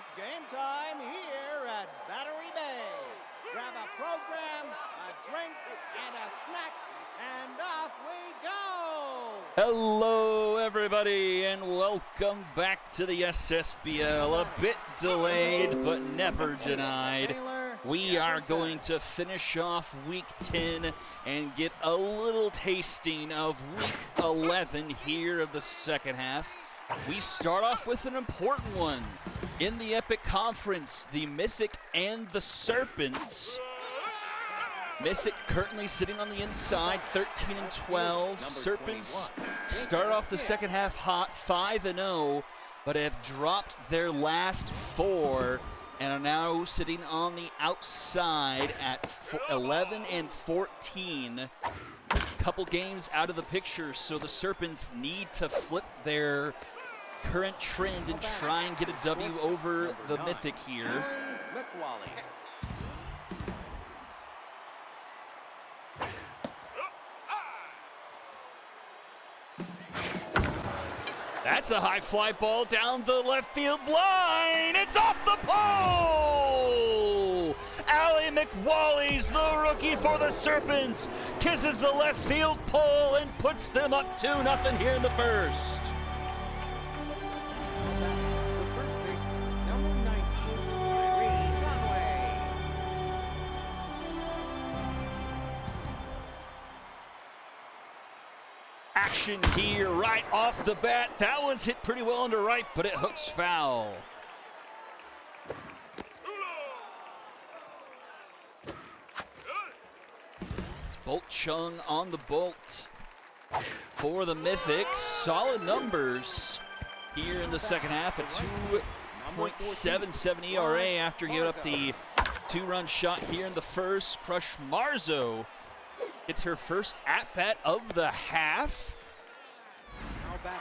It's game time here at Battery Bay. Grab a program, a drink, and a snack, and off we go! Hello, everybody, and welcome back to the SSBL. A bit delayed, but never denied. We are going to finish off Week 10 and get a little tasting of Week 11 here of the second half. We start off with an important one. In the Epic Conference, the Mythic and the Serpents. Mythic currently sitting on the inside, 13 and 12. Serpents start off the second half hot, 5-0, but have dropped their last 4 and are now sitting on the outside at 11 and 14. Couple games out of the picture, so the Serpents need to flip their current trend and try and get a W over the Mythic here. That's a high fly ball down the left field line. It's off the pole! Ali McWally's the rookie for the Serpents. Kisses the left field pole and puts them up 2-0 here in the first. Action here right off the bat. That one's hit pretty well into right, but it hooks foul. It's Bolt Chung on the bolt for the Mythics. Solid numbers here in the second half. A 2.77 ERA after giving up the 2-run shot here in the first. Crush Marzo. It's her first at-bat of the half.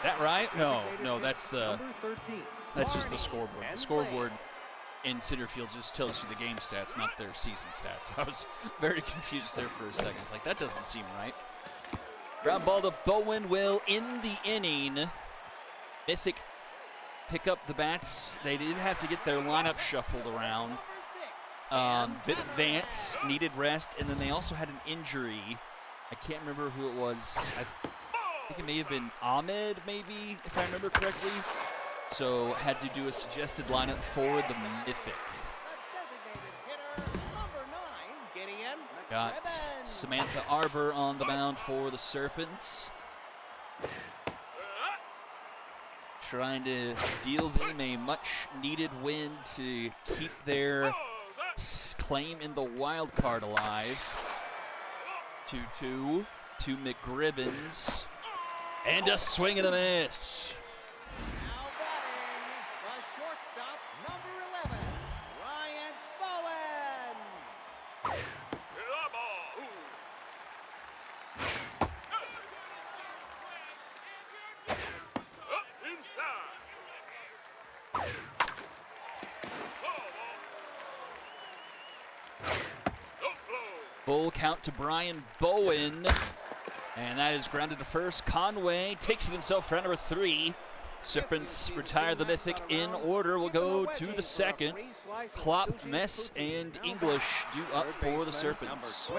That right? No, that's just the scoreboard. The scoreboard in center field just tells you the game stats, not their season stats. I was very confused there for a second. It's like, that doesn't seem right. Ground ball to Bowen will end the inning. Mythic pick up the bats. They did have to get their lineup shuffled around. Vance needed rest, and then they also had an injury. I can't remember who it was. I think it may have been Ahmed, maybe, if I remember correctly. So had to do a suggested lineup for the Mythic. Got Samantha Arbor on the mound for the Serpents. Trying to deal them a much-needed win to keep their claim in the wild card alive. 2-2 to McGribbons. And a swing and a miss. Now batting, the shortstop, number 11, Ryan Bowen. Full count to Brian Bowen. And that is grounded to first. Conway takes it himself for number 3. Serpents retire the Mythic in order. We'll go to the second. Klopp, Mess, and English due up for the Serpents.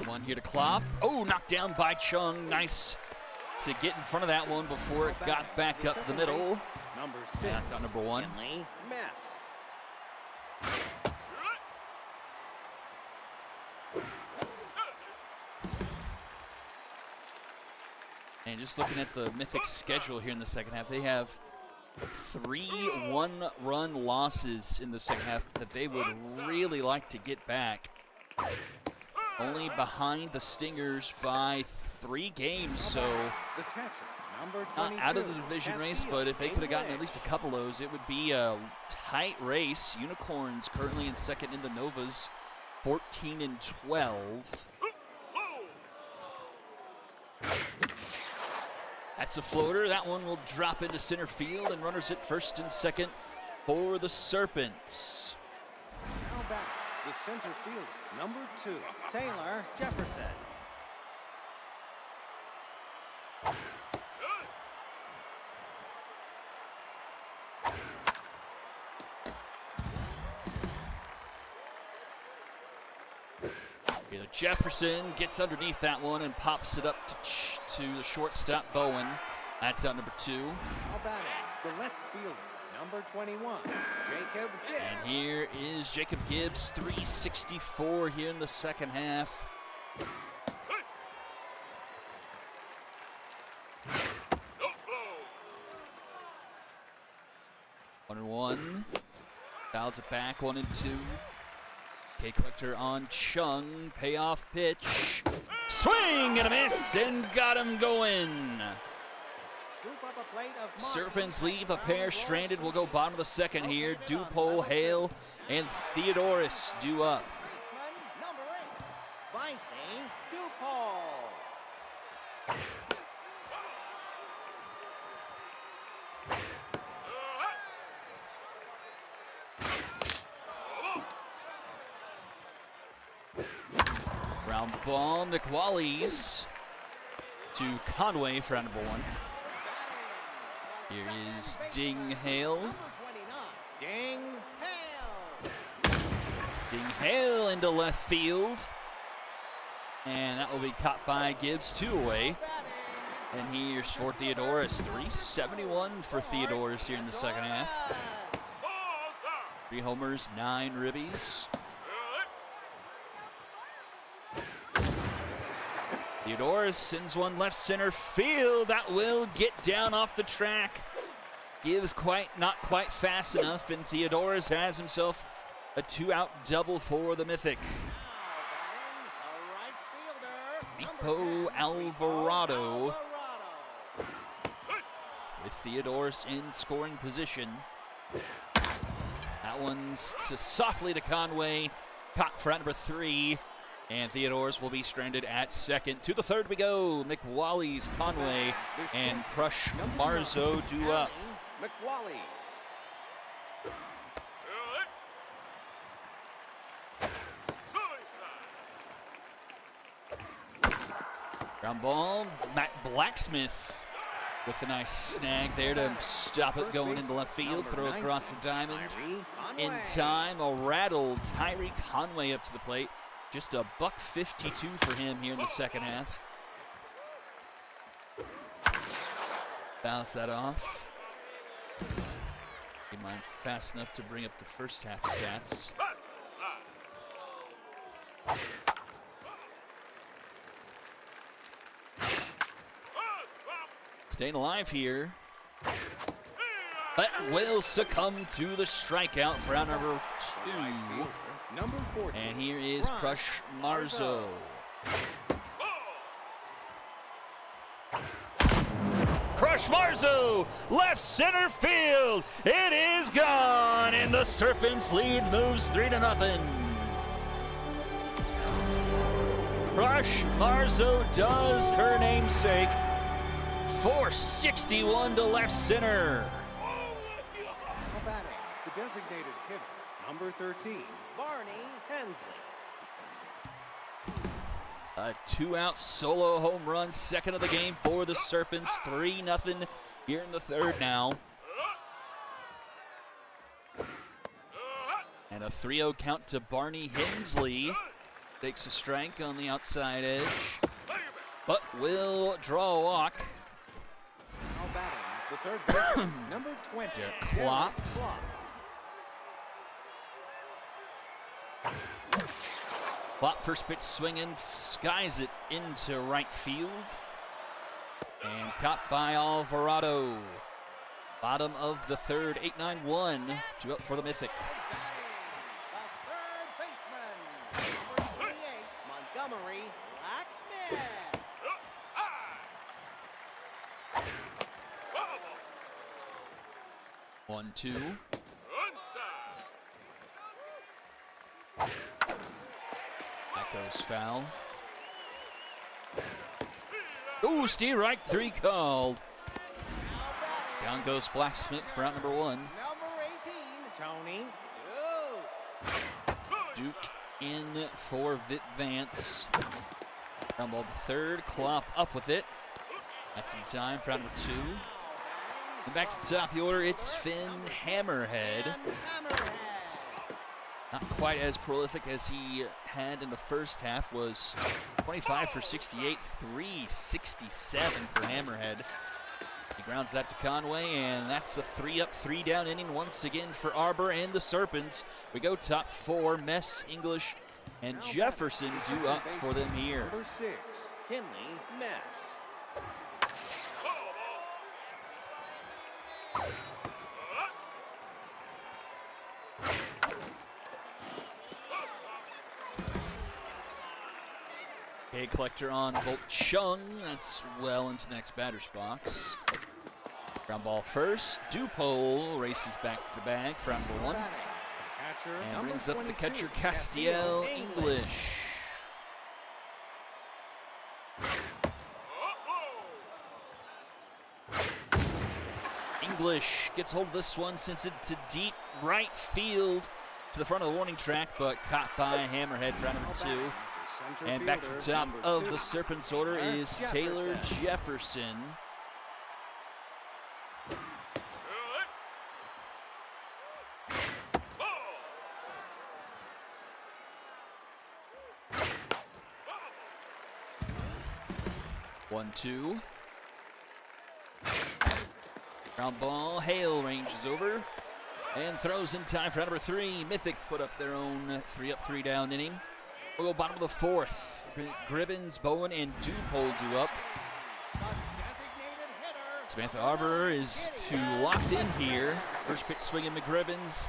One here to Klopp. Oh, knocked down by Chung. Nice to get in front of that one before it got back up the middle. Number 6. And that's on number 1. Mess. And just looking at the Mythic schedule here in the second half, they have 3 one-run losses in the second half that they would really like to get back. Only behind the Stingers by 3 games, so not out of the division race, but if they could have gotten at least a couple of those, it would be a tight race. Unicorns currently in second in the Novas, 14 and 12. That's a floater. That one will drop into center field, and runners at first and second for the Serpents. Now back, the center fielder, number 2, Taylor Jefferson. Jefferson gets underneath that one and pops it up to the shortstop, Bowen. That's out number 2. How about it? The left fielder, number 21, Jacob Gibbs. And here is Jacob Gibbs, 364 here in the second half. One and one. Fouls it back, 1-2. K collector on Chung. Payoff pitch. Swing and a miss, and got him going. Serpents leave a pair stranded. We'll go bottom of the second here. Dupole, Hale, and Theodoris due up. Number 8, Spicy Dupole. Ground ball, McWallies to Conway for round number 1. Here is Ding Hale. Ding Hale. Ding Hale into left field. And that will be caught by Gibbs, 2 away. And here's for Theodoris. 371 for Theodoris here in the second half. 3 homers, 9 ribbies. Theodoris sends one left center field. That will get down off the track. Gibbs not quite fast enough, and Theodoris has himself a 2-out double for the Mythic. Rico Alvarado with Theodoris in scoring position. That one's softly to Conway. Caught for number 3. And Theodoris will be stranded at second. To the third we go. McWallies, Conway, and Crush Marzo due up. McWallies. Ground ball, Matt Blacksmith with a nice snag there to stop it going into left field. Throw across the diamond. In time, a rattled Tyree Conway up to the plate. Just a $152 for him here in the second half. Bounce that off. He might fast enough to bring up the first half stats. Staying alive here. But will succumb to the strikeout for round number 2. Number 14. And here is Crush Marzo. Crush Marzo, left center field. It is gone, and the Serpents lead moves 3-0. Crush Marzo does her namesake. 461 to left center. How about it? The designated hitter, number 13, Barney Hensley. A 2-out solo home run, second of the game for the Serpents. 3-0 here in the third now. And a 3-0 count to Barney Hensley. Takes a strike on the outside edge, but will draw a walk. Now batting, the third baseman, number 20, Klopp. Klopp first pitch swinging, skies it into right field. And caught by Alvarado. Bottom of the third, 8-9-1. 2 up for the Mythic. The third baseman, number 28, Montgomery Blacksmith. 1-2. That goes foul. Ooh, steer right 3 called. Down goes Blacksmith for out number 1. Number 18, Tony Duke in for Vit Vance. Ground ball to third. Klopp up with it. That's in time for round number 2. And back to the top of the order, it's Finn Hammerhead. Not quite as prolific as he had in the first half. Was 25 for 68, 367 for Hammerhead. He grounds that to Conway, and that's a 3-up, 3-down inning once again for Arbor and the Serpents. We go top 4, Mess, English, and Jefferson due up for them here. Number 6, Kinley, Mess. Hay collector on Bolt Chung. That's well into the next batter's box. Ground ball first. Dupole races back to the bag for round number 1. And brings up the catcher, Castiel English. English gets hold of this one, sends it to deep right field to the front of the warning track, but caught by Hammerhead for round number 2. And back to the top of the Serpents order is Taylor Jefferson. One, 2. Ground ball. Hale ranges over and throws in time for number 3. Mythic put up their own 3-up, 3-down inning. We'll go bottom of the 4th. Gribbins, Bowen, and Dupole do up. Samantha Arbor is locked in here. First pitch swinging McGribbins.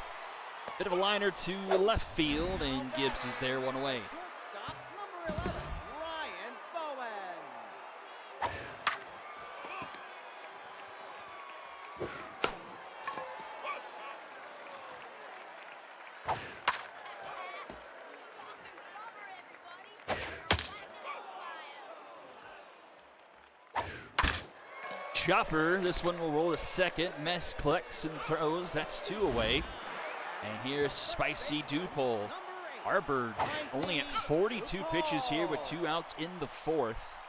Bit of a liner to left field, and Gibbs is there, one away. Shortstop, number 11, Ryan Bowen. Chopper, this one will roll to second. Mess collects and throws. That's 2 away. And here's Spicy Dupole. Arbor only at 42 pitches here with 2 outs in the 4th.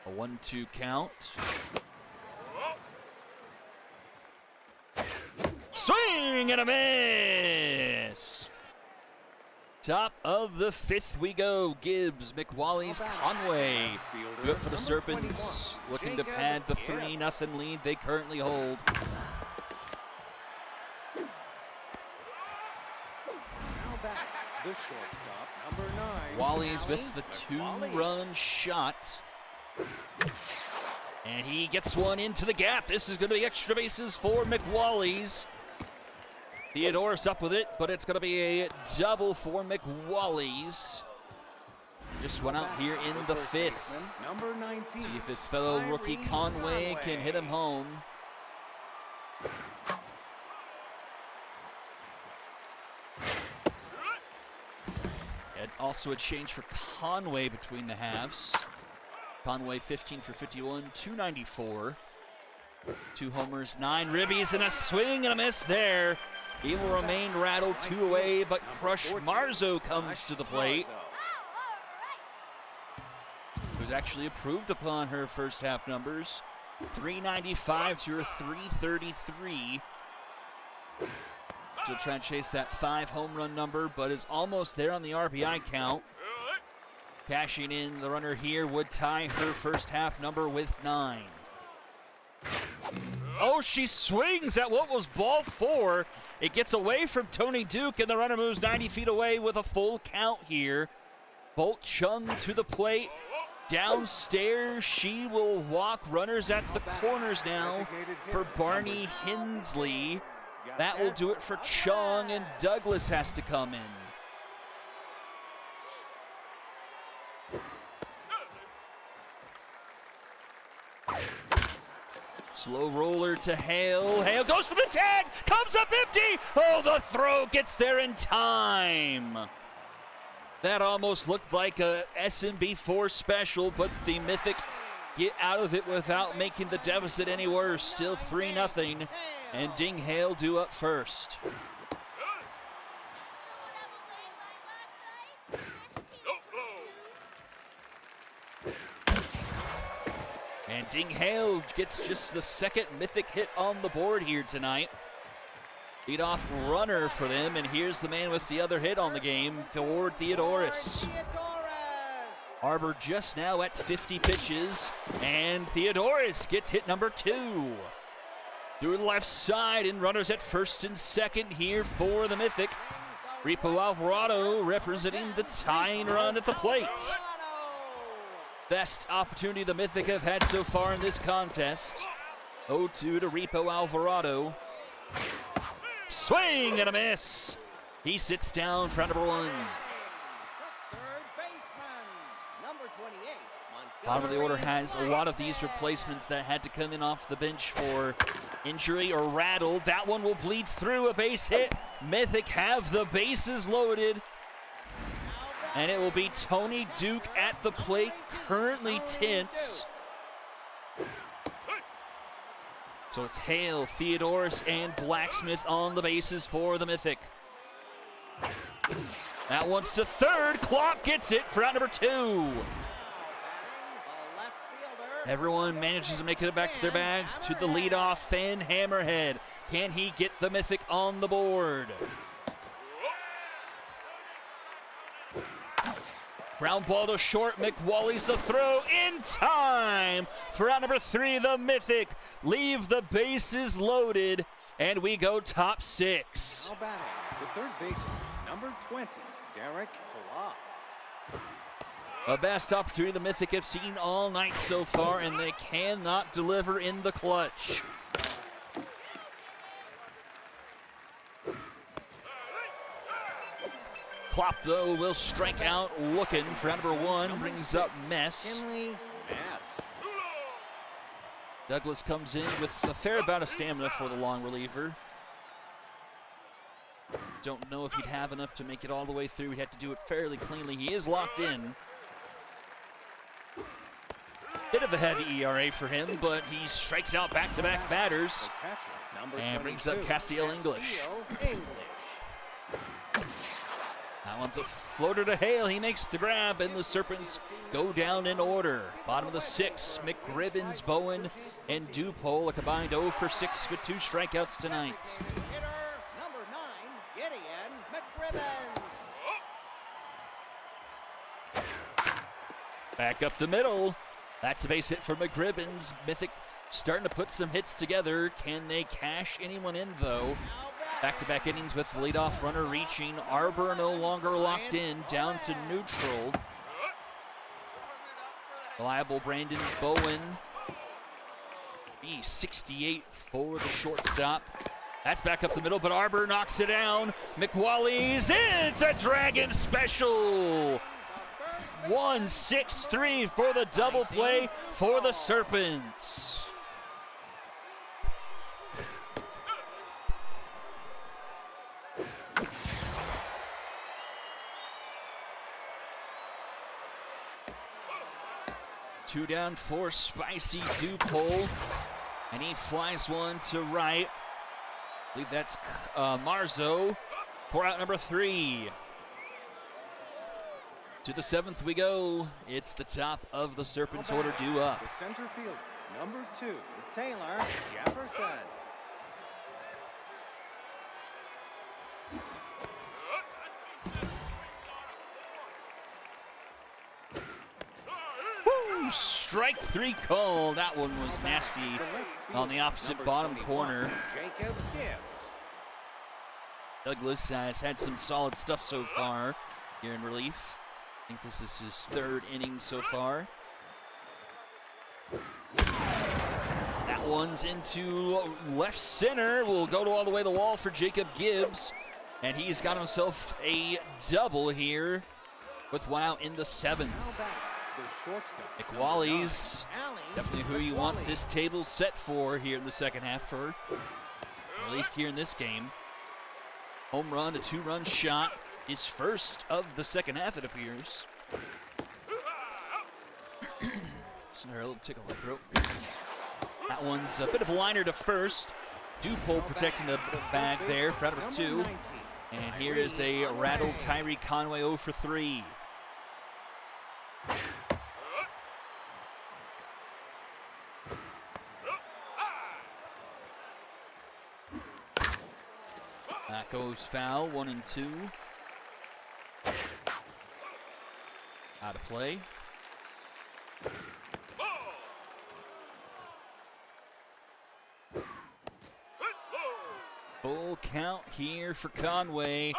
A 1-2 count. Swing and a miss! Top of the 5th we go. Gibbs, McWally's, Conway. Good for the Serpents, looking to pad the 3-0 lead they currently hold. The shortstop, number 9. Wally's with the 2-run shot. And he gets one into the gap. This is going to be extra bases for McWally's. Theodore's up with it, but it's going to be a double for McWally's. Just went out here in the 5th. Number 19. See if his fellow rookie Conway can hit him home. And also a change for Conway between the halves. Conway 15 for 51, 294. 2 homers, 9 ribbies, and a swing and a miss there. He will remain rattled, 2 away, but Crush Marzo comes to the plate. Who's actually improved upon her first half numbers. 395 to her 333. She'll try and chase that 5 home run number, but is almost there on the RBI count. Cashing in the runner here would tie her first half number with 9. Oh, she swings at what was ball 4. It gets away from Tony Duke, and the runner moves 90 feet away with a full count here. Bolt Chung to the plate. Downstairs, she will walk. Runners at the corners now for Barney Hensley. That will do it for Chung, and Douglas has to come in. Slow roller to Hale. Hale goes for the tag. Comes up empty. Oh, the throw gets there in time. That almost looked like a SMB4 special, but the Mythic get out of it without making the deficit any worse. Still 3-0, and Ding Hale due up first. And Ding Hale gets just the second Mythic hit on the board here tonight. Leadoff runner for them, and here's the man with the other hit on the game, Ford Theodoris. Arbor just now at 50 pitches, and Theodoris gets hit number 2. Through the left side, and runners at first and second here for the Mythic. Repo Alvarado representing the tying run at the plate. Best opportunity the Mythic have had so far in this contest. 0-2 to Repo Alvarado. Swing and a miss. He sits down for number 1. Third baseman, number 28. Bottom of the order has a lot of these replacements that had to come in off the bench for injury or rattle. That one will bleed through, a base hit. Mythic have the bases loaded. And it will be Tony Duke at the plate, currently tense. So it's Hale, Theodoris, and Blacksmith on the bases for the Mythic. That one's to third. Clock gets it for out number 2. Everyone manages to make it back to their bags to the leadoff fan, Hammerhead. Can he get the Mythic on the board? Ground ball to short. McWally's the throw in time for out number 3. The Mythic leave the bases loaded, and we go top 6. Now batting, the third baseman, number 20, Derek Clark. The best opportunity the Mythic have seen all night so far, and they cannot deliver in the clutch. Klopp, though, will strike out looking for number 1, brings up Mess. Douglas comes in with a fair amount of stamina for the long reliever. Don't know if he'd have enough to make it all the way through. He'd have to do it fairly cleanly. He is locked in. Bit of a heavy ERA for him, but he strikes out back-to-back batters and brings up Castiel English. That one's a floater to Hale. He makes the grab, and the Serpents go down in order. Bottom of the 6, McGribbons, Bowen, and Dupole, a combined 0 for 6 with 2 strikeouts tonight. Hitter number 9, Gideon McGribbons. Back up the middle. That's a base hit for McGribbons. Mythic starting to put some hits together. Can they cash anyone in, though? Back-to-back innings with the leadoff runner reaching. Arbor no longer locked in, down to neutral. Reliable Brandon Bowen. B68 for the shortstop. That's back up the middle, but Arbor knocks it down. McWally's in. It's a Dragon special. 1-6-3 for the double play for the Serpents. Two down for Spicy Dupole, and he flies one to right. I believe that's Marzo for out number 3. To the 7th we go. It's the top of the Serpents order due up. The center fielder, number 2, Taylor Jefferson. Woo! Strike 3 call. That one was nasty on the opposite bottom corner. Jacob Gibbs. Douglas has had some solid stuff so far here in relief. I think this is his 3rd inning so far. That one's into left center. Will go to all the way to the wall for Jacob Gibbs. And he's got himself a double here with one out in the 7th. McWally's definitely who you want this table set for here in the second half, for at least here in this game. Home run, a 2-run shot. His first of the second half, it appears. Listen to her, a little tickle in the throat. That one's a bit of a liner to first. Dupole protecting the bag there for out number 2. And here is a rattled Tyree Conway 0 for 3. That goes foul, 1 and 2. Out of play. Full count here for Conway.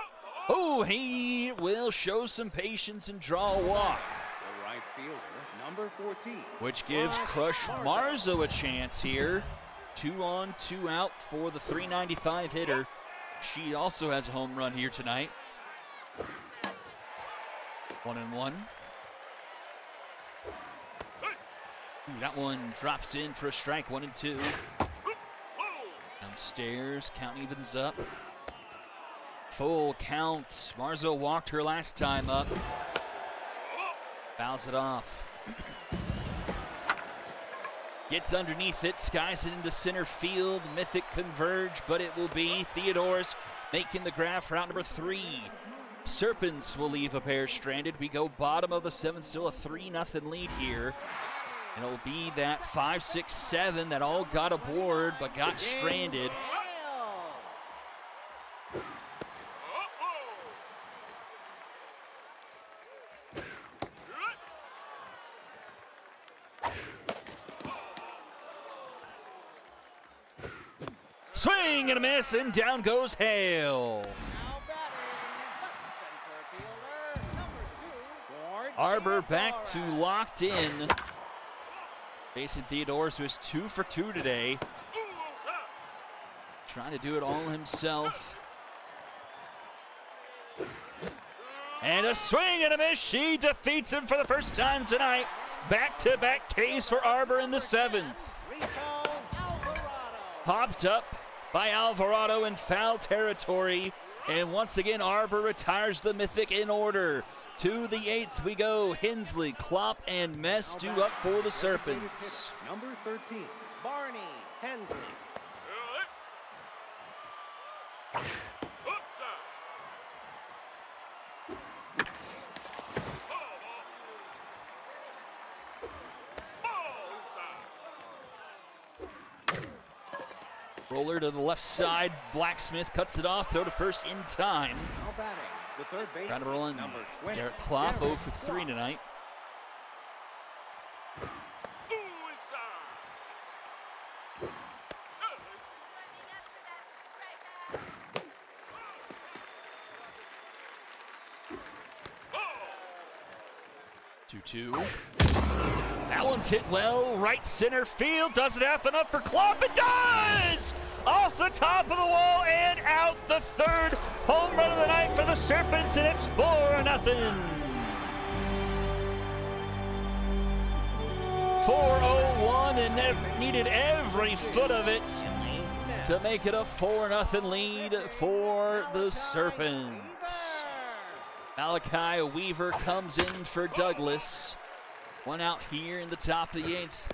Oh, he will show some patience and draw a walk. The right fielder, number 14. Which gives Crush Marzo a chance here. 2 on, 2 out for the .395 hitter. She also has a home run here tonight. 1 and 1. Ooh, that one drops in for a strike, 1 and 2. Downstairs, count evens up. Full count. Marzo walked her last time up. Fouls it off. Gets underneath it, skies it into center field. Mythic converge, but it will be Theodores making the grab for out number 3. Serpents will leave a pair stranded. We go bottom of the 7th, still a 3-0 lead here. And it'll be that 5, 6, 7 that all got aboard but got stranded. Swing and a miss, and down goes Hale. Arbor back to locked in. Facing Theodores, who is 2 for 2 today. Trying to do it all himself. And a swing and a miss. She defeats him for the first time tonight. Back-to-back Ks for Arbor in the 7th. Popped up by Alvarado in foul territory. And once again, Arbor retires the Mythic in order. To the 8th we go. Hensley, Klopp, and Mess do up for the Serpents. Number 13, Barney Hensley. Roller to the left side. Blacksmith cuts it off. Throw to first in time. Now batting, the third baseman, Trying to roll in. number 20. Garrett Klopp 0 for 3 tonight. Two. That one's hit well, right center field. Does it have enough for Klopp? It does! Off the top of the wall and out, the 3rd home run of the night for the Serpents, and it's 4-0. 4:01 and needed every foot of it to make it a 4-0 lead for the Serpents. Malachi Weaver comes in for Douglas. 1 out here in the top of the 8th.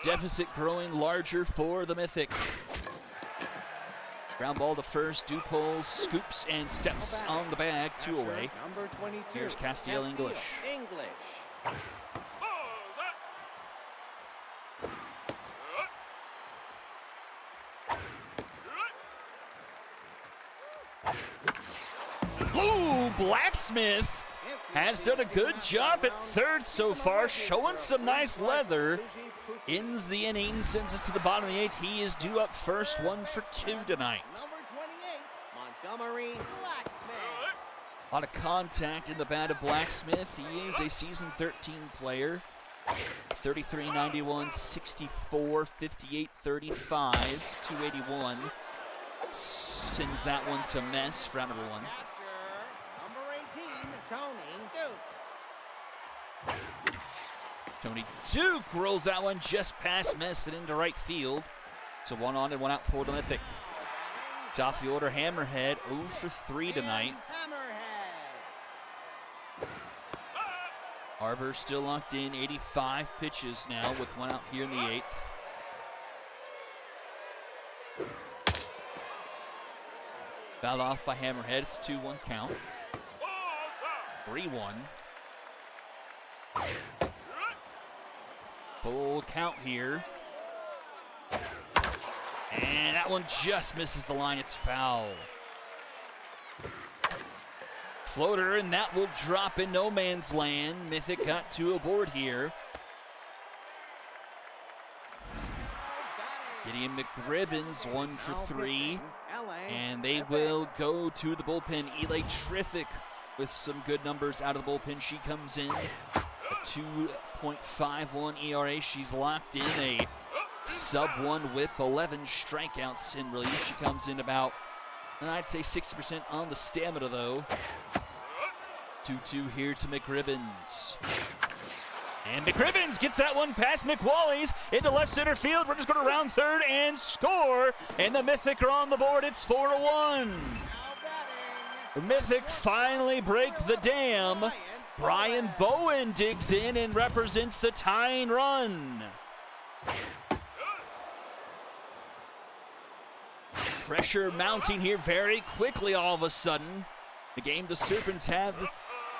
Deficit growing larger for the Mythic. Ground ball to first. Dupole scoops and steps on the bag. 2 away. Number 22. Here's Castiel English. Ooh, Blacksmith has done a good job at 3rd so far, showing some nice leather. Ends the inning, sends us to the bottom of the 8th. He is due up first, 1 for 2 tonight. Number 28, Montgomery Blacksmith. A lot of contact in the bat of Blacksmith. He is a season 13 player. 33, 91, 64, 58, 35, 281. Sends that one to Mess for number 1. Tony Duke rolls that one just past Mess and into right field. So 1 on and 1 out for the Mythic. Top of the order, Hammerhead 0 for 3 tonight. Arbor still locked in, 85 pitches now with one out here in the 8th. Fouled off by Hammerhead. It's 2-1 count. 3-1. Full count here. And that one just misses the line. It's foul. Floater, and that will drop in no man's land. Mythic got 2 aboard here. Gideon McRibbons 1 for 3. And they will go to the bullpen. Electrific with some good numbers out of the bullpen. She comes in a 2.51 ERA. She's locked in a sub-1 whip, 11 strikeouts in relief. She comes in about, I'd say 60% on the stamina though. 2-2 here to McRibbons. And McRibbons gets that one past McWally's into left center field. We're just going to round third and score. And the Mythic are on the board. It's 4-1. The Mythic finally break the dam. Brian Bowen digs in and represents the tying run. Pressure mounting here very quickly all of a sudden. The game the Serpents have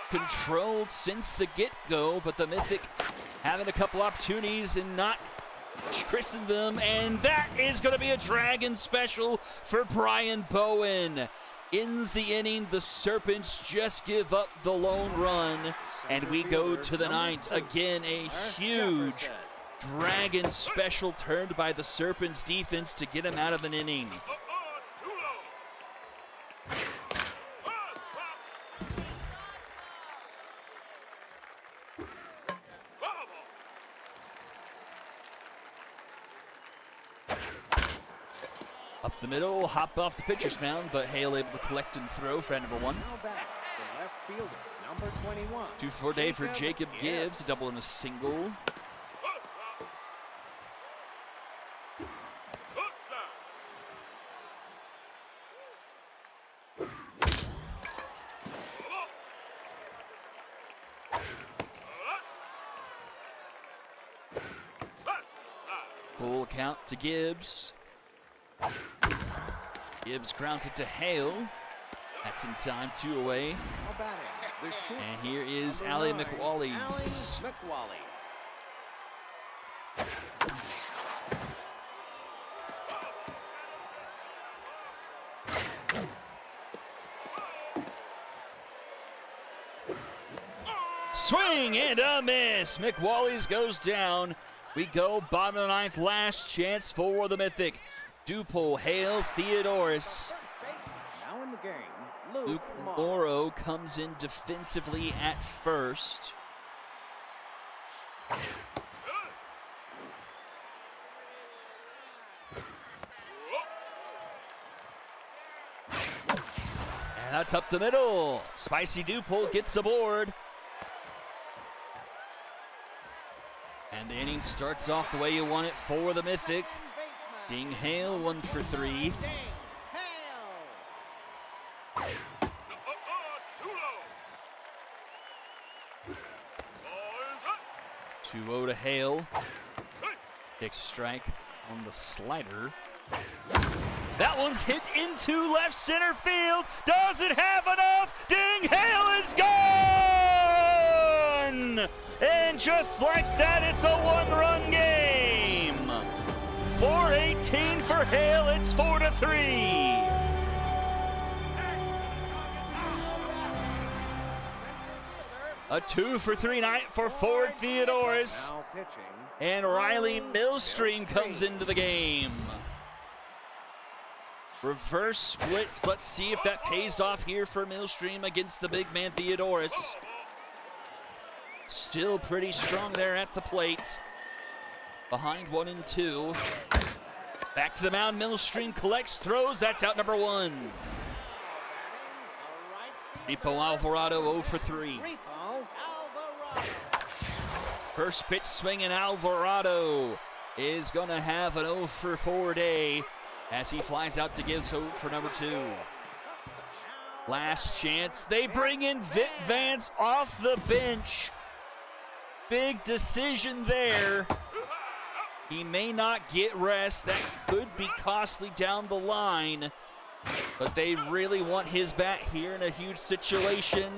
controlled since the get-go, but the Mythic having a couple opportunities and not christened them, and that is going to be a Dragon special for Brian Bowen. Ends the inning, the Serpents just give up the lone run, and we go to the 9th. Again, a huge Dragon special turned by the Serpents defense to get him out of an inning. Up the middle, hop off the pitcher's mound, but Hale able to collect and throw for number 1. Now back, the left fielder, number 21. 2 for a day for Jacob Gibbs, a double and a single. Full count to Gibbs. Gibbs grounds it to Hale. That's in time, 2 away. And here is Allie McWally's. Swing and a miss. McWally's goes down. We go bottom of the 9th, last chance for the Mythic. Dupol, Hale, Theodorus. Now in the game, Luke Morrow comes in defensively at first. And that's up the middle. Spicy Dupol gets aboard. And the inning starts off the way you want it for the Mythic. Ding Hale, 1 for 3. 2-0 to Hale. Takes a strike on the slider. That one's hit into left center field. Does it have enough? Ding Hale is gone! And just like that, it's a 1-run game. 4-18 for Hale, it's 4-3. A 2 for 3 night for Ford Theodorus. And Riley Millstream comes into the game. Reverse splits. Let's see if that pays off here for Millstream against the big man Theodorus. Still pretty strong there at the plate. Behind 1 and 2. Back to the mound. Millstream collects, throws. That's out number 1. Repo Alvarado 0 for 3. First pitch swing, and Alvarado is going to have an 0 for 4 day as he flies out to give so for number 2. Last chance. They bring in Vic Vance off the bench. big decision there. He may not get rest. That could be costly down the line. But they really want his bat here in a huge situation.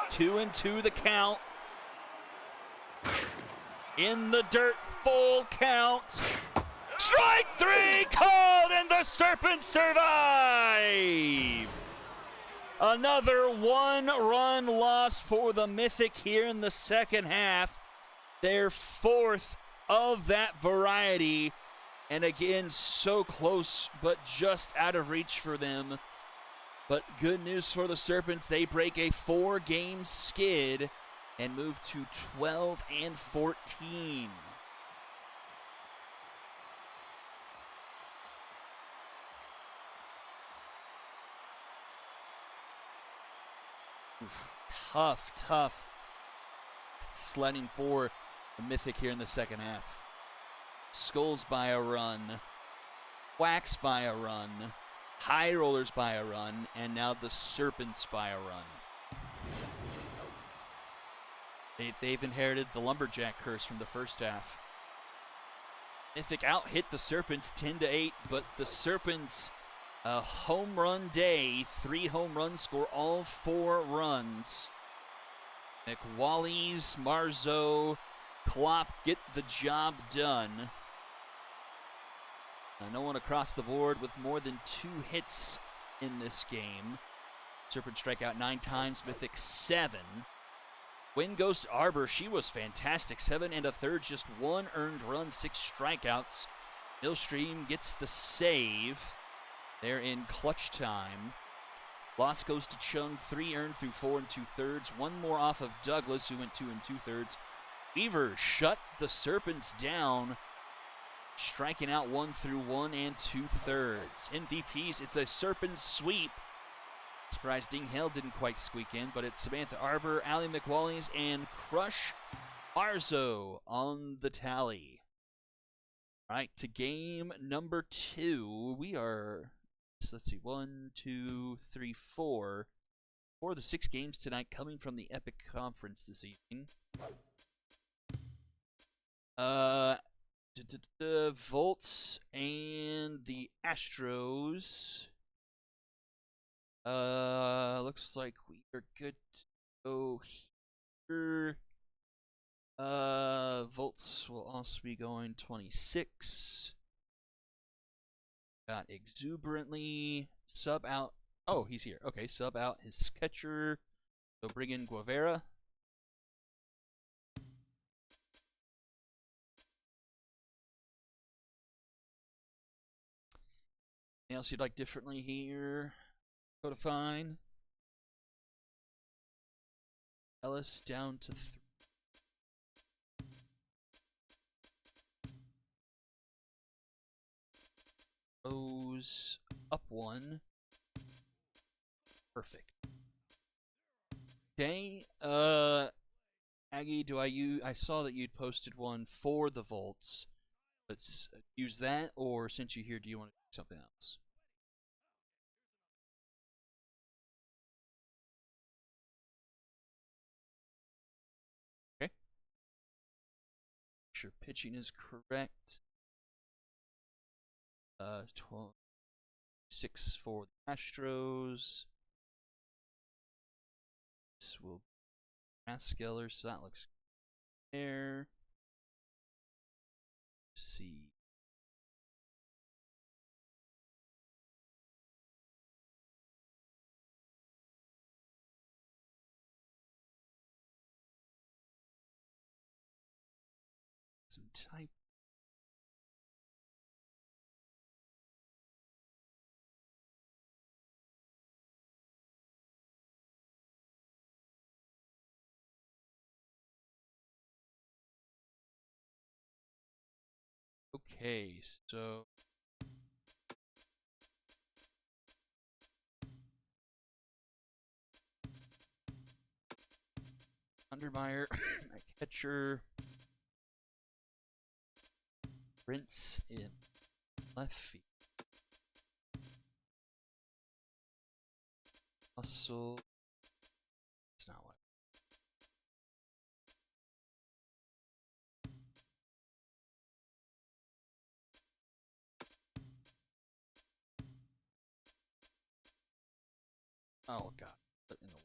2-2 the count. In the dirt, full count. Strike 3 called, and the Serpents survive. Another 1-run loss for the Mythic here in the second half. Their 4th of that variety. And again, so close, but just out of reach for them. But good news for the Serpents. They break a 4-game skid and move to 12-14. Oof, tough sledding for the Mythic here in the second half. Skulls by a run, Wax by a run, High Rollers by a run, and now the Serpents by a run. They've inherited the Lumberjack curse from the first half. Mythic out-hit the Serpents 10-8, but the Serpents, a home run day, 3 home runs, score all 4 runs. McWallies, Marzo, Klopp get the job done. No one across the board with more than 2 hits in this game. Serpent strike out 9 times, Mythic 7. Win goes to Arbor. She was fantastic. 7 1/3, just 1 earned run, 6 strikeouts. Millstream gets the save. They're in clutch time. Loss goes to Chung, 3 earned through 4 2/3. 1 more off of Douglas, who went 2 2/3. Weaver shut the Serpents down, striking out 1 through 1 2/3. MVPs, it's a Serpent sweep. Surprised Ding Hale didn't quite squeak in, but it's Samantha Arbor, Allie McWallies, and Crush Arzo on the tally. All right, to game number 2. We are, so let's see, 1, 2, 3, 4. 4 of the 6 games tonight coming from the Epic Conference this evening. Volts and the Astros. Looks like we are good to go here. Volts will also be going 26. Got Exuberantly. Sub out. Oh, he's here. Okay, sub out his catcher. So bring in Guevara. Anything else you'd like differently here? Codifine. Ellis down to 3. Rose up 1. Perfect. Okay. Aggie, I saw that you'd posted one for the Volts. Let's use that, or since you're here, do you want to do something else? Okay. Make sure pitching is correct. 26 for the Astros. This will be Raskeller, so that looks good there. Let's see. Some type. Okay, so Undermeyer at catcher, Prince in left field, Hustle. It's not what. Oh, God. What in the...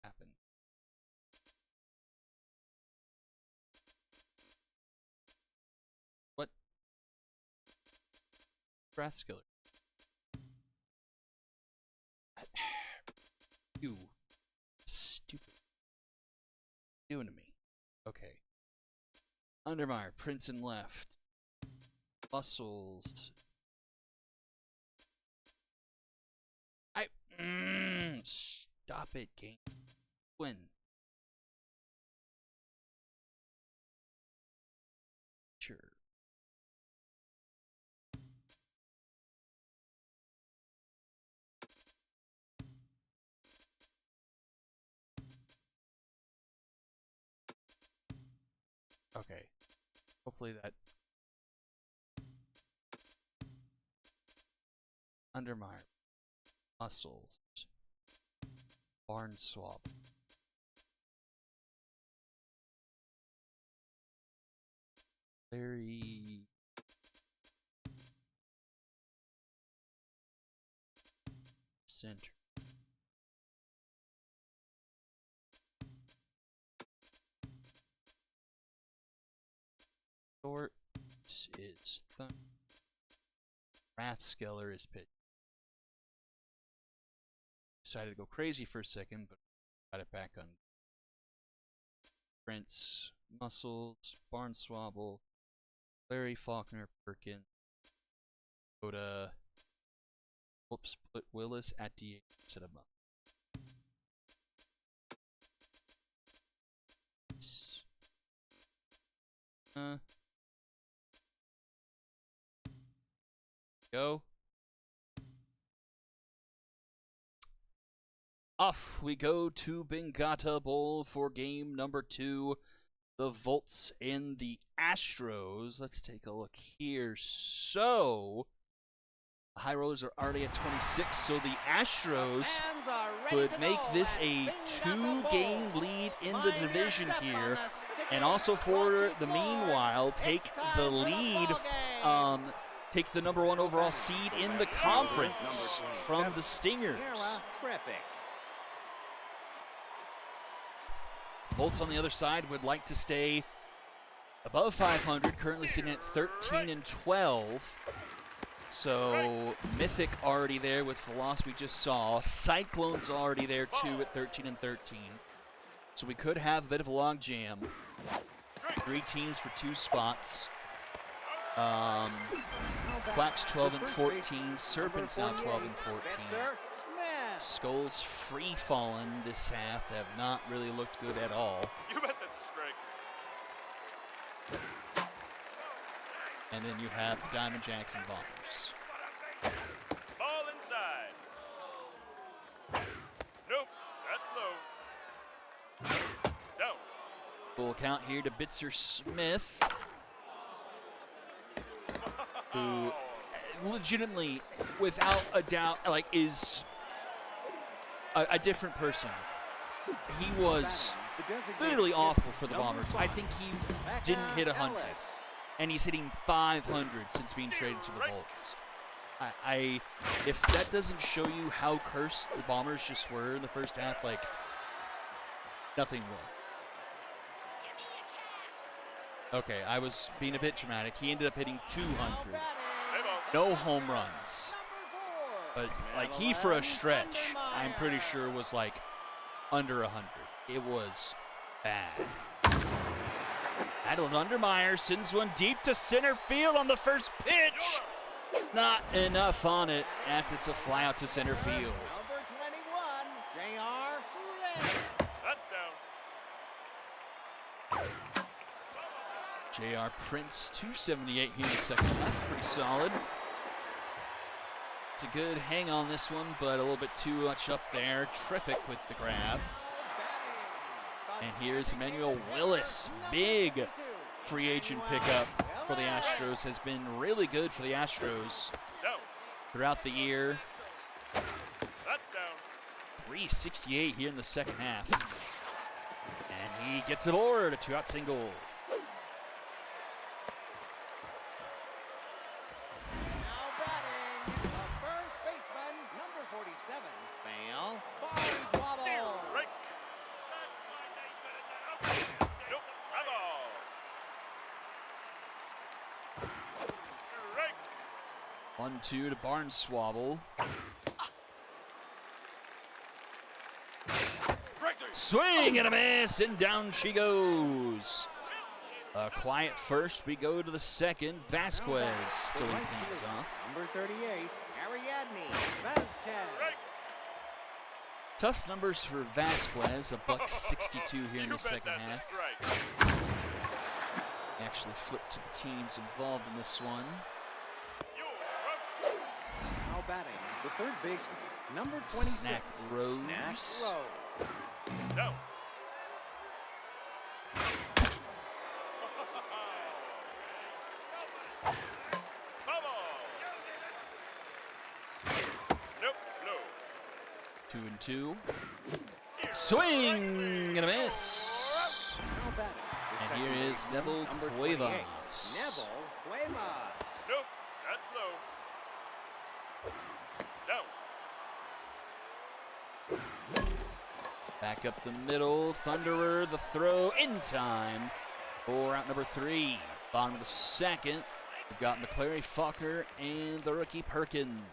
happened? What? Strathskiller. You stupid. Doing to me. Okay. Undermeyer, Princeton left. Bustles. Stop it, game. Win. Sure. Okay. Hopefully that Undermeyer, Muscles, Barn Swab. Very center. Short is Thunder. Rathskeller is pitch. Decided to go crazy for a second, but got it back on. Prince, Muscles, Barnswabble, Larry Faulkner, Perkins, Coda. Whoops, put Willis at DH instead of Muff. Go. Off we go to Bengata Bowl for game number 2. The Volts and the Astros. Let's take a look here. So, the High Rollers are already at 26, so the Astros could make this a 2-game lead in the division here. And also for the meanwhile, take the lead, take the number 1 overall seed in the conference from the Stingers. Bolts on the other side would like to stay above 500, currently sitting at 13-12. So Mythic already there with the loss we just saw. Cyclone's already there too at 13-13. So we could have a bit of a log jam. 3 teams for 2 spots. Quack's 12-14. Serpent's now 12-14. Skulls free fallen this half have not really looked good at all. You bet that's a strike. And then you have the Diamond Jacks and Bombers. Ball inside. Nope, that's low. Down. Full count here to Bitzer Smith, who legitimately, without a doubt, like is a different person. He was literally awful for the Bombers. I think he didn't hit 100, and he's hitting 500 since being traded to the Bolts. If that doesn't show you how cursed the Bombers just were in the first half, like, nothing will. Okay, I was being a bit dramatic. He ended up hitting 200. No home runs. But, like, he for a stretch, I'm pretty sure was, like, under 100. It was bad. Madeline Undermeyer sends one deep to center field on the first pitch. Not enough on it as it's a fly out to center field. Number 21, J.R. That's down. J.R. Prince, 278 here in the second half. Pretty solid. It's a good hang on this one, but a little bit too much up there. Terrific with the grab. And here's Emmanuel Willis. Big free agent pickup for the Astros. Has been really good for the Astros throughout the year. That's down. 368 here in the second half. And He gets aboard, a 2-out single. Now batting, the first baseman, number 47. Fail. Barnes wobble. Strike. Nope. Bravo. Strike. 1-2 to Barnes swabble. Swing and a miss, and down she goes. A quiet first, we go to the second. Vasquez still leading things off. Number 38, Ariadne Vasquez. Tough numbers for Vasquez, $1.62 here in the second half. Actually flipped to the teams involved in this one. Now batting, the third baseman, number 26. Snack Rose. Snack Rose. No. Nope, no. 2-2. Swing and a miss. Now batting, the And second here is baseman, Neville number Cuevas. 28. Neville Cuevas. Nope, that's low. No. Back up the middle, Thunderer, the throw in time for out number 3. Bottom of the second, we've got McClary, Faulkner, and the rookie Perkins. And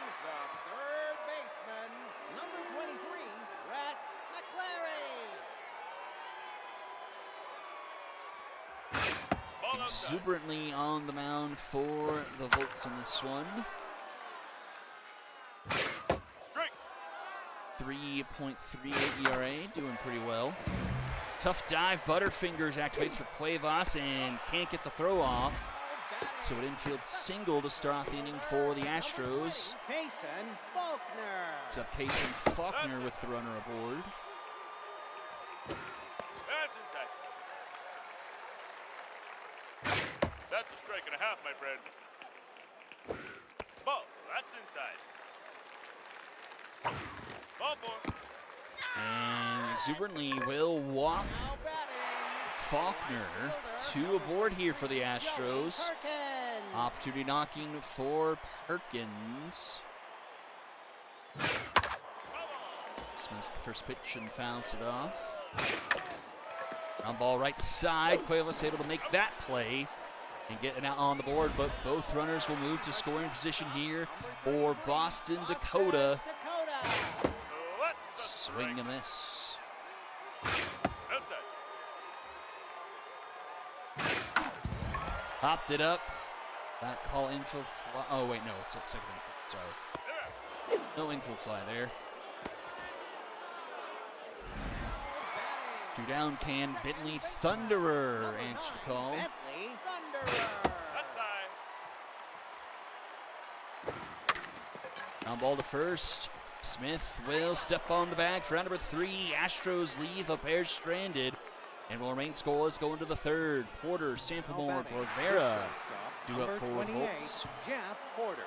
the third baseman, number 23, Rhett McClary. Ball outside. Exuberantly on the mound for the Volts in this one. Strike. 3.38 ERA, doing pretty well. Tough dive, Butterfingers activates for Cuevas and can't get the throw off. So an infield single to start off the inning for the Astros. Payson Faulkner. It's up Payson Faulkner with the runner aboard. That's inside. That's a strike and a half, my friend. Ball. That's inside. Ball 4. And exuberantly will walk Now batting, Faulkner. 2 aboard here for the Astros. Perkins. Opportunity knocking for Perkins. Smith's the first pitch and fouls it off. Ground ball right side. Cuevas able to make that play and get it out on the board, but both runners will move to scoring position here for Boston Dakota. Swing and miss. Outside. Popped it up. That call infield fly. Oh, wait, no, it's at second. Sorry. No infield fly there. 2 down, can Bentley Thunderer answer the call. Bentley Thunderer. That's high. Ground ball to first. Smith will step on the bag for round number 3. Astros leave a pair stranded and will remain scoreless going to the third. Porter, Samplemore, Rivera due up for the Volts. Jeff Porter.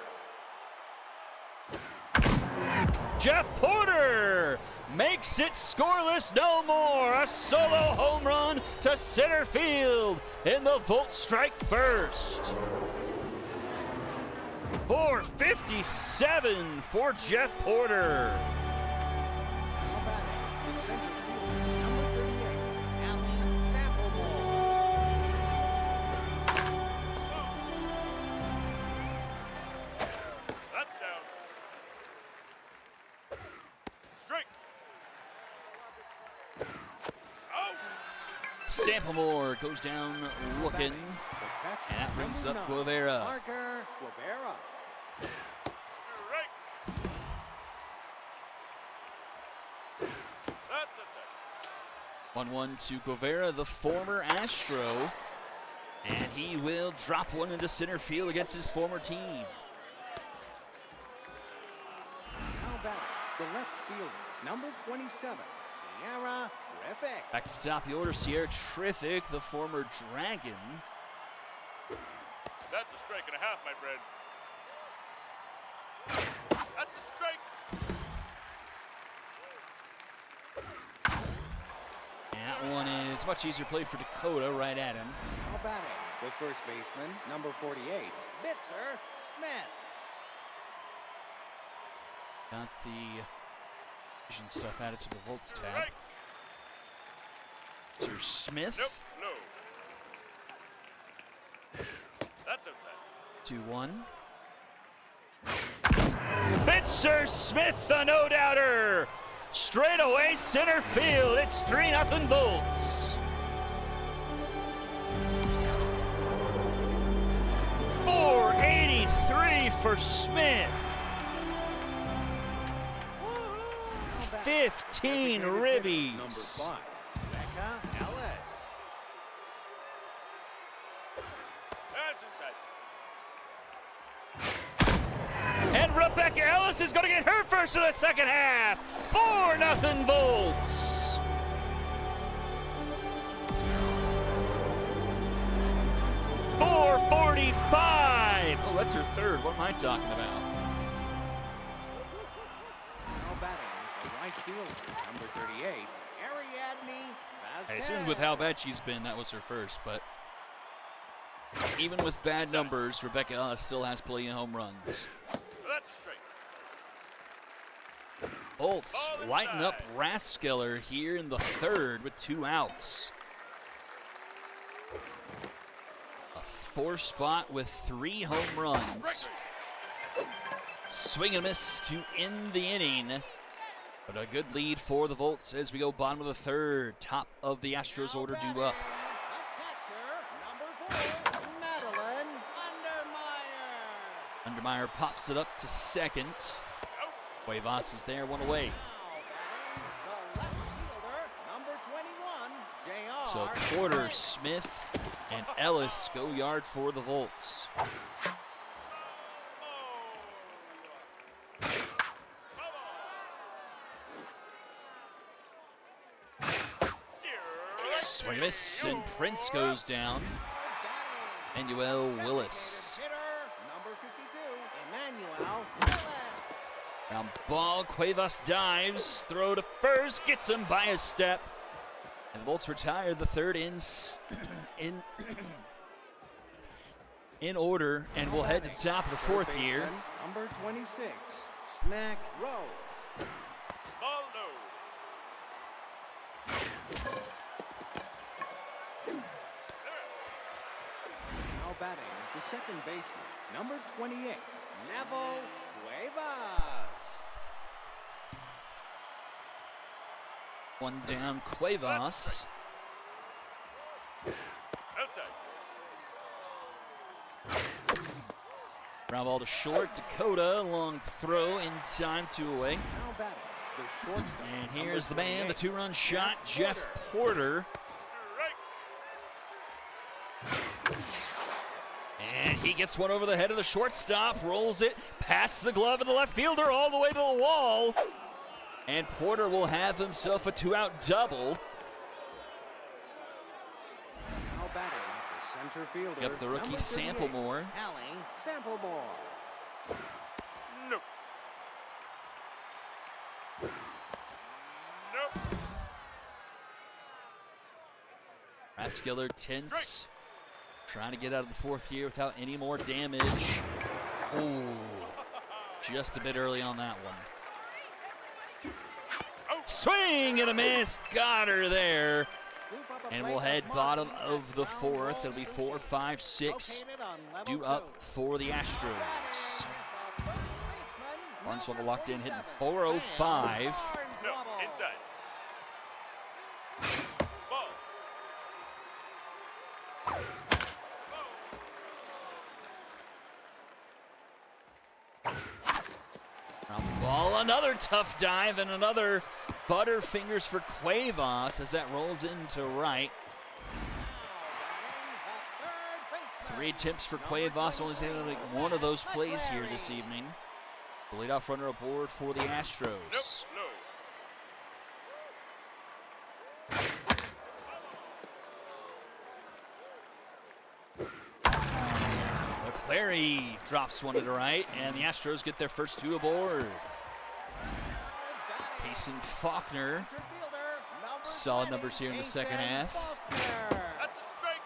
Jeff Porter makes it scoreless no more. A solo home run to center field, and the Volts strike first. 457 for Jeff Porter. Now batting, the center fielder, number 38, Alan Samplemore. That's down. Strike. Oh. Samplemore goes down looking, and that brings up Guevara. Parker Guevara. Strike. That's outside. 1-1 to Guevara, the former Astro, and he will drop one into center field against his former team. How about the left fielder, number 27, Sierra Terrific. Back to the top of the order, Sierra Terrific, the former Dragon. That's a strike and a half, my friend. That's a strike. it's much easier play for Dakota right at him. Now batting, the first baseman, number 48, Bitzer Smith. Got the vision stuff added to the Volts tab. Right. Sir Smith. Nope, no. That's outside. 2-1. Bitzer Smith, the no-doubter. Straight away center field. It's 3-0 Volts. 483 for Smith. 15 ribbies. Number 5, Becca Ellis. That's inside. And Rebecca Ellis is going to get her first of the second half. 4-0 Volts. .445. Oh, that's her third. What am I talking about? Now batting, the right fielder, number 38, Ariadne Vasquez. I assumed with how bad she's been, that was her first, but even with bad numbers, Rebecca Ellis still has plenty of home runs. That's a strike. Volts lighting up Raskeller here in the third with 2 outs. A 4 spot with 3 home runs. Swing and miss to end the inning. But a good lead for the Volts as we go bottom of the third. Top of the Astros order due up. The catcher, number 4, Madeline Undermeyer. Undermeyer pops it up to second. Cuevas is there, 1 away. Now batting, the left fielder, number 21, J.R. So Porter, Smith, and Ellis go yard for the Volts. Swing and miss, and Prince goes down. Manuel Willis. Hitter, number 52, Emmanuel Willis. Ground ball, Cuevas dives, throw to first, gets him by a step. And Volts retire the third in order, and we'll head to the top of the fourth here. Number 26, Snack Rose. Ball low. Now batting, the second baseman, number 28, Neville Cuevas. 1 down, Cuevas. Outside. Ground ball to short, Dakota, long throw in time, 2 away. Now batting, the shortstop. And here's the man, the 2-run shot, Jeff Porter. Strike. And he gets one over the head of the shortstop, rolls it past the glove of the left fielder all the way to the wall. And Porter will have himself a 2-out double. Now batting, the center fielder. Yep, the rookie number Samplemore. 38, Allie Samplemore. Nope. Nope. Raskeller tense, trying to get out of the fourth here without any more damage. Oh, just a bit early on that one. Swing and a miss, got her there. And we'll head bottom of the fourth. It'll be 4, 5, 6 due up for the Astros. Barnswoggle locked in, hitting 405. No, inside. Ball. Ground ball, another tough dive, and another butterfingers for Cuevas as that rolls into right. 3 attempts for Cuevas, only taking like 1 of those plays here this evening. The leadoff runner aboard for the Astros. McClary drops one to the right, and the Astros get their first 2 aboard. Payson Faulkner Solid numbers here in the second half. That's a strike.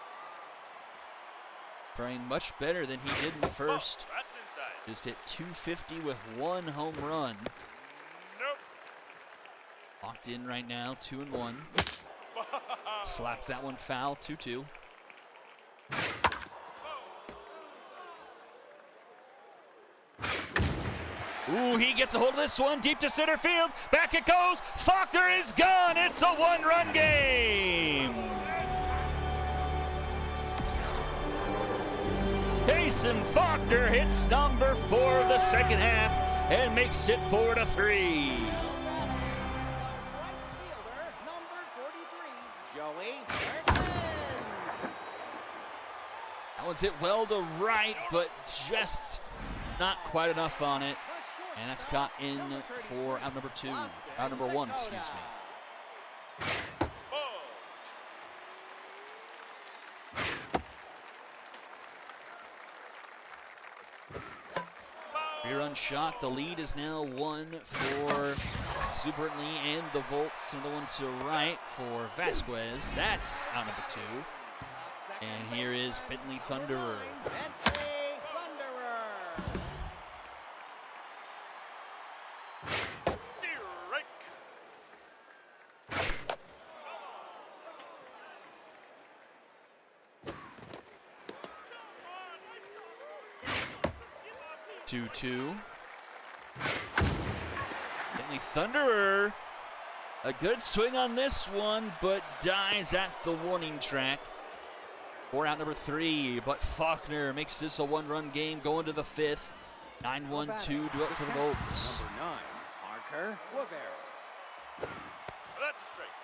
Playing much better than he did in the first. That's inside. Just hit 250 with 1 home run. Nope. Locked in right now, 2-1. Slaps that one foul, 2-2. Ooh, he gets a hold of this one, deep to center field. Back it goes. Faulkner is gone. It's a 1-run game. Jason Faulkner hits number 4 of the second half and makes it 4-3. That one's hit well to right, but just not quite enough on it. And that's caught in for out number 2. Out number 1, excuse me. 3-run shot. The lead is now 1 for Exuberantly and the Volts. Another one to right for Vasquez. That's out number 2. And here is Bentley Thunderer. Strike. 2-2. Bentley Thunderer, a good swing on this one, but dies at the warning track. For out number 3, but Faulkner makes this a 1-run game going to the 5th. 9-1-2 duet for the Bolts. Number 9, Parker Guevara. That's a strike.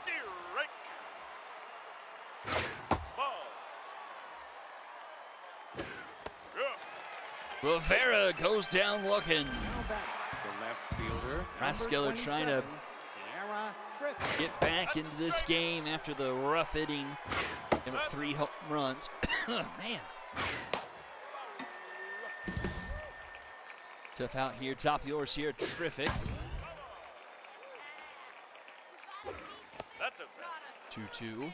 Strike. Ball. Guevara goes down looking. The left fielder. Raskeller trying to get back into this game after the rough inning and with 3 home runs. Man. Tough out here. Top of yours here. Terrific. That's outside. 2-2.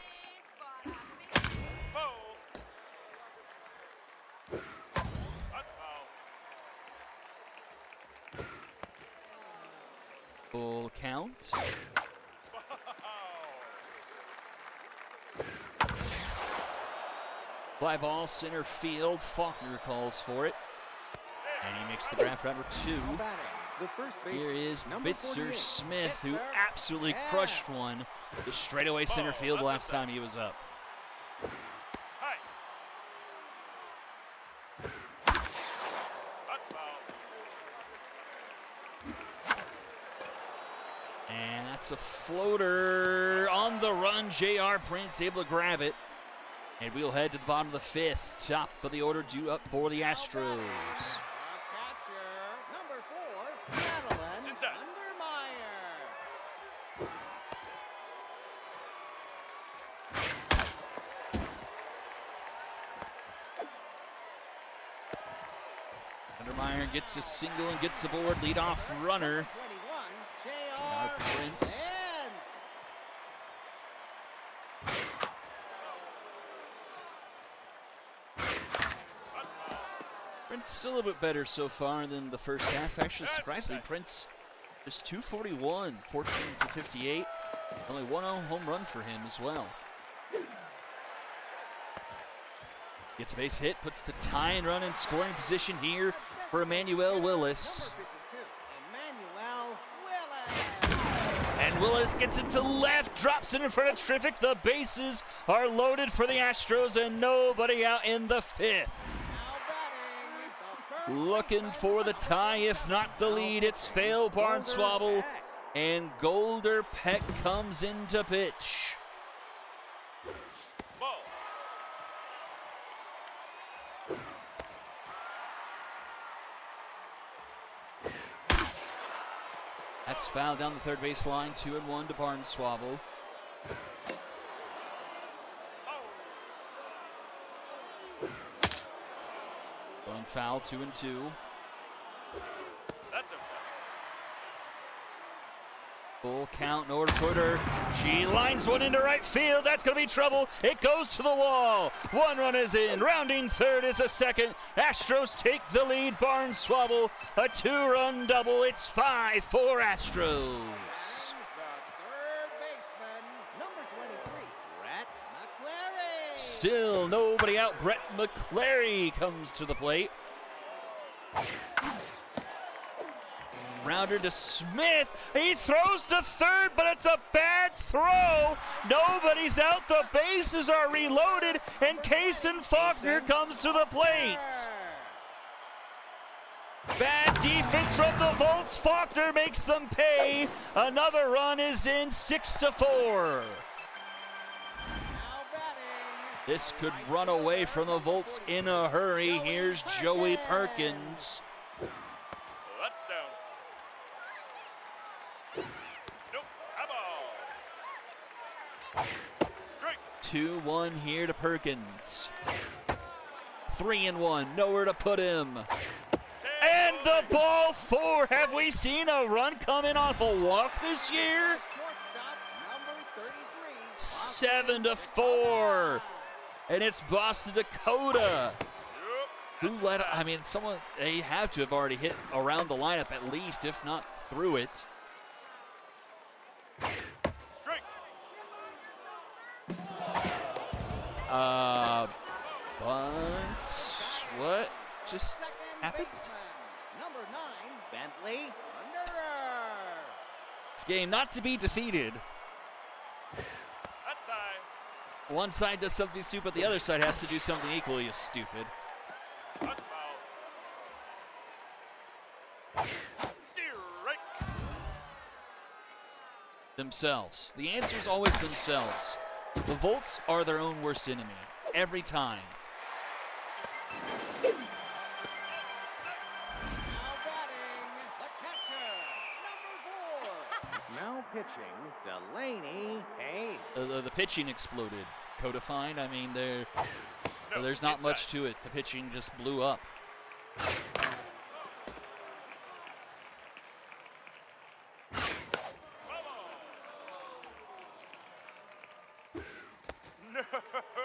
Full count. Fly ball, center field. Faulkner calls for it. And he makes the grab for number 2. Here is Bitzer Smith, who absolutely crushed one to straightaway center field last time he was up. And that's a floater on the run. J.R. Prince able to grab it. And we'll head to the bottom of the 5th. Top of the order due up for the Astros. Catcher, number 4, Madeline Undermeyer. Undermeyer gets a single and gets aboard. Leadoff runner. 21, J.R. Prince. Prince still a little bit better so far than the first half. Actually, surprisingly, Prince just 241, 14 for 58. Only 1 home run for him as well. Gets a base hit, puts the tying run in scoring position here for Emmanuel Willis. And Willis gets it to left, drops it in front of Terrific. The bases are loaded for the Astros and nobody out in the 5th. Looking for the tie, if not the lead. It's Fail Barnswobble, and Golder Peck comes into pitch. That's fouled down the third base line. 2-1 to Barnswobble. Going foul, 2-2. That's outside. 2 Full count in order to put her. She lines one into right field. That's going to be trouble. It goes to the wall. One run is in. Rounding third is a second. Astros take the lead. Barnswabble, a 2-run double. It's 5-4 Astros. Still nobody out. Brett McClary comes to the plate. Rounder to Smith. He throws to third, but it's a bad throw. Nobody's out. The bases are reloaded, and Kaysen Faulkner comes to the plate. Bad defense from the Volts. Faulkner makes them pay. Another run is in, 6-4. This could run away from the Volts in a hurry. Here's Joey Perkins. That's down. Nope. How about? Strike. 2-1 here to Perkins. 3-1, nowhere to put him. And the ball 4. Have we seen a run come in off a walk this year? 7-4. And it's Boston Dakota. Who led? I mean, someone, they have to have already hit around the lineup at least, if not through it. Strike. Bunt. What just happened? Number 9, Bentley Underer. This game not to be defeated. That time. One side does something stupid, but the other side has to do something equally as stupid. That's foul. Strike. Themselves. The answer is always themselves. The Volts are their own worst enemy every time. Now pitching, Delaney Hayes. The pitching exploded. Codified, I mean, there's not much to it. The pitching just blew up.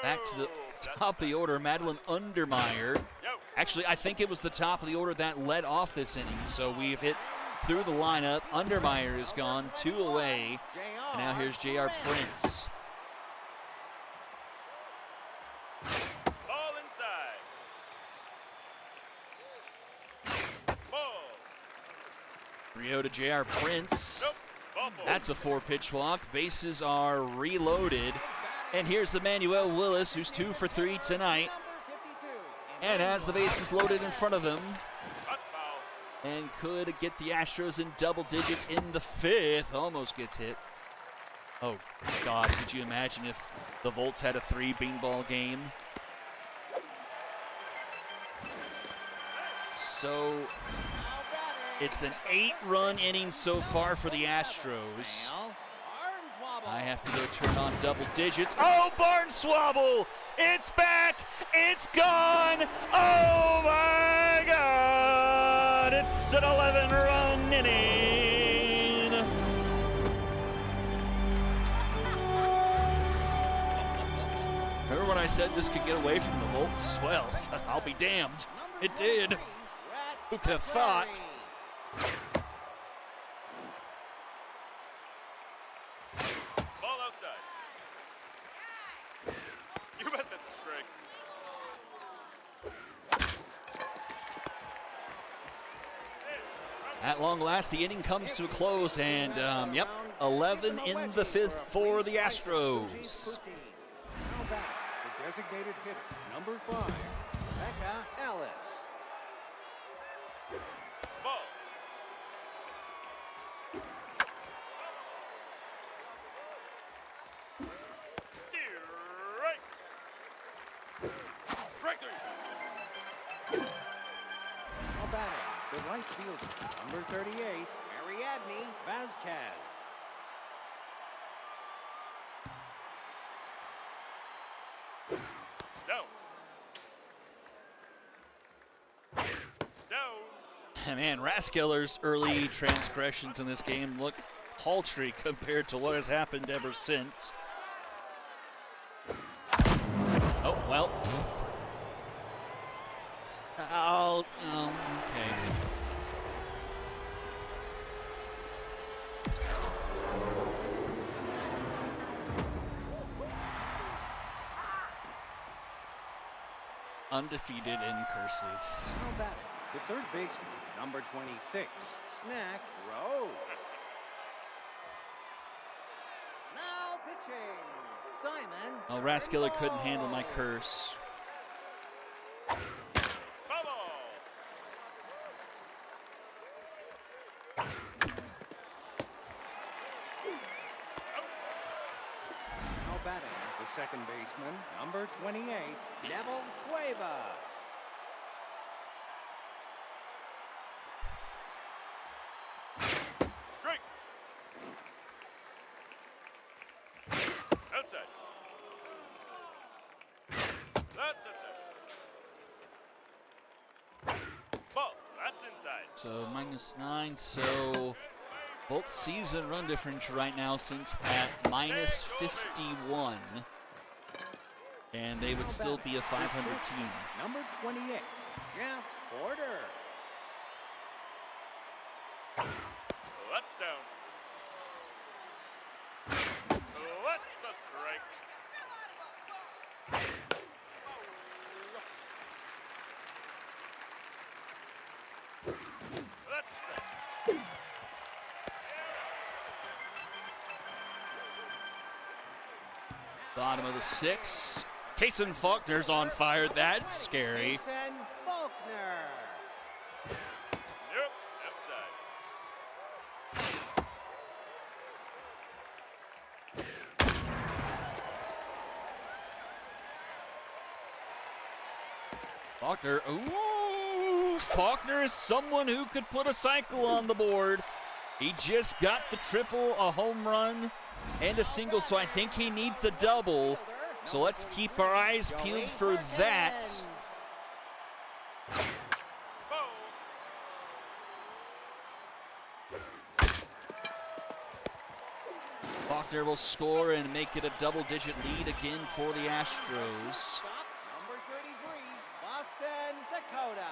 Back to the top of the order, Madeline Undermeyer. Actually, I think it was the top of the order that led off this inning. So we've hit through the lineup. Undermeyer is gone, 2 away. And now here's J.R. Prince. Ball inside. Ball. Rio to J.R. Prince. Nope. Ball four. That's a 4-pitch walk. Bases are reloaded. And here's the Manuel Willis, who's 2 for 3 tonight. And has the bases loaded in front of him. That's foul. And could get the Astros in double digits in the 5th. Almost gets hit. Oh, God, could you imagine if the Volts had a 3 beanball game? So it's an 8-run inning so far for the Astros. I have to go turn on double digits. Oh, Barnswabble! It's back! It's gone! Oh my God! It's an 11-run inning! Remember when I said this could get away from the Volts? Well, I'll be damned. It did. Who could have thought? Ball outside. You bet that's a strike. At long last, the inning comes to a close, and yep, 11 in the 5th for the Astros. Now back, the designated hitter, number 5, Becca Ellis. Ball. Strike. Strike three. Now batting, the right fielder, number 38, Ariadne Vasquez. Down. Down. Man, Raskiller's early transgressions in this game look paltry compared to what has happened ever since. Oh, well. Okay. Undefeated in curses. How about it? The third baseman, number 26, Snack Rose. Now pitching, Simon. Well, Raskiller couldn't handle my curse. Foul ball. Now batting, the second baseman, number 28, Neville Cuevas. Strike. Outside. That's outside. Ball. That's inside. So -9, so Bolt's season run differential right now since at -51. And they would still be a 500 team. Number 28, Jeff Porter. That's down. That's a strike. That's a strike. Bottom of the 6th. Kason Faulkner's on fire. That's scary. Jason Faulkner. Yep, outside. Faulkner. Ooh! Faulkner is someone who could put a cycle on the board. He just got the triple, a home run, and a single, so I think he needs a double. So let's keep our eyes peeled for that. Foul. Faulkner will score and make it a double-digit lead again for the Astros. Stop, number 33, Boston, Dakota.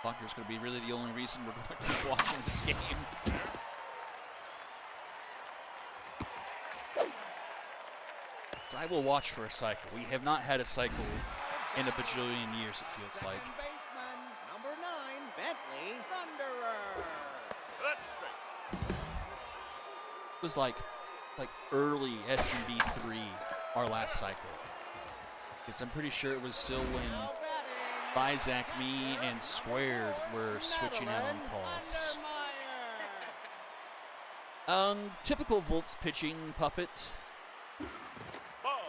Faulkner's going to be really the only reason we're going to keep watching this game. So I will watch for a cycle. We have not had a cycle in a bajillion years, it feels like. Second baseman, number 9, Bentley Thunderer. That's straight. It was like early SMB 3, our last cycle. Because I'm pretty sure it was still when Now batting, Bizak, me, and Squared were switching out on calls. Undermeyer. Typical Volts pitching puppet. Ball.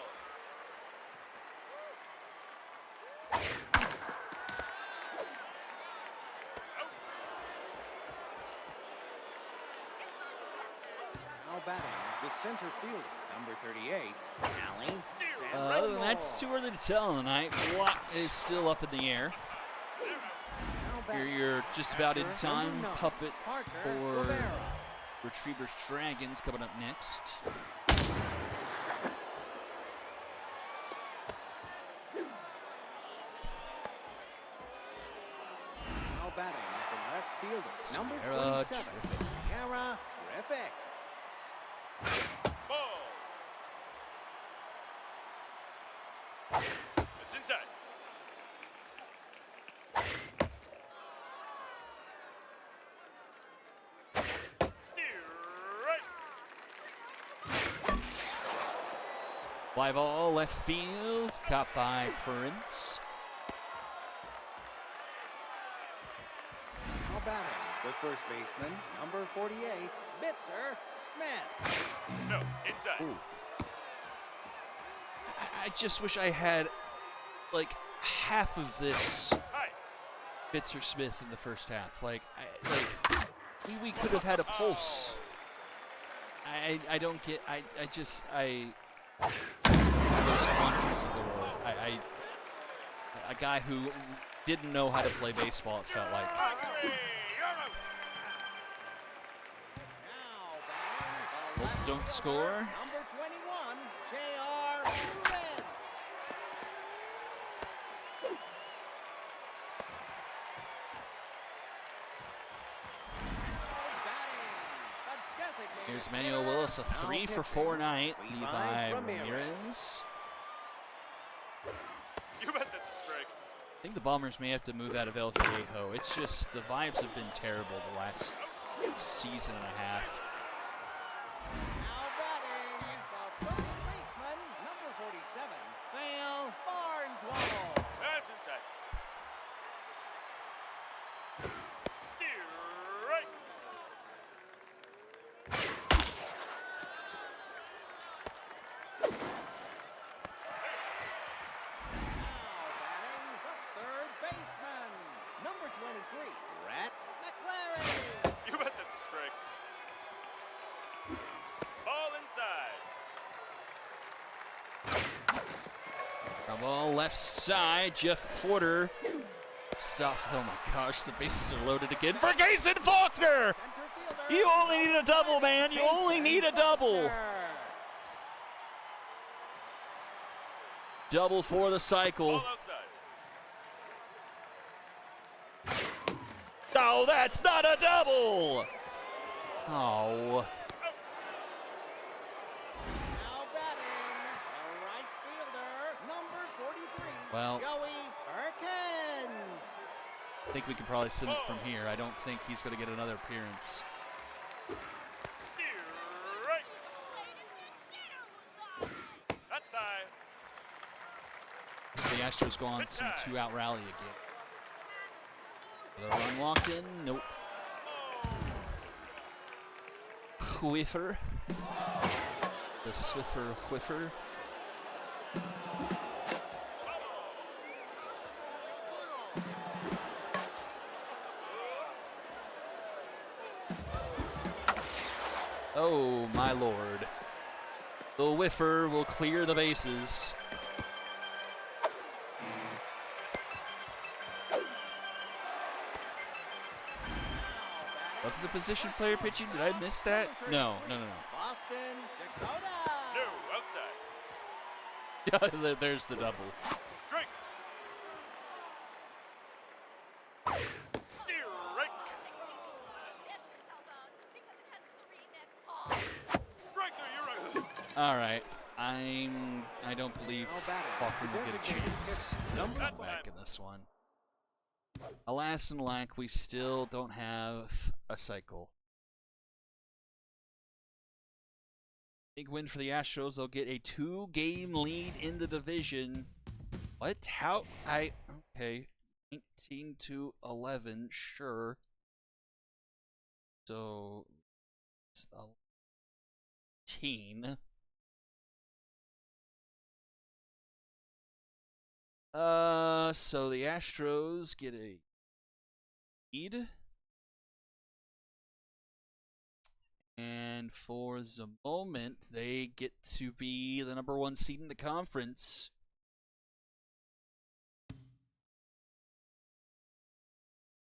Now batting, the center fielder, number 38, Allie Other than that, it's too early to tell tonight. What is still up in the air. You're just about in time. Puppet for Retrievers Dragons coming up next. Now batting, the left fielder, number Sierra 27, Terrific. Sierra Terrific. Ball. It's inside. Steer right. Fly ball left field, caught by Prince. Now batting, the first baseman, number 48, Bitzer Smith. No, inside. Ooh. I just wish I had like half of this High. Bitzer Smith in the first half. We could have had a pulse. I don't get those countries of the world. A guy who didn't know how to play baseball, it felt like. Colts don't score. Number 21, J.R. Prince. Here's Manuel Willis, a 3 for 4 night. Levi Ramirez. You bet that's a strike. I think the Bombers may have to move out of El Viejo. It's just the vibes have been terrible the last season and a half. Now batting, the first baseman, number 47, Phil Barneswell. That's inside. Strike. Now batting, the third baseman, number 23, Brett McLaren. You bet that's a strike. Ball inside. Ground ball left side. Jeff Porter stops. Oh my gosh, the bases are loaded again for Jason Faulkner. Center fielder, You only need a double, man. You only need a double. Double for the cycle. Ball outside. Oh, that's not a double. Oh. Now batting, the right fielder, number 43, Well, Joey Perkins. I think we can probably send it from here. I don't think he's going to get another appearance. Strike. That's tie. So the Astros go on some 2-out rally again. The run walked in. Nope. Whiffer. The Swiffer Whiffer. Oh my lord. The Whiffer will clear the bases. Was it a position player pitching? Did I miss that? No. Boston, Dakota. No, outside. There's the double. Strike. Strike. Strike there, you're right. All right. I don't believe Faulkner will get a chance to come That's back time. in this one. Alas and alack, we still don't have a cycle. Big win for the Astros. They'll get a 2-game lead in the division. What? How? Okay. 19-11, sure. So, it's 18. So the Astros get a lead. And for the moment, they get to be the number 1 seed in the conference.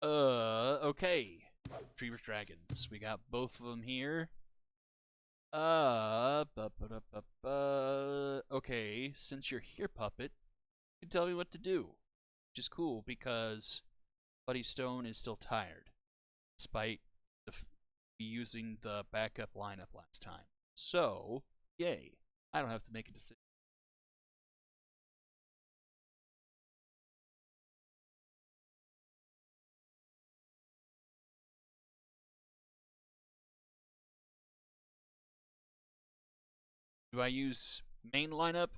Okay. Retrievers Dragons. We got both of them here. Okay, since you're here, Puppet, you can tell me what to do. Which is cool because Buddy Stone is still tired, despite using the backup lineup last time. So, yay. I don't have to make a decision. Do I use main lineup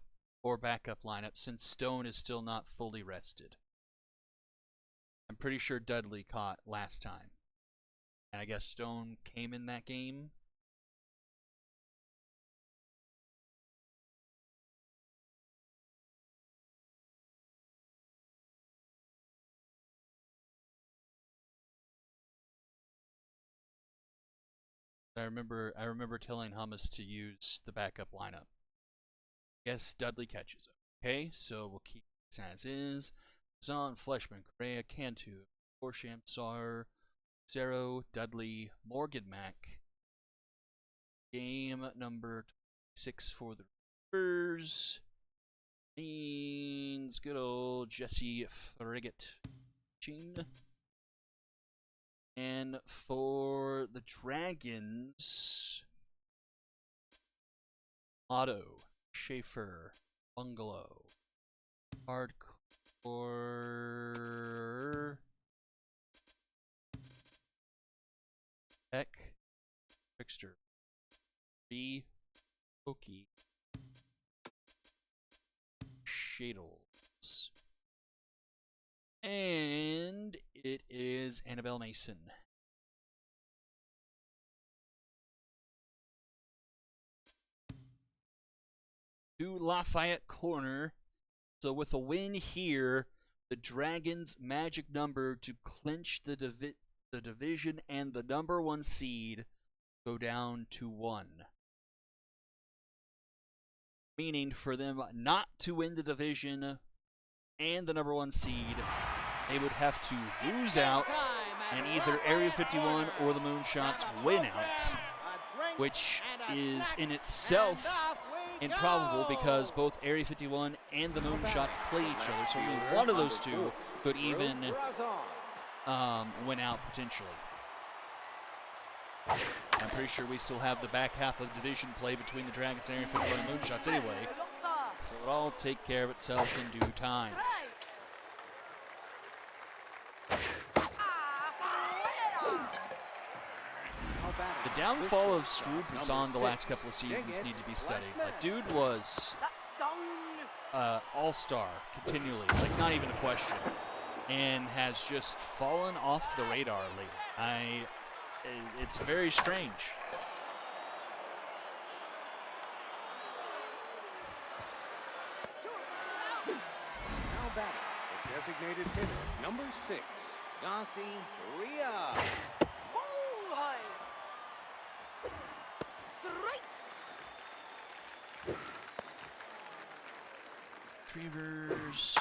or backup lineup since Stone is still not fully rested? I'm pretty sure Dudley caught last time. And I guess Stone came in that game. I remember telling Hummus to use the backup lineup. Guess Dudley catches it. Okay, so we'll keep this as is. Zahn, Fleshman, Correa, Cantu, Borsham, Sauer, Zero, Dudley, Morgan Mack, game number 6 for the Reapers. Means good old Jesse Frigate. And for the Dragons, Otto, Schaefer, Bungalow, Hardcore, Tech, Trickster, B, Pokey, Shadles. And it is Annabelle Mason. To Lafayette Corner. So with a win here, the Dragons' magic number to clinch the division and the #1 seed go down to 1. Meaning for them not to win the division and the #1 seed, they would have to lose out and either Area 51 or the Moonshots win out, which is in itself improbable because both Area 51 and the Moonshots play each other, so only one of those two could even win out potentially. I'm pretty sure we still have the back half of division play between the Dragons and Area 51 and Moonshots anyway, so it'll all take care of itself in due time. The downfall of Strude Brisson the last couple of seasons need to be studied. That dude was all-star continually, like not even a question, and has just fallen off the radar lately. It's very strange. Now batting, the designated hitter, #6, Gossi Ria. Retrievers,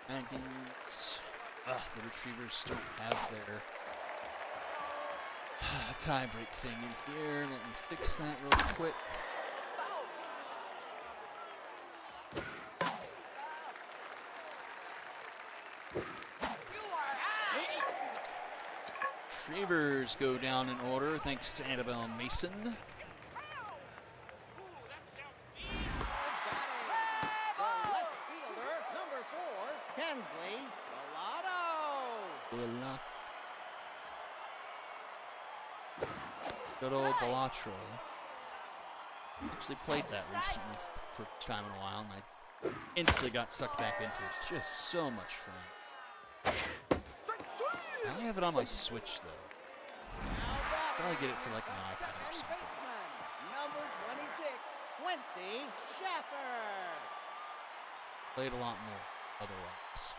Dragons. The Retrievers don't have their tie-break thing in here. Let me fix that real quick. Retrievers go down in order thanks to Annabelle Mason. Good old Balatro. Actually played that recently for first time in a while, and I instantly got sucked back into it. It's just so much fun. I have it on my Switch though. I'll probably get it for like an iPad or something. #26, Quincy Schaffer. Played a lot more otherwise.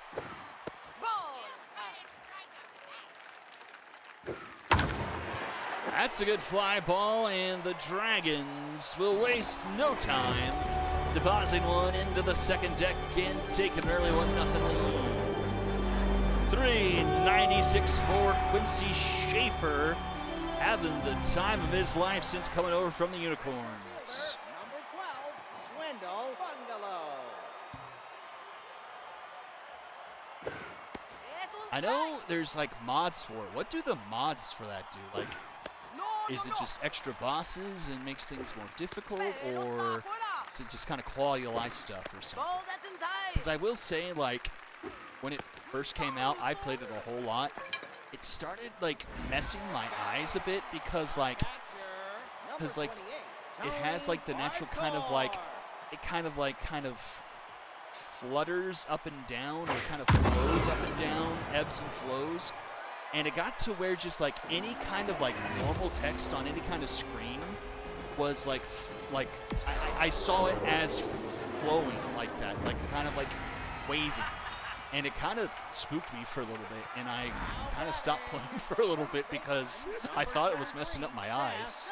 That's a good fly ball, and the Dragons will waste no time depositing one into the second deck and take an early 1-0 lead. 396 for Quincy Schaffer, having the time of his life since coming over from the Unicorns. #12, Swindle Bungalow. I know there's like mods for it. What do the mods for that do? Like, is it just extra bosses and makes things more difficult, or to just kind of quality of life stuff or something? Because I will say, like, when it first came out, I played it a whole lot. It started like messing my eyes a bit because it has like the natural kind of like, it kind of flutters up and down, or kind of flows up and down, ebbs and flows. And it got to where just like any kind of like normal text on any kind of screen was like I saw it as flowing like that, like kind of like waving. And it kind of spooked me for a little bit, and I kind of stopped playing for a little bit because I thought it was messing up my eyes.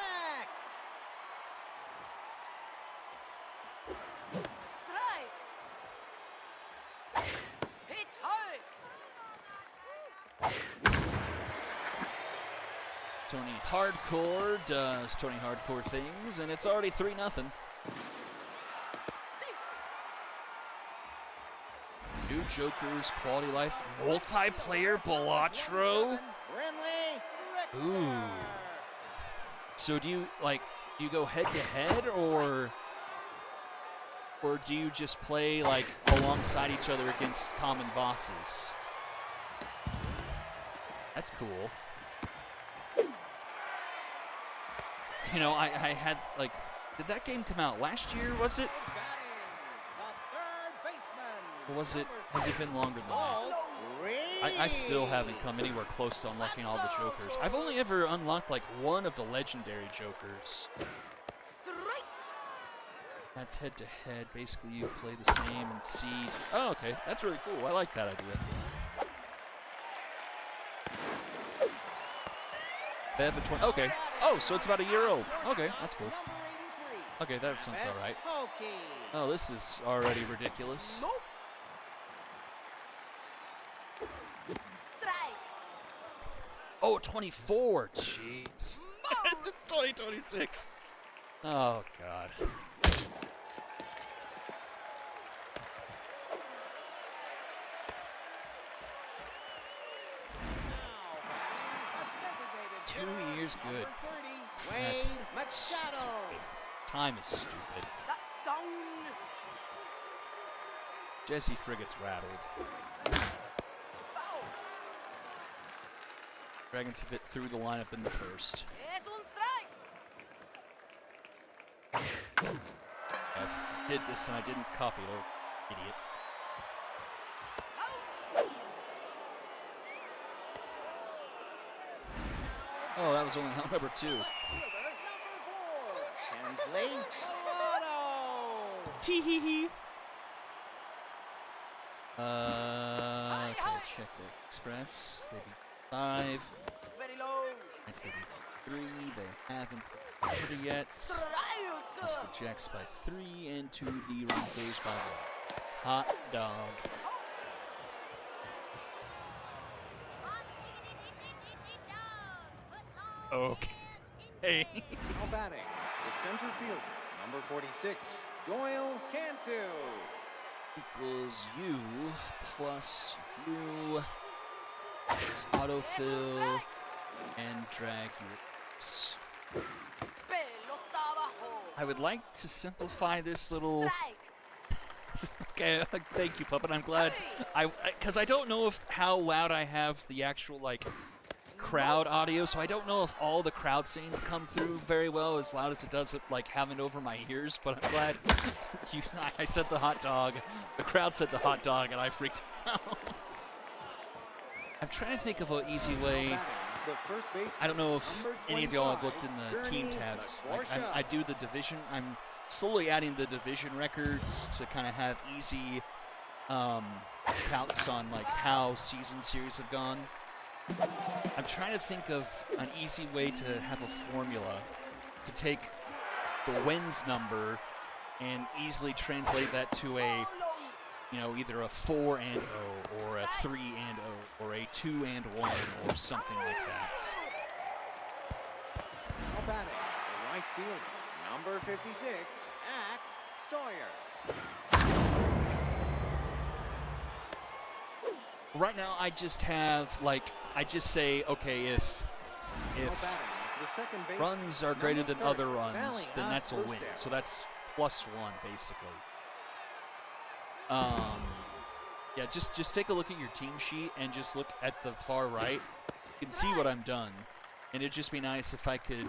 Hardcore does Tony Hardcore things, and it's already 3-0. New Jokers, Quality Life, multiplayer Balatro. Ooh. So do you go head to head, or do you just play like alongside each other against common bosses? That's cool. You know, I had like, did that game come out last year? Was it? Or was it? Has it been longer than that? I still haven't come anywhere close to unlocking all the Jokers. I've only ever unlocked like one of the legendary Jokers. That's head to head. Basically, you play the same in Siege. Oh, okay. That's really cool. I like that idea. Bev at 20. Okay. Oh, so it's about a year old. Okay, that's cool. Okay, that sounds about right. Oh, this is already ridiculous. Oh, 24. Jeez. It's 2026. Oh, God. Two years good. That's stupid. Time is stupid. Jesse Frigate's rattled. Dragons have it through the lineup in the first. I did this and I didn't copy it, oh, idiot. Oh, that was only number 2. Tee-hee-hee. Okay, check this. Express, they beat 5. That's they beat 3. They haven't put it yet. Plus the Jacks by 3, and to the Rockers by 1. Hot dog. Okay. Now batting, the center fielder, number 46, Doyle Cantu. Equals you plus you plus autofill and drag yours. I would like to simplify this little. Okay, thank you, Puppet. I'm glad. Because I don't know how loud I have the actual like crowd audio, so I don't know if all the crowd scenes come through very well as loud as it does like having over my ears, but I'm glad I said the hot dog, the crowd said the hot dog, and I freaked out. I'm trying to think of an easy way. I don't know if any of y'all have looked in the team tabs. Like, I do the division. I'm slowly adding the division records to kind of have easy counts on like how season series have gone. I'm trying to think of an easy way to have a formula to take the wins number and easily translate that to a, you know, either a 4 and 0 or a 3 and 0 or a 2 and 1 or something like that. Now batting, the right fielder, number 56, Axe Sawyer. Right now, I just have, like, I just say, okay, if runs are greater than other runs, then that's a win. So that's +1, basically. Yeah, just take a look at your team sheet and just look at the far right. You can see what I'm done. And it'd just be nice if I could,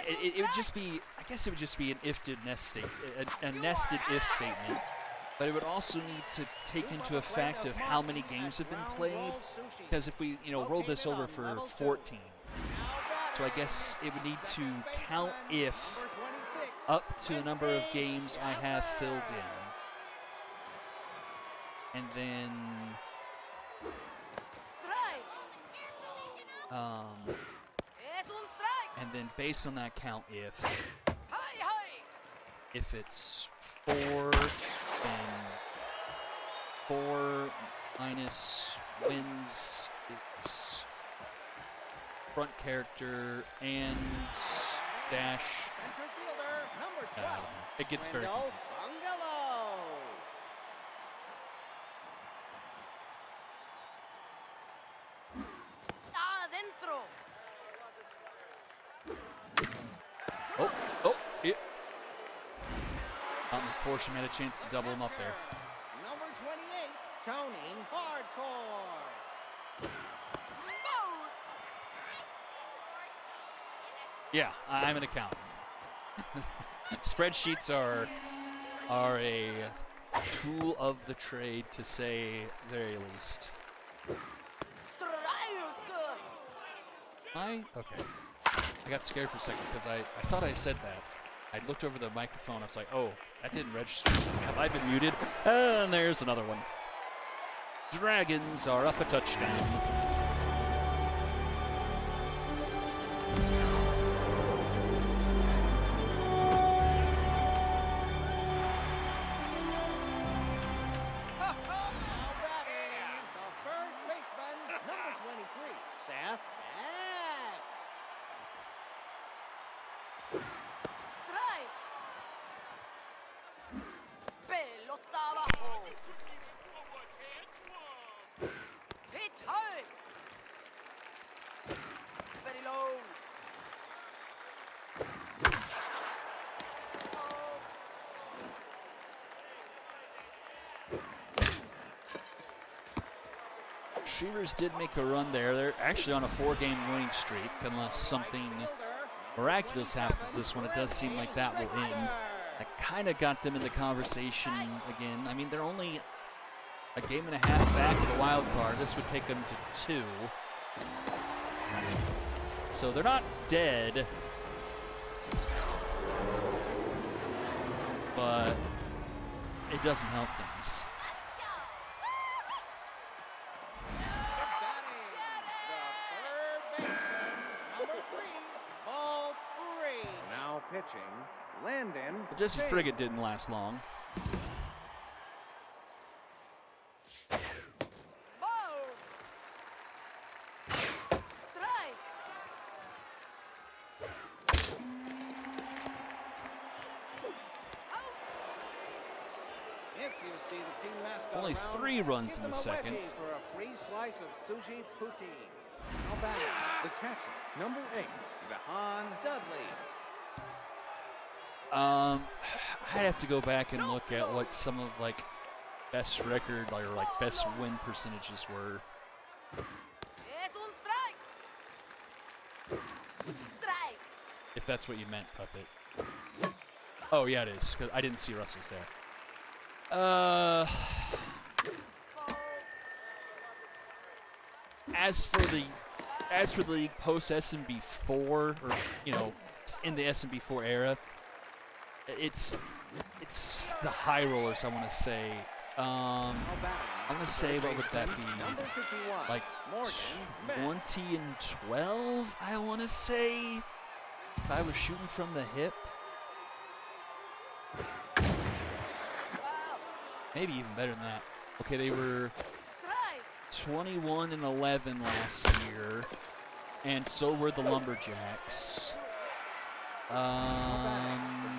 it would just be, I guess it would just be an ifted nest statement, a nested if statement. But it would also need to take into effect of how many games have been played, because if we, you know, roll this over for 14, so I guess it would need to count if up to the number of games I have filled in, and then based on that count, if it's 4, then 4 minus wins is front character and dash. Center fielder, number 12. It gets very Swindle confusing. Bungalow. Adentro. Oh, yeah. Unfortunately, had a chance to double him up there. Number 28, Tony Hardcore. Boom. Yeah, I'm an accountant. Spreadsheets are a tool of the trade, to say very least. Strike. Okay. I got scared for a second because I thought I said that. I looked over the microphone. I was like, oh, that didn't register. Have I been muted? And there's another one. Dragons are up a touchdown. Now batting, the first baseman, number 23, Seth Beck. Strike. Pelota abajo. Pitch high. Very low. Retrievers did make a run there. They're actually on a 4-game winning streak, unless something miraculous happens this one. It does seem like that will end. That kind of got them in the conversation again. I mean, they're only a game and a half back of the wild card. This would take them to 2. So they're not dead, but it doesn't help things. Batting, the third baseman, number 3, ball 3. Now pitching, Landon. But Jesse Singh. Frigate didn't last long. Boom. Strike. If you see the team mascot Only around, 3 runs give in them the a second. wedgie for a free slice of sushi poutine. Now batting, the catcher, number 8, Zahan Dudley. I'd have to go back and look at what some of like best record or like best win percentages were. Es un strike. Strike. If that's what you meant, Puppet. Oh yeah, it is. 'Cause I didn't see Russell say it. Ball. As for the league post SMB 4, or in the SMB 4 era, it's the high rollers. I want to say. I'm gonna say, what would that be? Number 51, Like Morgan Matt. 20 and 12. I want to say. If I was shooting from the hip, Wow. maybe even better than that. Okay, they were Strike. 21 and 11 last year, and so were the Lumberjacks.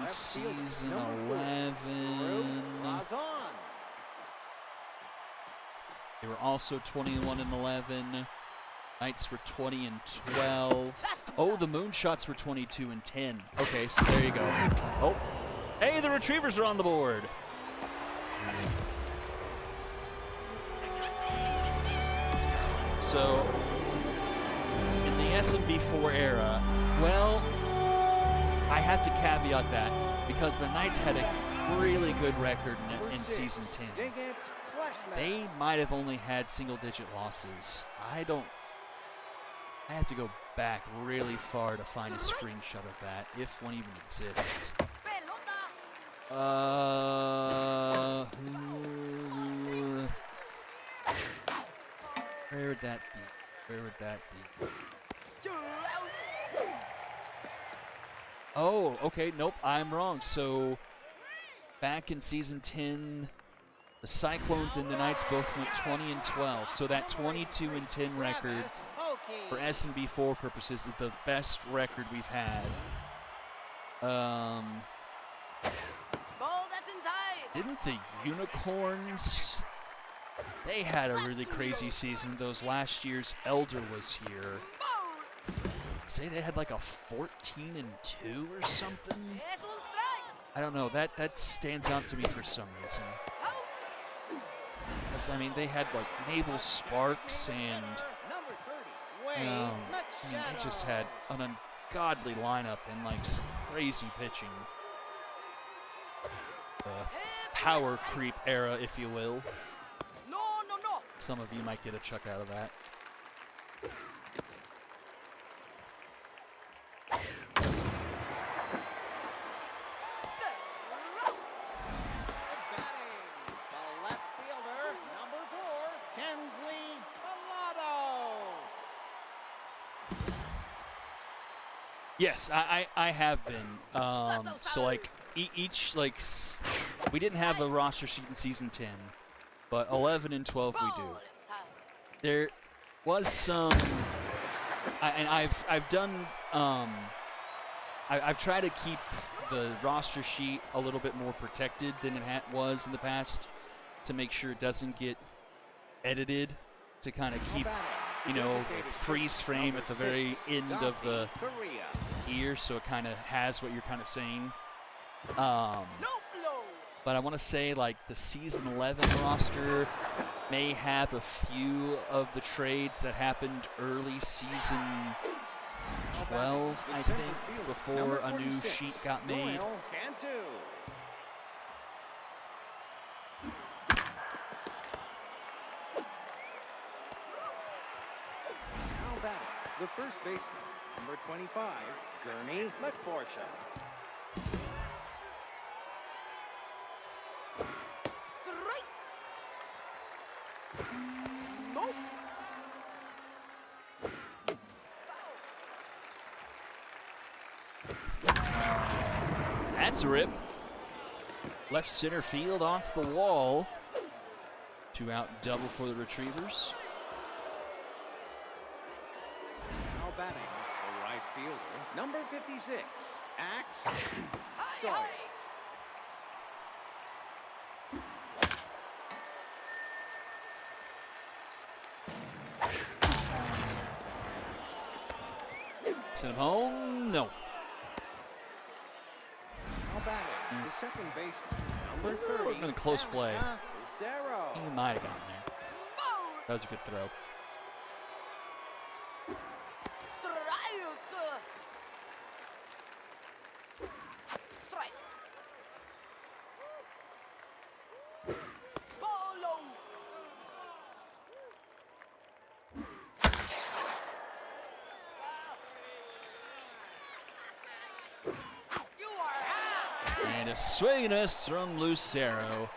Season 11. Lazon. They were also 21 and 11. Knights were 20 and 12. Oh, the Moonshots were 22 and 10. Okay, so there you go. Oh, hey, the Retrievers are on the board. So, in the SMB4 era, well, I have to caveat that because the Knights had a really good record in Season 10. Dig it, Fleshman. They might have only had single-digit losses. I have to go back really far to find a screenshot of that, if one even exists. Pelota. Where would that be? Where would that be? Oh, okay, nope, I'm wrong. So, back in Season 10, the Cyclones and the Knights both went 20 and 12. So that 22 and 10 record for SNB4 purposes, is the best record we've had. Ball that's inside. Didn't the Unicorns? They had a really crazy season. Those last years, Elder was here. Ball. I'd say they had like a 14-2 or something. Es un strike. I don't know. That stands out to me for some reason. Out. 'Cause, I mean, they had like Mabel Sparks and Number 30, I mean, they just had an ungodly lineup and like some crazy pitching. The power creep era, if you will. No, no, no. Some of you might get a chuck out of that. Batting, the left fielder, number 4, Kensley Mulatto. Yes, I have been. So like each like we didn't have a roster sheet in season 10, but 11 and 12 we do. Ball inside. There was some, and I've done I've tried to keep the roster sheet a little bit more protected than it was in the past to make sure it doesn't get edited to kind of keep, you know, freeze frame at the very end of the Korea. year, so it kind of has what you're kind of saying. No blow. But I want to say like the season 11 roster may have a few of the trades that happened early season 12, I think, before a new sheet got made. Doyle Cantu. Now batting, the first baseman, number 25, Gurney McForsham. Strike. Nope. That's a rip. Left center field off the wall. 2 out double for the Retrievers. Now batting, the right fielder, number 56, Axe Hi, Sawyer. hi. Send him home. No. Now batting, the second baseman, number 30, Looking at close play. Elena Lucero. He might have gotten there. Ball. That was a good throw. Strike. Strike. Ball low. You are out. And a swinginess from Lucero.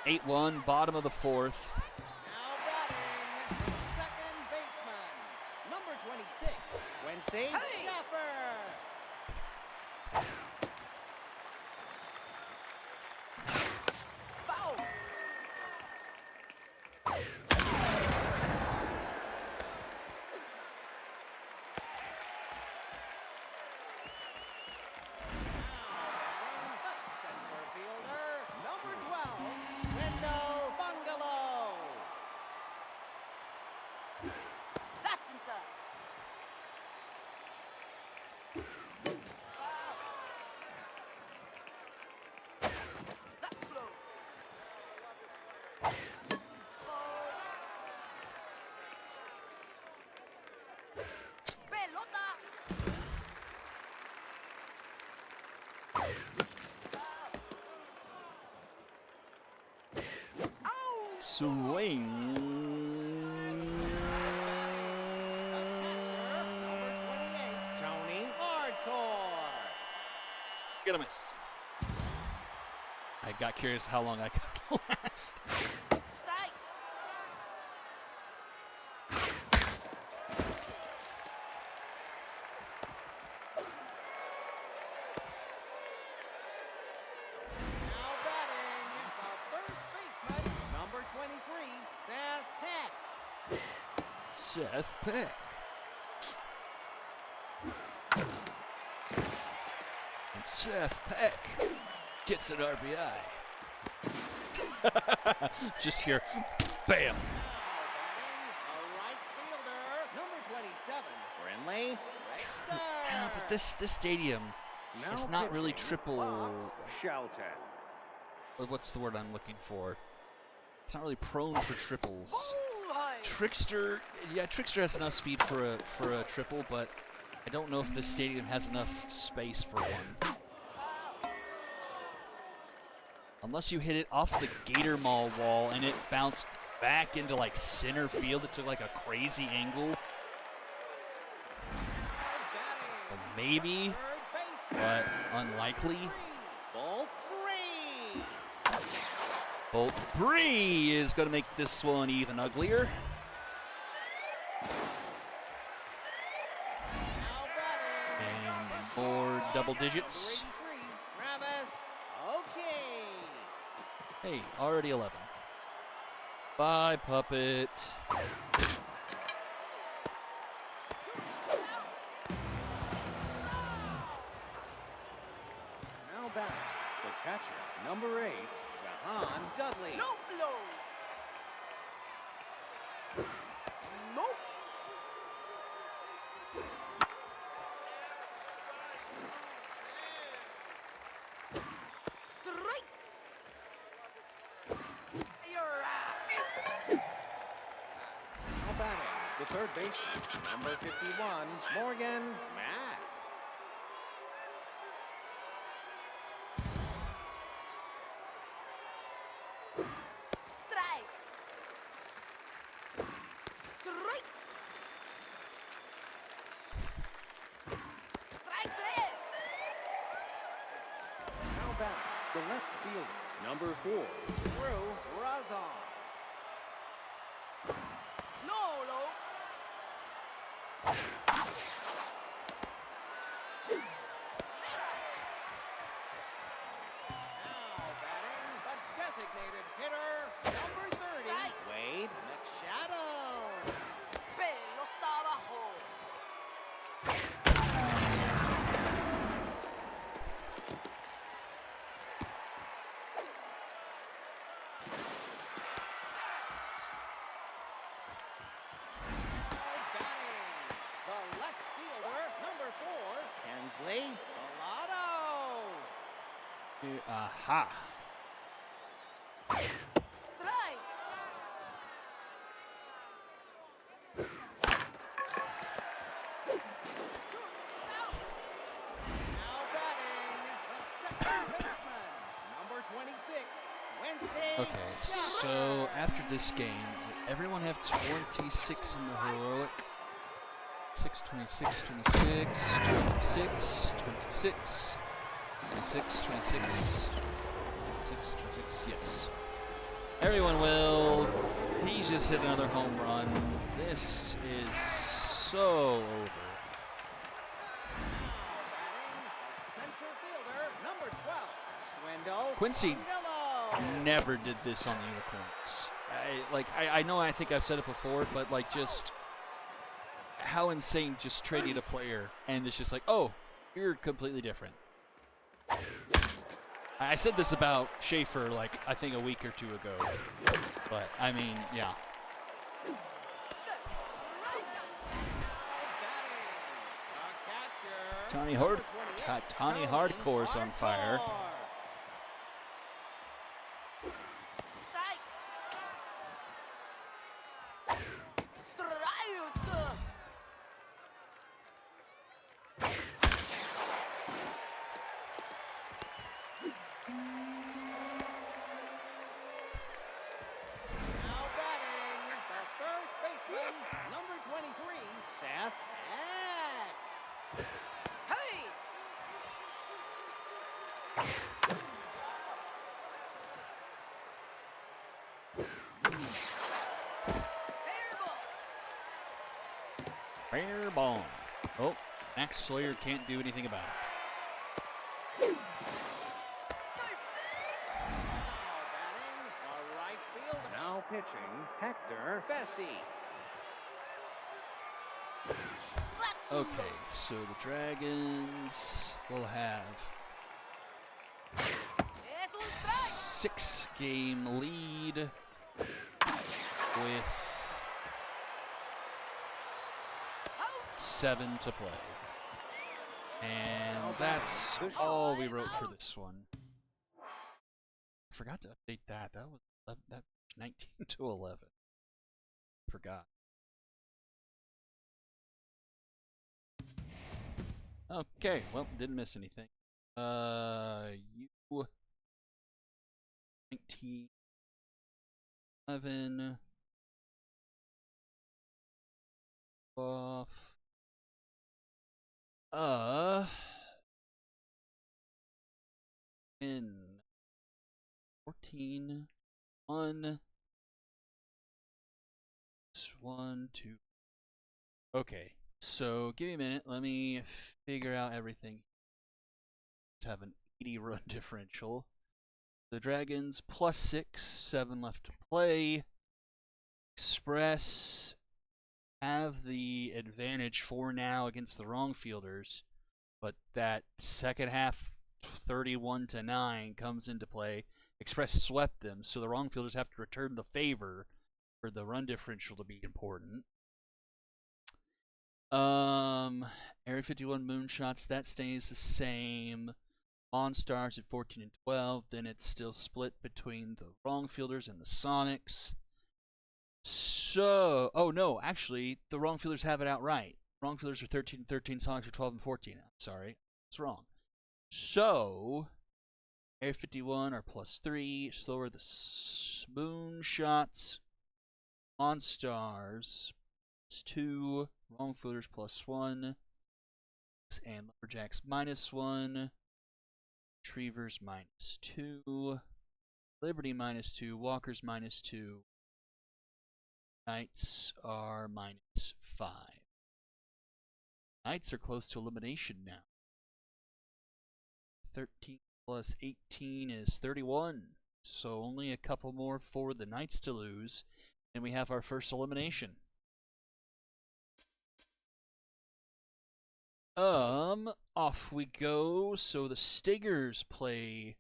8-1, bottom of the 4th. Now batting, the second baseman, number 26, Quincy Hey! Schaffer. Foul. The center fielder, number 12, Wendell Bungalow. That's inside. Foul. That's low. Ball. Pelota. Out. Swing. Number 28, Tony Hardcore. Get a miss. I got curious how long I could last. Strike. Now batting, the first baseman, number 23, Seth Peck. Seth Peck. And Seth Peck gets an RBI. Just here, bam. A right fielder, number 27, Brinley Rexter. Yeah, but this stadium is not really triple. Shelton. What's the word I'm looking for? It's not really prone for triples. Bullseye. Trickster, yeah, Trickster has enough speed for a triple, but I don't know if this stadium has enough space for one. Unless you hit it off the Gator Mall wall and it bounced back into like center field, it took like a crazy angle. Well, maybe, but unlikely. Bolt Bree. Bolt Bree is going to make this one even uglier. Now batting. And more double digits. Travis. Okay. Hey, already 11. Bye, Puppet. Now batting. The catcher, number 8, Jahan Dudley. No blow. Nope. Strike. You're out. Now batting. The third baseman, number 51, Morgan Mack. Strike. Strike. Strike tres. Now batting. The left fielder, number 4, Drew Razon. No, low. Now batting. The designated hitter, number 30, Strike. Wade McShadow. Pelota abajo. The left fielder, number 4, Kensley Bellato. Aha. Strike. Now batting, the second baseman, number 26, Quincy. Okay, so after this game, everyone have 26 in the heroic. 6, 26, 26, 26, 26, 26, 26, 26, 26, yes. Everyone will. He just hit another home run. This is so over. Center fielder, number 12, Swindle Quincy Pandillo. never did this on the Unicorns. I know I think I've said it before, but like just how insane just trading a player and it's just like, oh, you're completely different. I said this about Schaefer like I think a week or two ago, but I mean, yeah. Tony Hardcore's on fire. Strike. Strike. Now batting, the first baseman, number 23, Seth Peck. Hey. Fair ball. Fair ball. Oh, Max Sawyer can't do anything about it. Safe. Now batting, the right fielder. Now pitching, Hector Bessie. That's Okay, so the Dragons will have Es un strike. 6-game lead with 7 to play. And that's all we wrote for this one. I forgot to update that. That was 19 to 11. Forgot. Okay, well, didn't miss anything. You 19 11 off. In 14 1 1 2. Okay, so give me a minute. Let me figure out everything. Let's have an 80 run differential. The Dragons +6, 7 left to play. Express have the advantage for now against the wrong fielders, but that second half 31 to 9 comes into play. Express swept them, so the wrong fielders have to return the favor for the run differential to be important. Area 51 moonshots, that stays the same. Monstars at 14 and 12, then it's still split between the wrong fielders and the Sonics. So, oh no, actually, the wrong fielders have it outright. Wrong fielders are 13 and 13, Sonics are 12 and 14. I'm sorry, it's wrong. So, Area 51 are +3, so are the moonshots. Monstars +2, wrong fielders +1, and lumberjacks -1. Retrievers -2, Liberty -2, Walkers -2, Knights are -5. Knights are close to elimination now. 13 plus 18 is 31, so only a couple more for the Knights to lose, and we have our first elimination. Off we go. So the Stingers play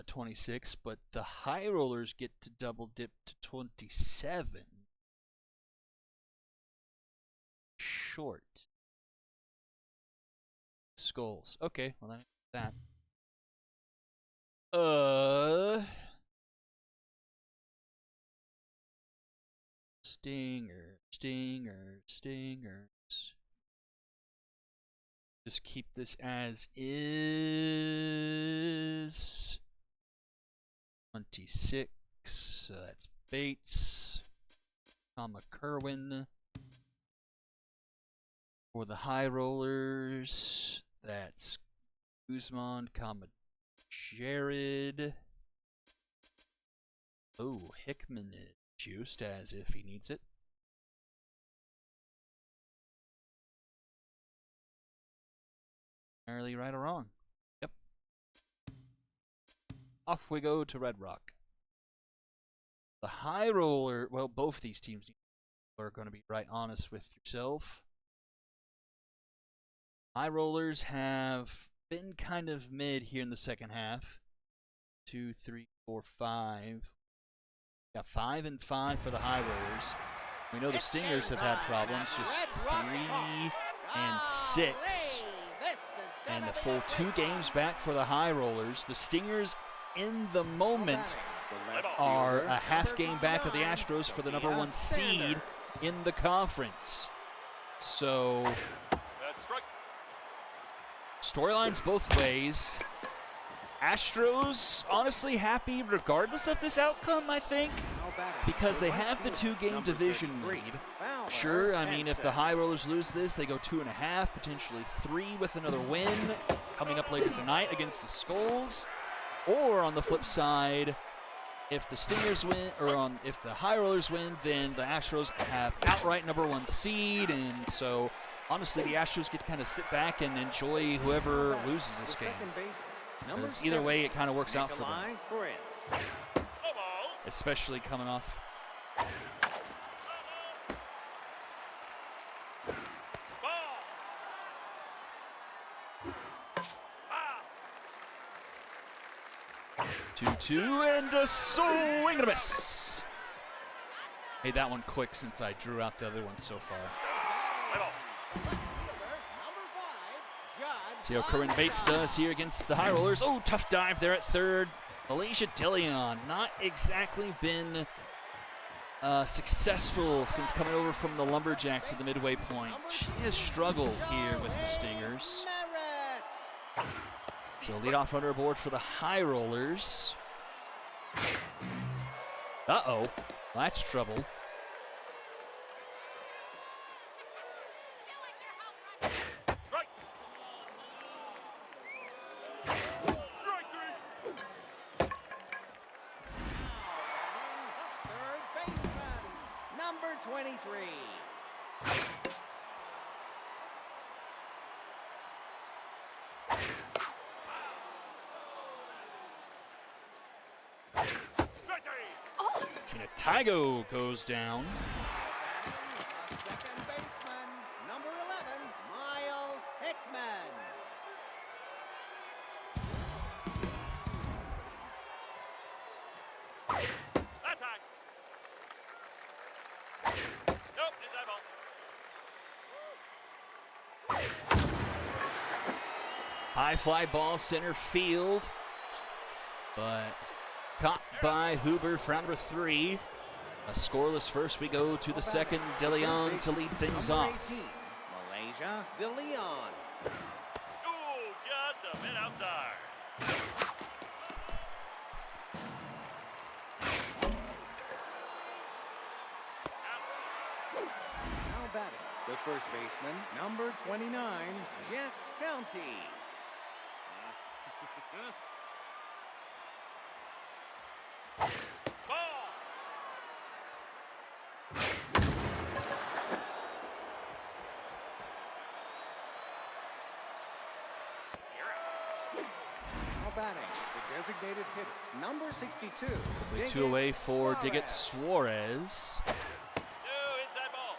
26, but the High Rollers get to double dip to 27. Short. Skulls. Okay, well that's that. Stingers. Just keep this as is. 26. So that's Bates, Kerwin. For the High Rollers, that's Guzman, Jared. Oh, Hickman is juiced as if he needs it. Entirely right or wrong? Yep. Off we go to Red Rock. The High Roller, well, both these teams are going to be right honest with yourself. High Rollers have been kind of mid here in the second half. 2, 3, 4, 5. Yeah, 5 and 5 for the High Rollers. We know the Stingers have had problems, just 3 and 6. And a full 2 games back for the High Rollers. The Stingers, in the moment, are a half game back of the Astros for the #1 seed in the conference. So, storylines both ways. Astros, honestly, happy regardless of this outcome, I think, because they have the 2-game division lead. Sure, I mean, if the High Rollers lose this, they go 2.5, potentially 3 with another win coming up later tonight against the Skulls. Or on the flip side, if the Stingers win, or if the High Rollers win, then the Astros have outright #1 seed, and so honestly, the Astros get to kind of sit back and enjoy whoever loses this game. Because either way, it kind of works out for them. Especially coming off 2-2 and a swing and a miss. Made that one quick since I drew out the other one so far. See how Corinne Bates does here against the High Rollers. Oh, tough dive there at third. Malaysia DeLeon, not exactly been successful since coming over from the Lumberjacks at the midway point. She has struggled here with the Stingers. So leadoff runner aboard for the High Rollers. Uh-oh, that's trouble. Number 23. Tina Tygo goes down. Second baseman, number 11, Miles Hickman. That's high. Nope, inside ball. High fly ball center field, but caught by Huber for number 3. A scoreless first. We go to the second. DeLeon to lead things Number off. 18, Malaysia DeLeon. Ooh, just a bit outside. Now batting, the first baseman, number 29, Jet County. Ball. Now batting, the designated hitter, number 62. Quickly 2 away for Diggett Suarez. No, inside ball.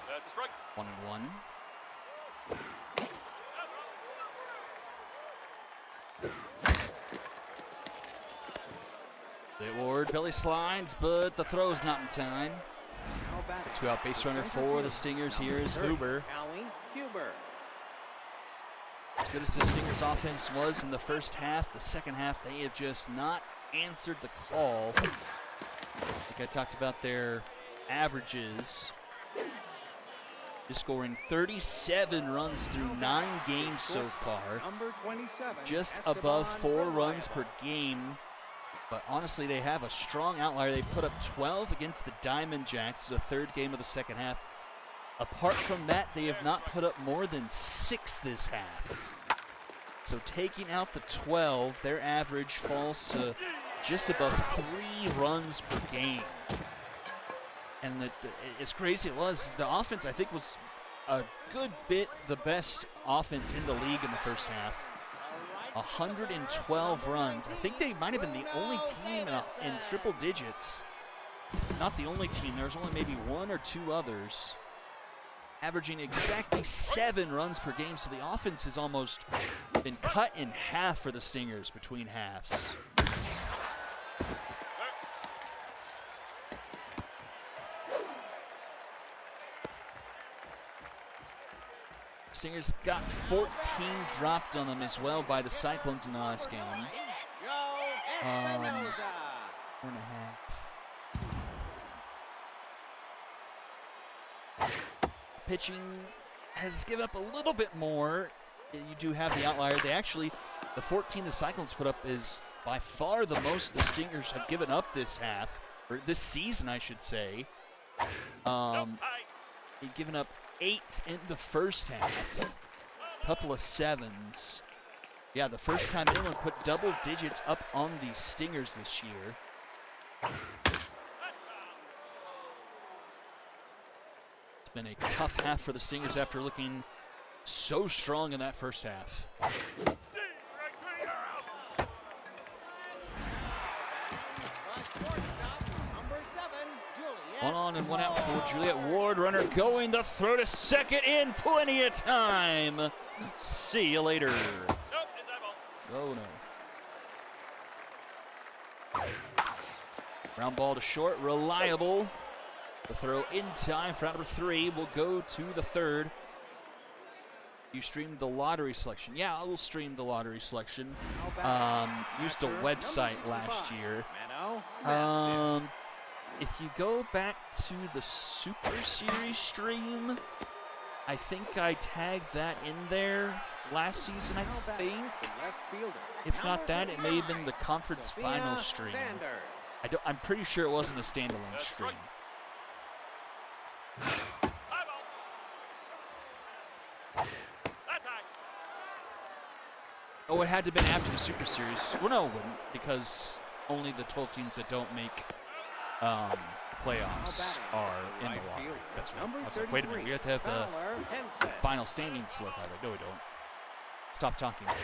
That's a strike. 1-1. The award belly slides, but the throw's not in time. Now batting, 2 out base runner for the Stingers. Here is Huber. Howie Huber. As good as the Stingers offense was in the first half, the second half they have just not answered the call. I think I talked about their averages. Just scoring 37 runs through 9 games so far. Number 27. Just Esteban above 4 runs Araya. per game. But honestly, they have a strong outlier. They put up 12 against the Diamond Jacks, the third game of the second half. Apart from that, they have not put up more than 6 this half. So taking out the 12, their average falls to just above 3 runs per game. And as crazy it was, the offense, I think, was a good bit the best offense in the league in the first half. 112 runs. I think they might have been the only team in triple digits. Not the only team. There's only maybe 1 or 2 others. Averaging exactly 7 runs per game. So the offense has almost been cut in half for the Stingers between halves. Stingers got 14 dropped on them as well by the Cyclones in the last game. Joe Espinoza. 4.5. Pitching has given up a little bit more. You do have the outlier. The 14 the Cyclones put up is by far the most the Stingers have given up this half, or this season, I should say. They've given up 8 in the first half. A couple of 7s. Yeah, the first time anyone put double digits up on the Stingers this year. It's been a tough half for the Stingers after looking so strong in that first half. One on and one out for Juliet Ward. Runner going, the throw to second in plenty of time. See you later. Nope, inside ball. Oh no. Ground ball to short, reliable. The throw in time for out number 3 will go to the 3rd. You streamed the lottery selection. Yeah, I will stream the lottery selection. Used a website last year. If you go back to the Super Series stream, I think I tagged that in there last season, I think. If not that, it may have been the conference final stream. I'm pretty sure it wasn't a standalone stream. Oh, it had to have been after the Super Series. Well, no, it wouldn't, because only the 12 teams that don't make playoffs are in the lottery. That's right. I was like, wait a minute, we have to have the final standing slip. I was like, no, we don't. Stop talking, man.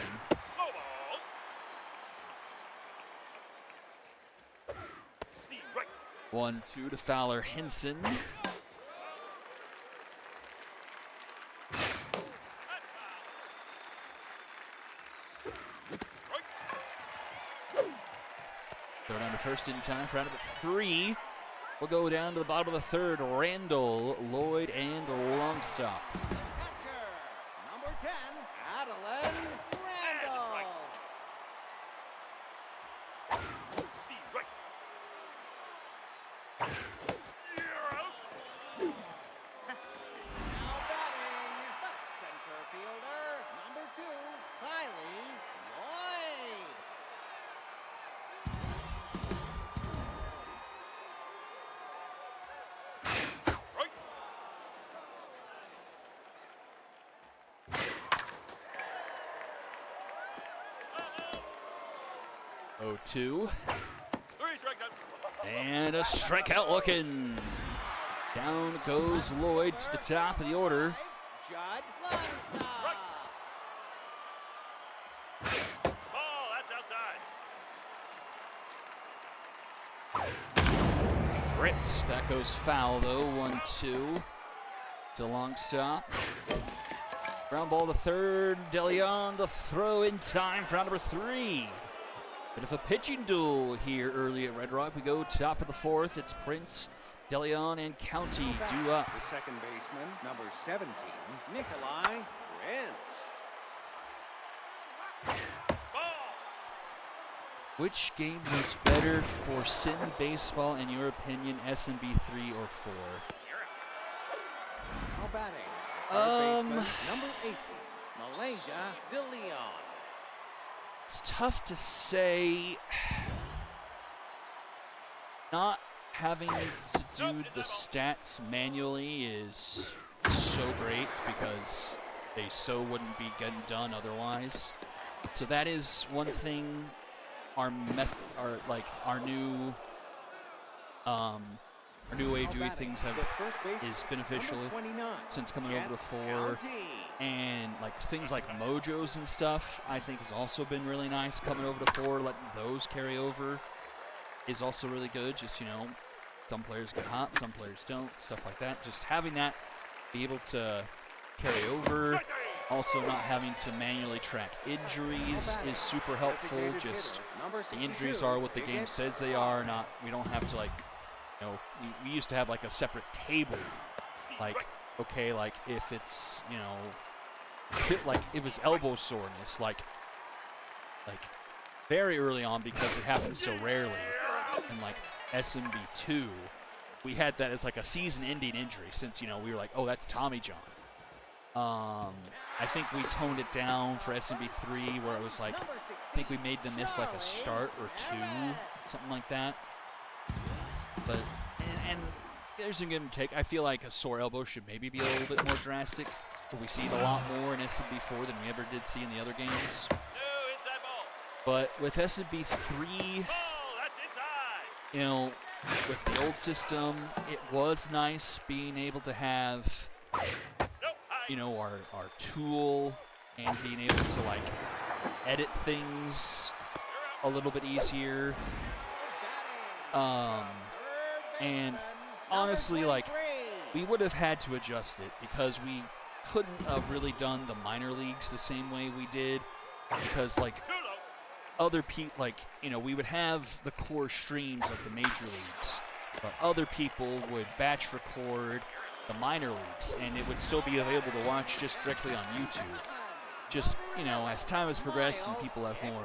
1-2 to Fowler. Henson. Throw down to first in time for out number 3. We'll go down to the bottom of the 3rd. Randall, Lloyd, and Longstop. Catcher, number 10, Adeline Randall. Now batting, the center fielder, number 2, Kylie Lloyd. Oh, 2. And a strikeout looking. Down goes Lloyd to the top of the order. Judd Longstop. Ball, that's outside. Ritz, that goes foul though. 1-2 to Longstop. Ground ball to 3rd. DeLeon, the throw in time for out number 3. Bit of a pitching duel here early at Red Rock. We go top of the 4th. It's Prince, DeLeon, and County due up. The second baseman, number 17, Nikolai Prince. Which game was better for Sim Baseball, in your opinion, SMB 3 or 4? Now batting, third baseman, number 18, Malaysia De Leon. It's tough to say. Not having to do the stats manually is so great because they so wouldn't be getting done otherwise. So that is one thing our new way of doing things is beneficial since coming over to 4, and like things like mojos and stuff I think has also been really nice coming over to 4. Letting those carry over is also really good. Just, you know, some players get hot, some players don't, stuff like that. Just having that be able to carry over, also not having to manually track injuries is super helpful. Just the injuries are what the game says they are. Not, we don't have to, like, you know, we used to have like a separate table, like, okay, like if it's, you know, like if it's elbow soreness, like very early on, because it happens so rarely. And like SMB2, we had that as like a season-ending injury, since, you know, we were like, oh, that's Tommy John. I think we toned it down for SMB3, where it was like, I think we made them miss like a start or 2, something like that. But, and there's a give and take. I feel like a sore elbow should maybe be a little bit more drastic, but we see it a lot more in SMB4 than we ever did see in the other games. But with SMB3, you know, with the old system, it was nice being able to have, you know, our tool and being able to like edit things a little bit easier. And honestly, like, we would have had to adjust it because we couldn't have really done the minor leagues the same way we did, because like other people, like, you know, we would have the core streams of the major leagues, but other people would batch record the minor leagues, and it would still be available to watch just directly on YouTube. Just, you know, as time has progressed and people have more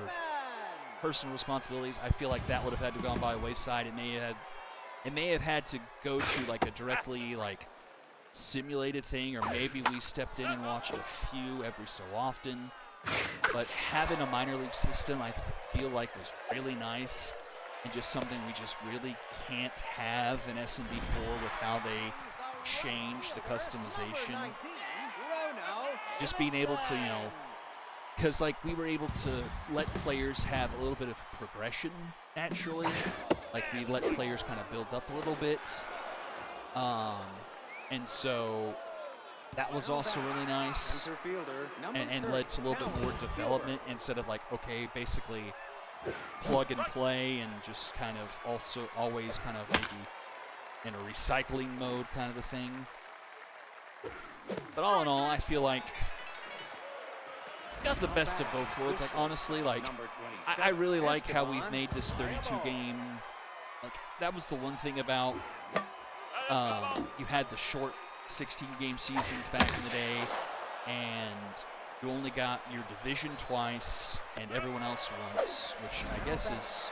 personal responsibilities, I feel like that would have had to gone by the wayside. It may have had to go to like a directly like simulated thing, or maybe we stepped in and watched a few every so often. But having a minor league system, I feel like, was really nice, and just something we just really can't have in SMB4 with how they change the customization. Just being able to, you know, because like we were able to let players have a little bit of progression naturally, like we let players kind of build up a little bit, and so that was also really nice, and led to a little bit more development instead of like, okay, basically plug and play and just kind of also always kind of maybe in a recycling mode kind of a thing. But all in all, I feel like got the best of both worlds. Like, honestly, like, I really like how we've made this 32 game. Like, that was the one thing about you had the short 16 game seasons back in the day, and you only got your division twice and everyone else once, which I guess is,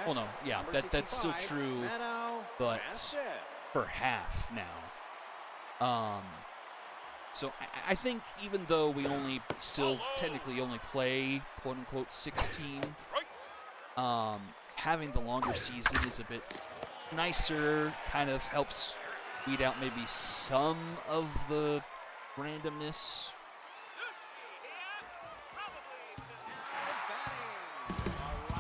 well, no, yeah, that's still true, but for half now. So I think even though we only still technically only play quote unquote 16, having the longer season is a bit nicer, kind of helps weed out maybe some of the randomness.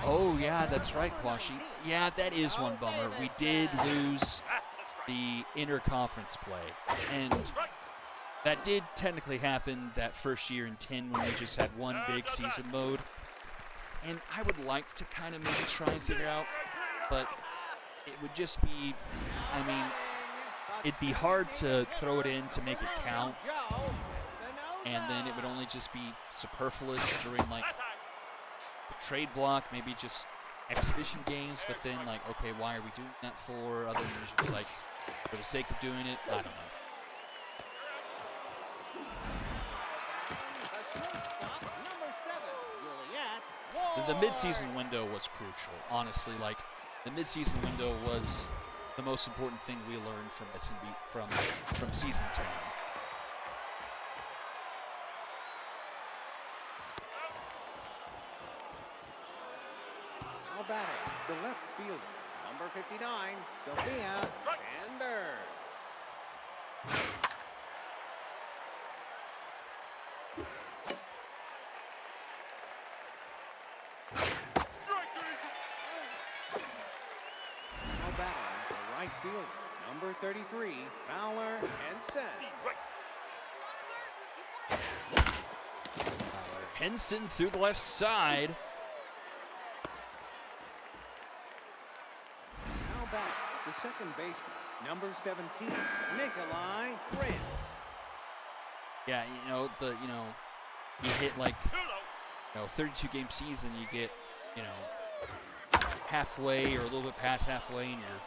Oh yeah, that's right, Kwashi. Yeah, that is one bummer. We did lose the interconference play, and that did technically happen that first year in 10 when we just had one big season mode. And I would like to kind of maybe try and figure out, but it would just be, I mean, it'd be hard to throw it in to make it count. And then it would only just be superfluous during like the trade block, maybe just exhibition games, but then like, okay, why are we doing that for, other than just like for the sake of doing it? I don't know. The mid-season window was crucial, honestly. Like, the mid-season window was the most important thing we learned from SMB from season 10. Now batting, the left fielder, number 59, Sophia Sanders. Right fielder, number 33, Fowler Henson. Henson through the left side. Now back, the second baseman, number 17, Nikolai Prince. Yeah, you hit like, 32 game season, you get, halfway or a little bit past halfway, and you're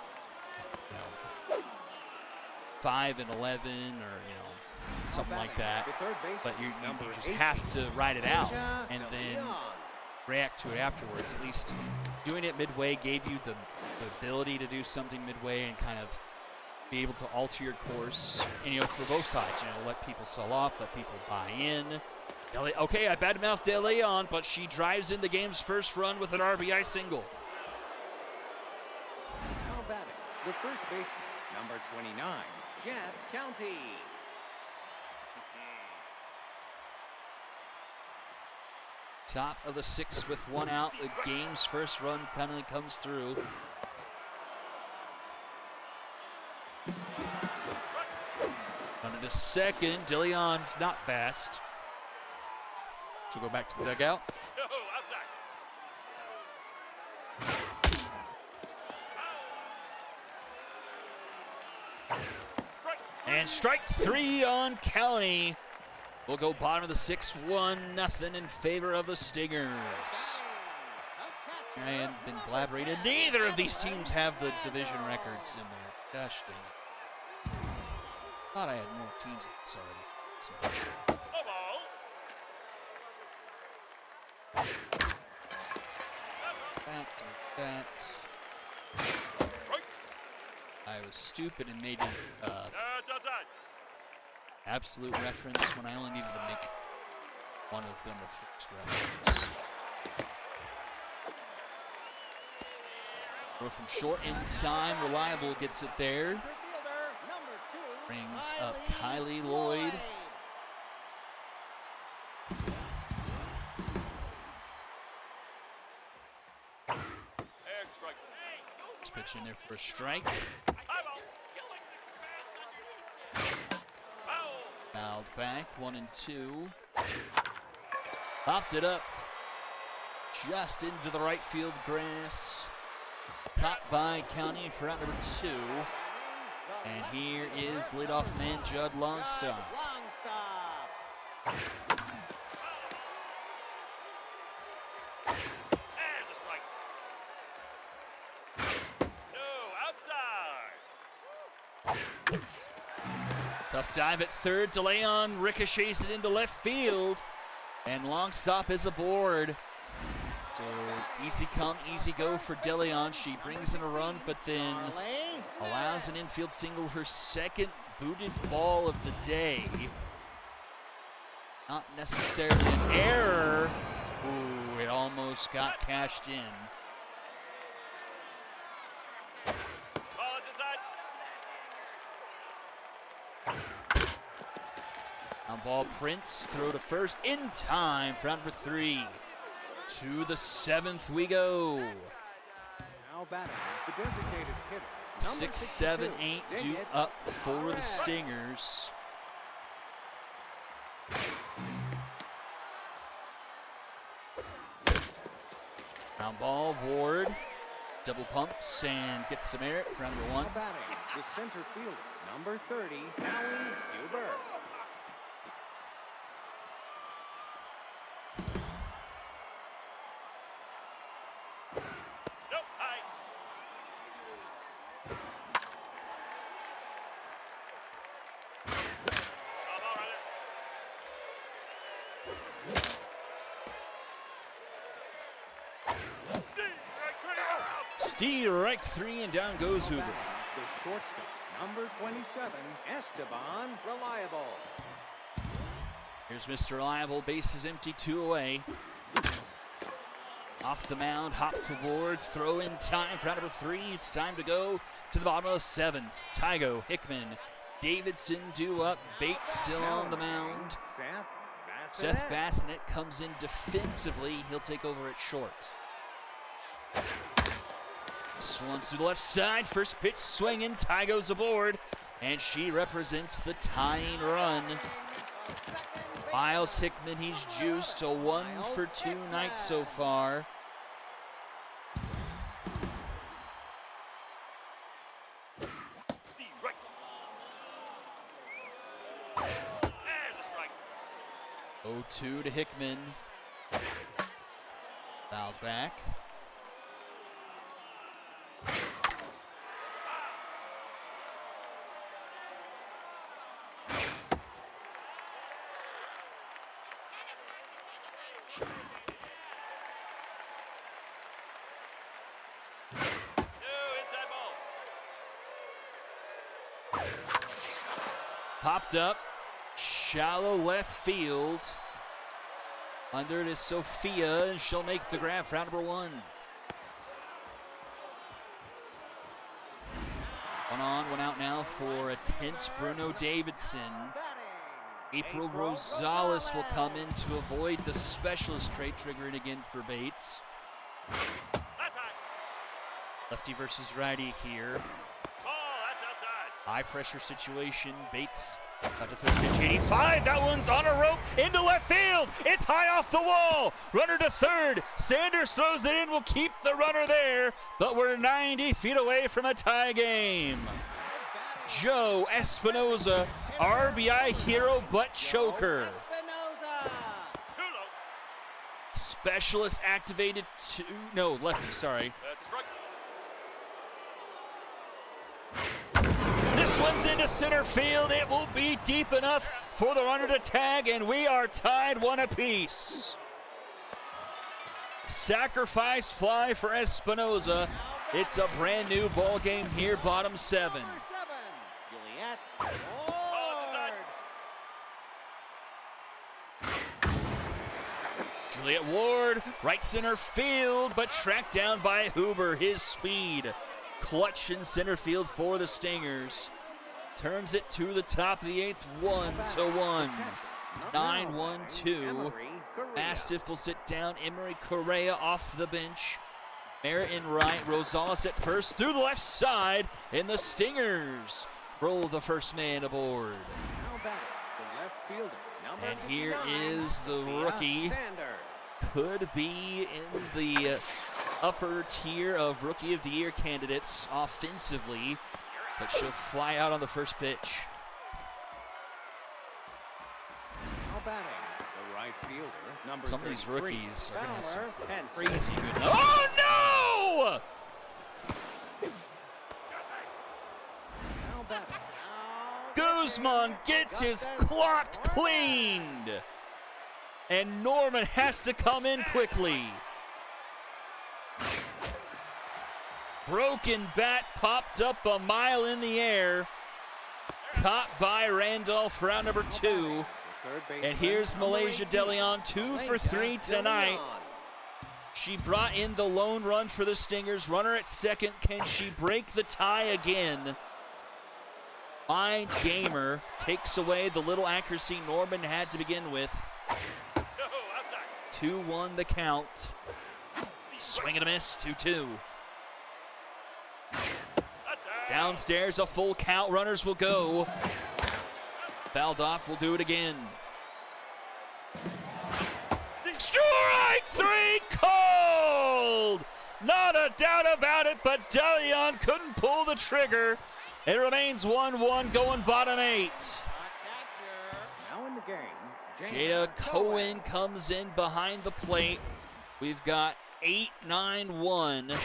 5 and 11, or something like that. But you just have to ride it out and then react to it afterwards. At least doing it midway gave you the ability to do something midway and kind of be able to alter your course. And for both sides, let people sell off, let people buy in. Okay, I badmouth De Leon, but she drives in the game's first run with an RBI single. Now batting, the first baseman, number 29, Jet County. Top of the 6th with one out. The game's first run kind of comes through. Running to second. DeLeon's not fast. She'll go back to the dugout. And strike 3 on County. We'll go bottom of the 6th, 1-0 in favor of the Stingers. I hadn't been blabberated. Neither of these teams have the division records in there. Gosh dang it. Thought I had more teams already. So. Back to that. I was stupid and made an absolute reference when I only needed to make one of them a fixed reference. Throw from short in time. Reliable gets it there. Brings up Kylie Lloyd. Pitch in there for a strike. Fouled back, 1-2. Popped it up just into the right field grass. Caught by County for out number 2. And here is leadoff man Judd Longstop. Tough dive at third. DeLeon ricochets it into left field. And Longstop is aboard. So easy come, easy go for DeLeon. She brings in a run, but then allows an infield single, her second booted ball of the day. Not necessarily an error. Ooh, it almost got cashed in. On ball, Prince, throw to first in time for number 3. To the 7th we go. Now batting, the designated hitter. 6, 7, 8 due up for the Stingers. Ground ball, Ward. Double pumps and gets to merit for number 1. Batting, the center fielder, number 30, Howie Huber. Strike 3 and down goes Huber. The shortstop, number 27, Esteban Reliable. Here's Mr. Reliable, base is empty, 2 away. Off the mound, hop to Ward, throw in time for number 3. It's time to go to the bottom of the 7th. Tygo, Hickman, Davidson due up, Bates still on the mound. Seth Bassinet comes in defensively. He'll take over at short. Swans to the left side. First pitch swinging. Tygo's aboard. And she represents the tying run. Miles Hickman, he's juiced to 1 for 2 nights so far. Oh, 2 to Hickman. Fouled back. Popped up, shallow left field. Under it is Sophia, and she'll make the grab for round number 1. 1 on, 1 out now for a tense Bruno Davidson. April Rosales will come in to avoid the specialist trade triggering again for Bates. Lefty versus righty here. High pressure situation. Bates got to third pitch. 85. That one's on a rope into left field. It's high off the wall. Runner to third. Sanders throws it in. Will keep the runner there. But we're 90 feet away from a tie game. Joe Espinoza, RBI hero but choker. Specialist activated to, no, lefty, sorry. That's a strike. This one's into center field. It will be deep enough for the runner to tag, and we are tied one apiece. Sacrifice fly for Espinoza. It's a brand new ball game here, bottom 7. Number 7, Juliet Ward. Juliet Ward, right center field, but tracked down by Huber. His speed, clutch in center field for the Stingers. Turns it to the top of the 8th, 1-1. 9-1-2. Mastiff will sit down. Emery Correa off the bench. Merritt in right. Rosales at first through the left side. And the Stingers roll the first man aboard. Now batting, the left fielder, number And here 59, is the Sophia rookie. Sanders. Could be in the upper tier of Rookie of the Year candidates offensively. But she'll fly out on the first pitch. Now batting, the right fielder, number Some of these 33, rookies are going to have some Fowler Henson. crazy good. Oh no! Now batting. Guzman gets his clock cleaned. And Norman has to come in quickly. Broken bat popped up a mile in the air. Caught by Randolph for out number 2. And here's Malaysia DeLeon, 2 for 3 tonight. She brought in the lone run for the Stingers. Runner at second. Can she break the tie again? Mind Gamer takes away the little accuracy Norman had to begin with. 2-1 the count. Swing and a miss, 2-2. Downstairs, a full count. Runners will go. Fouled off, will do it again. Strike 3 called! Not a doubt about it, but DeLeon couldn't pull the trigger. It remains 1-1 going bottom 8. Now in the game, Jada Cohen comes in behind the plate. We've got 8-9-1. That's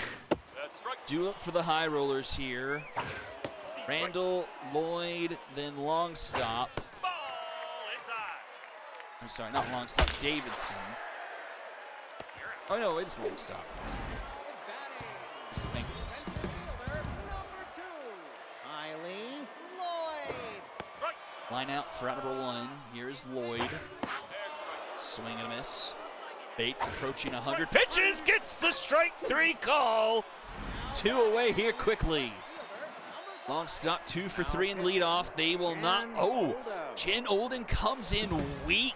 a strike. Do it for the high rollers here. Randall, Lloyd, then long stop. Ball inside. I'm sorry, not long stop, Davidson. Oh no, it is long stop. Mr. Pinkins. number 2, Kylie Lloyd. Strike. Line out for out number 1. Here's Lloyd. Swing and a miss. Bates approaching 100 pitches, gets the strike 3 call. 2 away here quickly. Long stop, 2 for 3 in leadoff. They will not. Oh, Jen Olden comes in weak.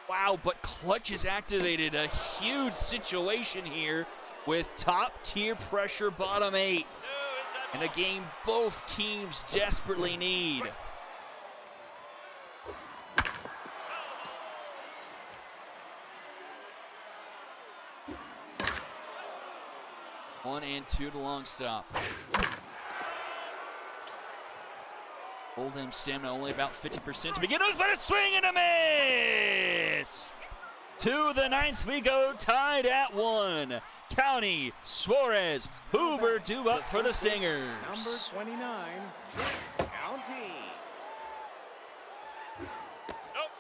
Wow, but clutch is activated. A huge situation here with top tier pressure, bottom 8. In a game both teams desperately need. One and 2 to long stop. Oldham stamina only about 50% to begin with, but a swing and a miss! To the 9th we go, tied at 1. County, Suarez, Huber due up for the Stingers. Number 29, Jet County. Nope,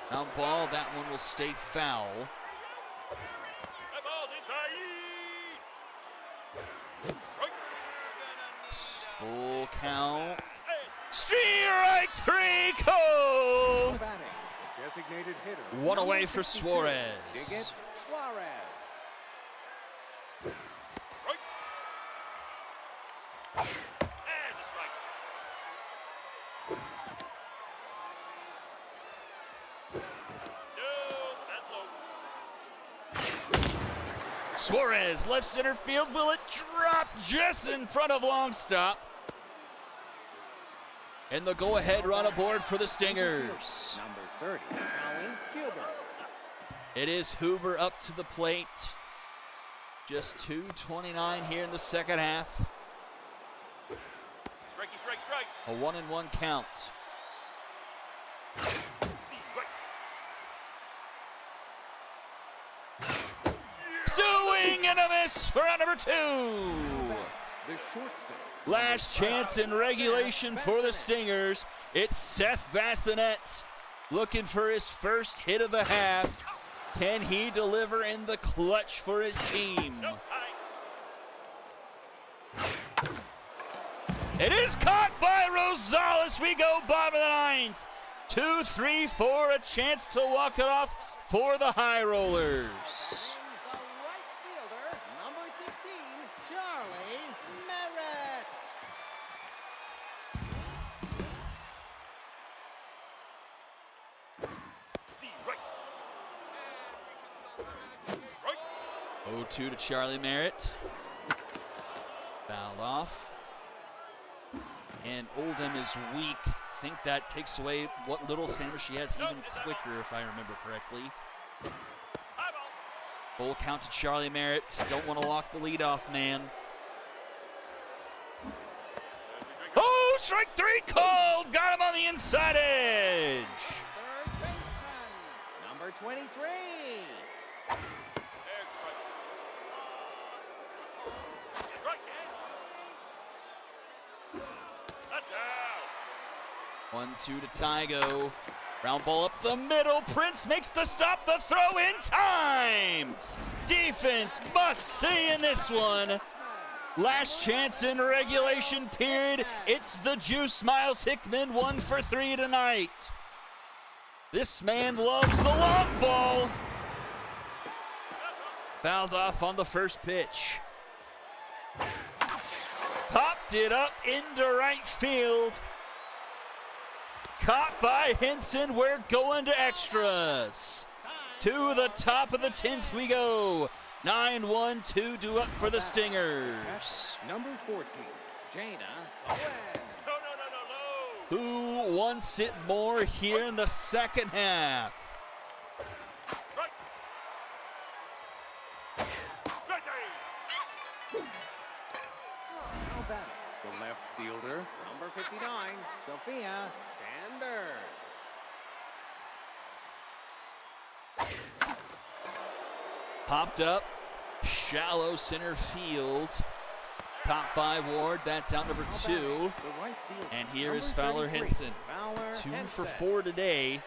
Down ball, that one will stay foul. that ball's inside. Strike. Full count. Hey. Strike 3 call! Batting, the designated hitter. One away number for 62, Suarez. Diggett Suarez. Strike. And a strike. No, that's low. Suarez, left center field. Will it drop just in front of long stop? And the go-ahead run aboard for the Stingers. Number 30, Allie Huber. It is Huber up to the plate. Just 2:29 here in the second half. Strikey, strike, strike. A 1-1 count. and a miss for round number 2. The short stick. Last chance in regulation for the Stingers. It's Seth Bassinet looking for his first hit of the half. Can he deliver in the clutch for his team? It is caught by Rosales. We go bottom of the 9th. 2, 3, 4, a chance to walk it off for the High Rollers. The right fielder, number 16, Charlie Merritt. Right. 0-2 to Charlie Merritt. Fouled off. And Oldham is weak. I think that takes away what little stamina she has even quicker, if I remember correctly. Full count to Charlie Merritt. Don't want to lock the leadoff man. Oh, strike 3 called. Got him on the inside edge. Third baseman, number 23. That's down. 1-2 to Tygo. Round ball up the middle. Prince makes the stop. The throw in time. Defense must see in this one. Last chance in regulation period. It's the Juice Miles Hickman 1 for 3 tonight. This man loves the long ball. Fouled off on the first pitch. Popped it up into right field. Caught by Henson. We're going to extras. To the top of the 10th we go. 9-1, 2 up for the Stingers. Number 14, Jada Owen. No. Who wants it more here in the second half? Right. Right there. How about it? The left fielder, number 59, Sophia Sanders. Popped up, shallow center field. Caught by Ward, that's out number 2. The right fielder, And here number is Fowler 33, Henson. Fowler 2 Henson. for 4 today.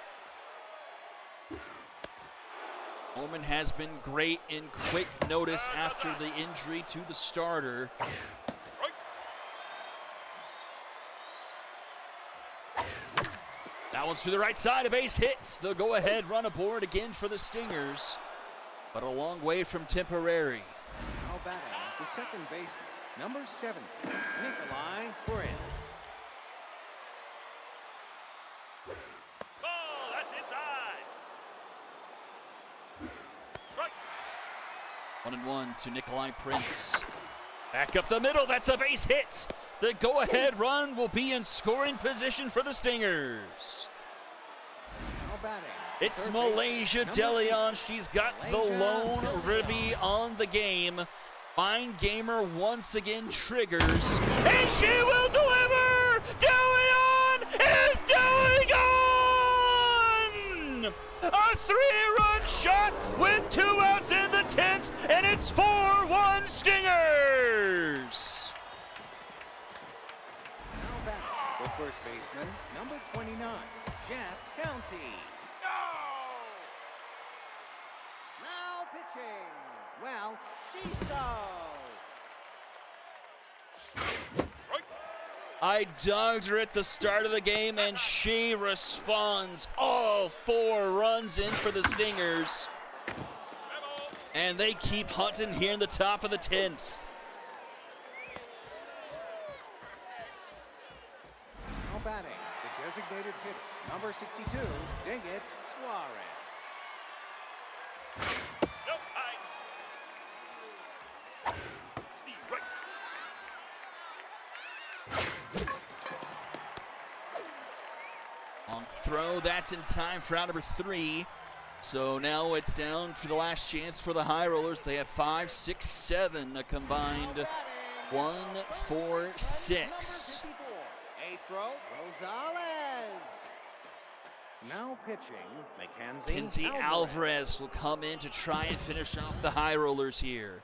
Norman has been great in quick notice after the injury to the starter. That one's to the right side, a base hit. The go-ahead run aboard again for the Stingers, but a long way from temporary. How about it? The second baseman, number 17, Nikolai Prince. Oh, that's inside. Right. 1-1 to Nikolai Prince. Back up the middle, that's a base hit. The go-ahead run will be in scoring position for the Stingers. How about it? It's Third Malaysia baseman, number Deleon. 8, She's got the Malaysia lone Deleon. ribby on the game. Fine Gamer once again triggers, and she will deliver! Deleon is Deleon! A 3-run shot with 2 outs in the 10th, and it's 4-1 Stingers! How about it? The first baseman, number 29, Jet County. Now pitching, Walt Shiso. Right. I dogged her at the start of the game, and she responds. All 4 runs in for the Stingers. And they keep hunting here in the top of the 10th. Now batting, the designated hitter, number 62, Ding It Suarez. Nope. High. Steve, right. Long throw, that's in time for out number 3. So now it's down for the last chance for the High Rollers. They have 5, 6, 7, a combined 1, 4, 6. Eighth throw, Rosales. Now pitching, Mackenzie Kinsey Alvarez will come in to try and finish off the High Rollers here.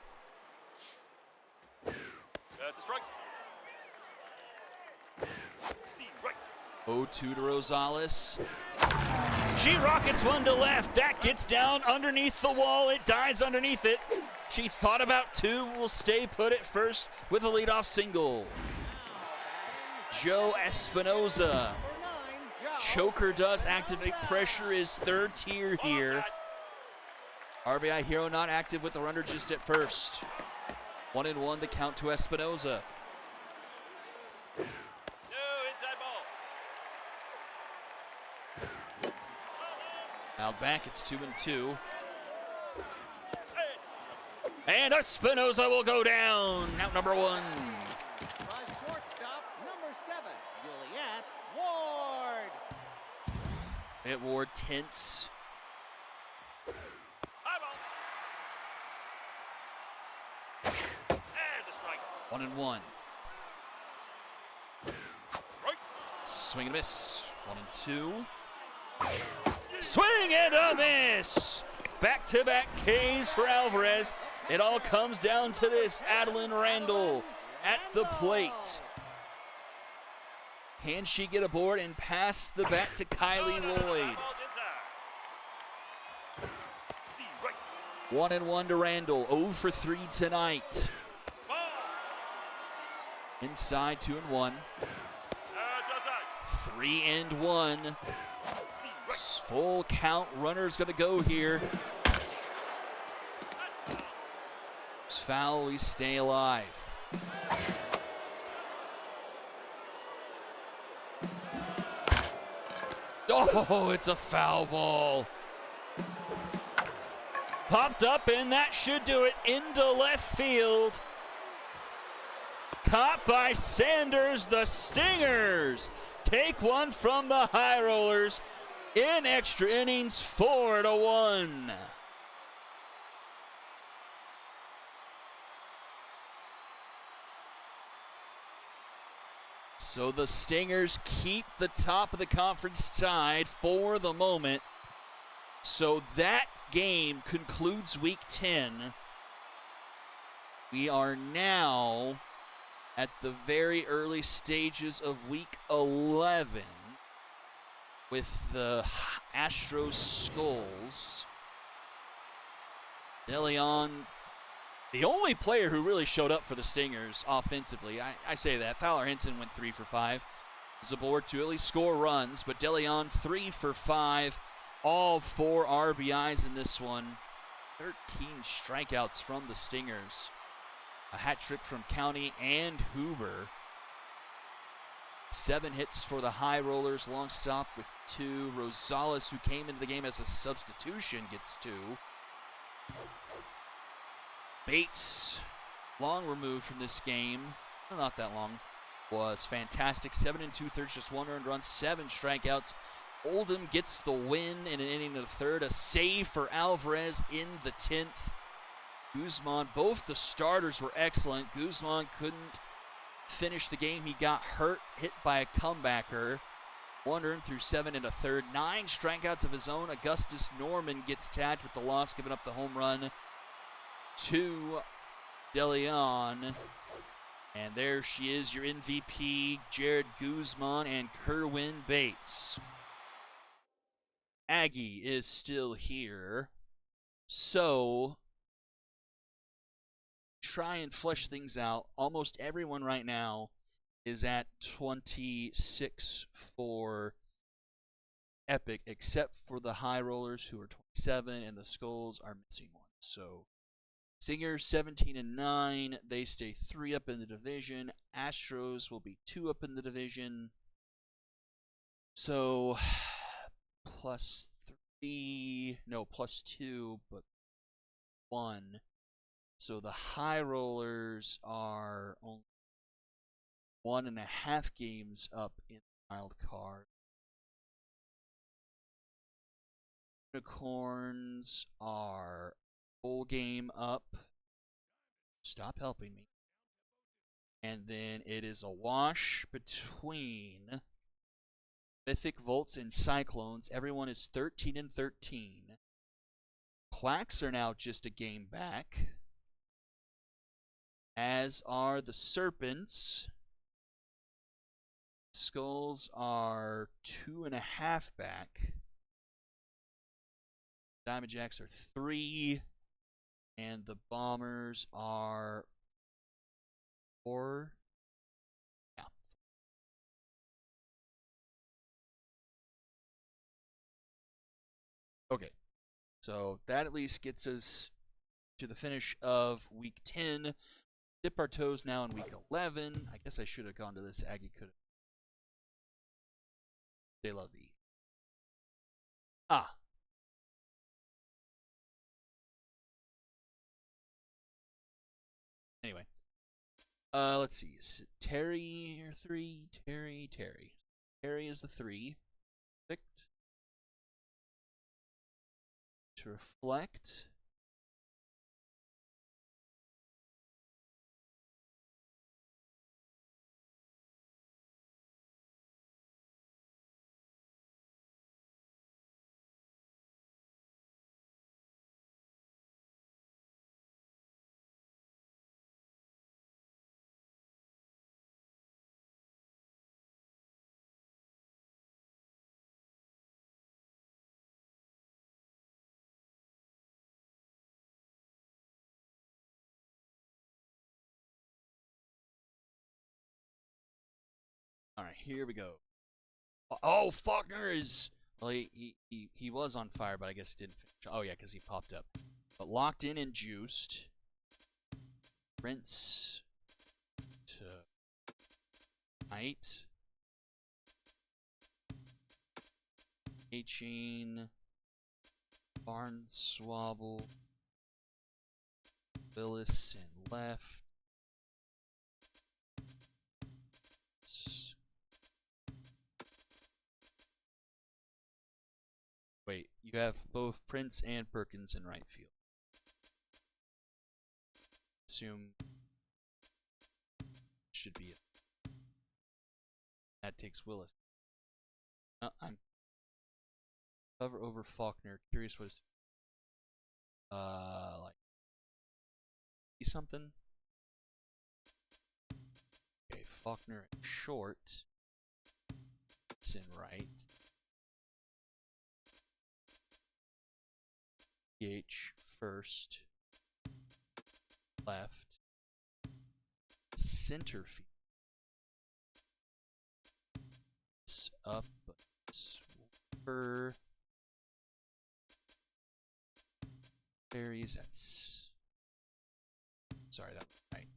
0-2 to Rosales. She rockets one to left. That gets down underneath the wall. It dies underneath it. She thought about two. Will stay put at first with a leadoff single. Joe Espinoza. Choker does activate. Pressure is third tier here. RBI hero not active with the runner just at first. 1-1 the count to Espinoza. Fouled back, it's 2-2. And Espinoza will go down. Out number 1. The shortstop, number 7, Juliet Ward. Juliet Ward tense. There's a strike. 1-1. Swing and a miss. 1-2. Swing and a miss. Back-to-back Ks for Alvarez. It all comes down to this. Adeline Randall at the plate. Can she get aboard and pass the bat to Kylie Lloyd? 1-1 to Randall. 0 for 3 tonight. Inside 2-1. 3-1. Full count. Runner's going to go here. It's foul. We stay alive. Oh, it's a foul ball. Popped up, and that should do it into left field. Caught by Sanders. The Stingers take one from the High Rollers in extra innings, 4-1. So the Stingers keep the top of the conference tied for the moment. So that game concludes week 10. We are now at the very early stages of week 11 with the Astros Skulls. DeLeon, the only player who really showed up for the Stingers offensively. I say that. Fowler Henson went 3 for 5. Is aboard to at least score runs, but DeLeon 3 for 5. All 4 RBIs in this one. 13 strikeouts from the Stingers. A hat trick from County and Huber. 7 hits for the High Rollers. Long stop with 2. Rosales, who came into the game as a substitution, gets 2. Bates, long removed from this game. Well, not that long. Was fantastic. 7 2/3, just 1 earned run, 7 strikeouts. Oldham gets the win in an inning of the third. A save for Alvarez in the 10th. Guzman, both the starters were excellent. Guzman couldn't finish the game. He got hurt, hit by a comebacker. 1 earned through 7 1/3. 9 strikeouts of his own. Augustus Norman gets tagged with the loss, giving up the home run to DeLeon. And there she is, your MVP, Jared Guzman and Kerwin Bates. Aggie is still here. So, try and flesh things out. Almost everyone right now is at 26 for Epic, except for the High Rollers, who are 27, and the Skulls are missing 1. So, Stingers 17-9. They stay 3 up in the division. Astros will be 2 up in the division. So, plus 2, but 1. So the High Rollers are only 1.5 games up in the wild card. Unicorns are full game up. Stop helping me. And then it is a wash between Mythic Volts and Cyclones. Everyone is 13-13. Quacks are now just a game back, as are the Serpents. Skulls are 2.5 back. Diamond Jacks are 3. And the Bombers are 4. Yeah. Okay. So that at least gets us to the finish of week 10. Dip our toes now in week 11. I guess I should have gone to this Aggie could have. They love thee. Ah. Anyway. Let's see. Is it Terry or 3? Terry. Terry is the 3. Perfect. To reflect. All right, here we go. Oh, Faulkner is. Well, he was on fire, but I guess he didn't finish. Oh yeah, because he popped up. But locked in and juiced. Rinse to night. A-Chain. Barnswabble. Willis and left. Wait, you have both Prince and Perkins in right field. Assume should be it. That takes Willis. I'm cover over Faulkner. Curious what is like something. Okay, Faulkner in short. It's in right. PH first. Left. Center field. It's up. Swooper. Berries. That's. Sorry, that was right.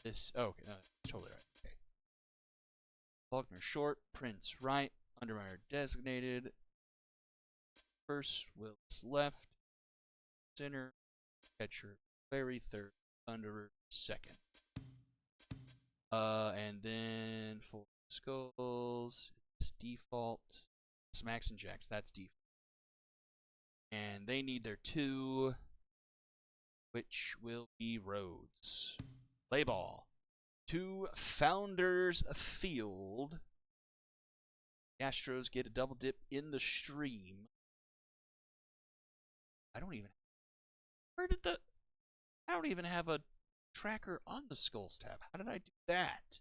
This. Oh, okay. No, that's totally right. Okay. Faulkner short. Prince right. Undermeyer designated. First. Willis left. Center. Catcher. Larry third. Thunderer second. And then for Skulls, it's default. Smacks and Jacks, that's default. And they need their 2, which will be Rhodes. Play ball. To Founders Field. The Astros get a double dip in the stream. I don't even have a tracker on the Skulls tab. How did I do that?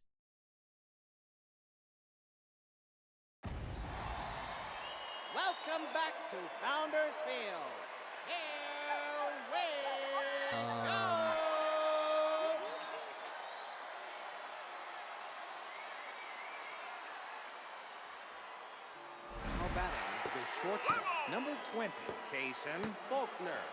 Welcome back to Founders Field. Here we go. Now batting the shortstop, number 20, Kason Faulkner.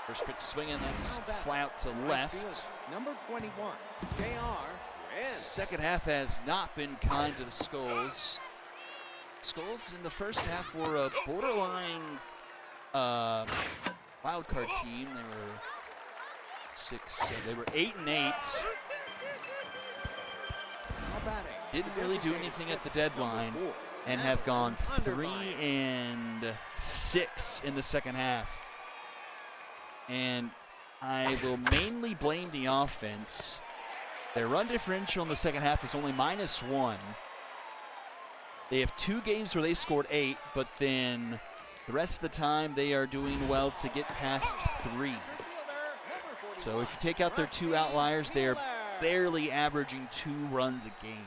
First pitch swinging, that's fly out to left. Number 21, J.R. Prince. Second half has not been kind to the Skulls. Skulls in the first half were a borderline wild card team. They were 6. They were 8-8. Didn't really do anything at the deadline, and have gone 3-6 in the second half. And I will mainly blame the offense. Their run differential in the second half is only -1. They have 2 games where they scored 8, but then The rest of the time, they are doing well to get past 3. So if you take out their 2 outliers, they are barely averaging 2 runs a game.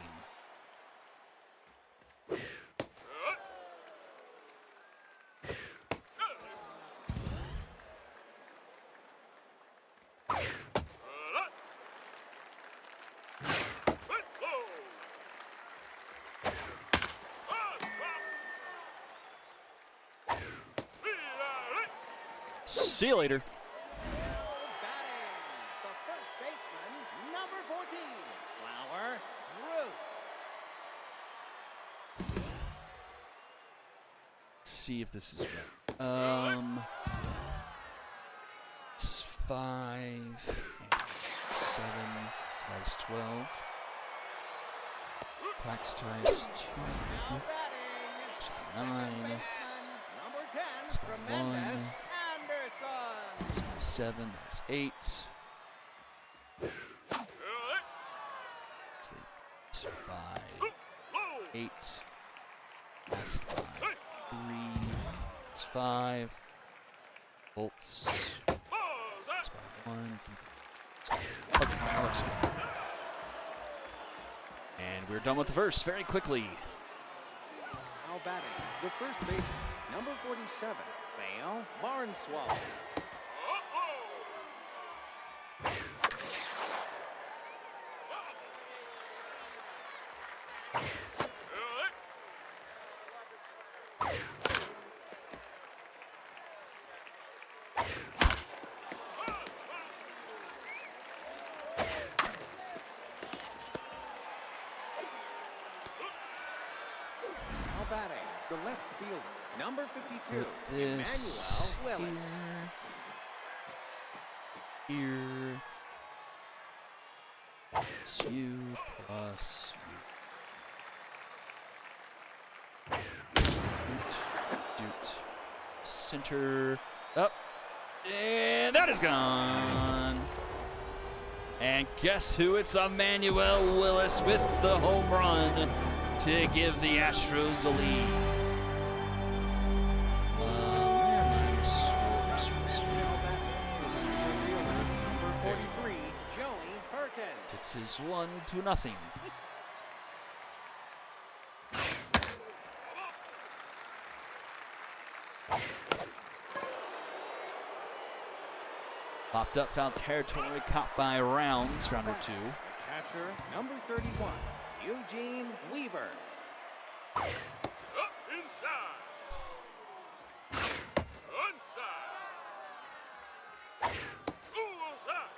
See you later. The first baseman, number 14, Flower Drew. Let's see if this is right. It's 5 and 7 times 12. Quacks twice 2. Now batting, 9. baseman, number 10, That's my 1. Tremendous Anderson. That's my 7. That's 8. That's 5. 8. Last 5. 3. That's 5. Bolts. That's my 1. Okay, that looks good. And we're done with the first very quickly. Now batting, the first baseman, number 47, Fail Barnswell. Now batting, the left fielder, number 52, Put this Emmanuel Willis. Here. It's you plus you. Doot. Center. Up. And that is gone. And guess who? It's Emmanuel Willis with the home run to give the Astros a lead. Where are my scores for this one? Number 43, Joey Perkins. It is 1-0. Popped up, found territory, caught by Rounds, rounder 2. Catcher, number 31, Eugene Weaver. Up inside. Onside. Onside.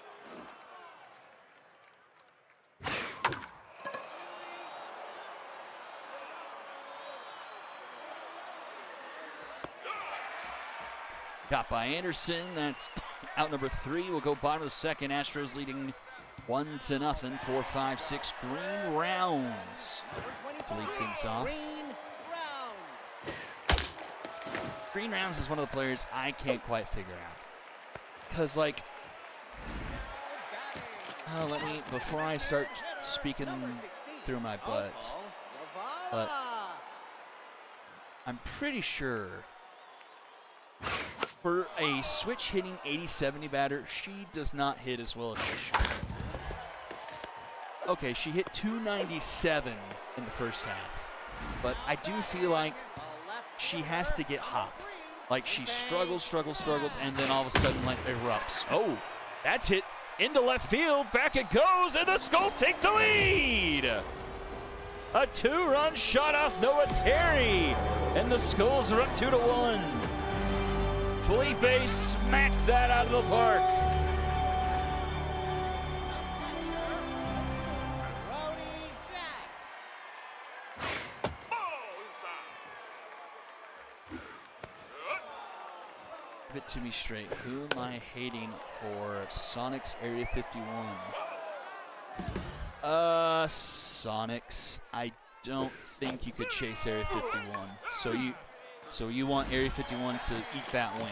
Got by Anderson, that's out number 3. We'll go bottom of the second. Astros leading 1-0. 4, 5, 6. Green Rounds to lead things off. Green Rounds is one of the players I can't quite figure out. Because, like, let me, before I start speaking through my butt, but I'm pretty sure for a switch hitting 80-70 batter, she does not hit as well as she should. Okay, she hit 297 in the first half, but I do feel like she has to get hot. Like she struggles, and then all of a sudden like erupts. Oh, that's hit into left field. Back it goes, and the Skulls take the lead. A 2-run shot off Noah Terry, and the Skulls are up 2-1. Felipe smacked that out of the park. Give it to me straight. Who am I hating for Sonics Area 51? Sonics. I don't think you could chase Area 51. So you want Area 51 to eat that win.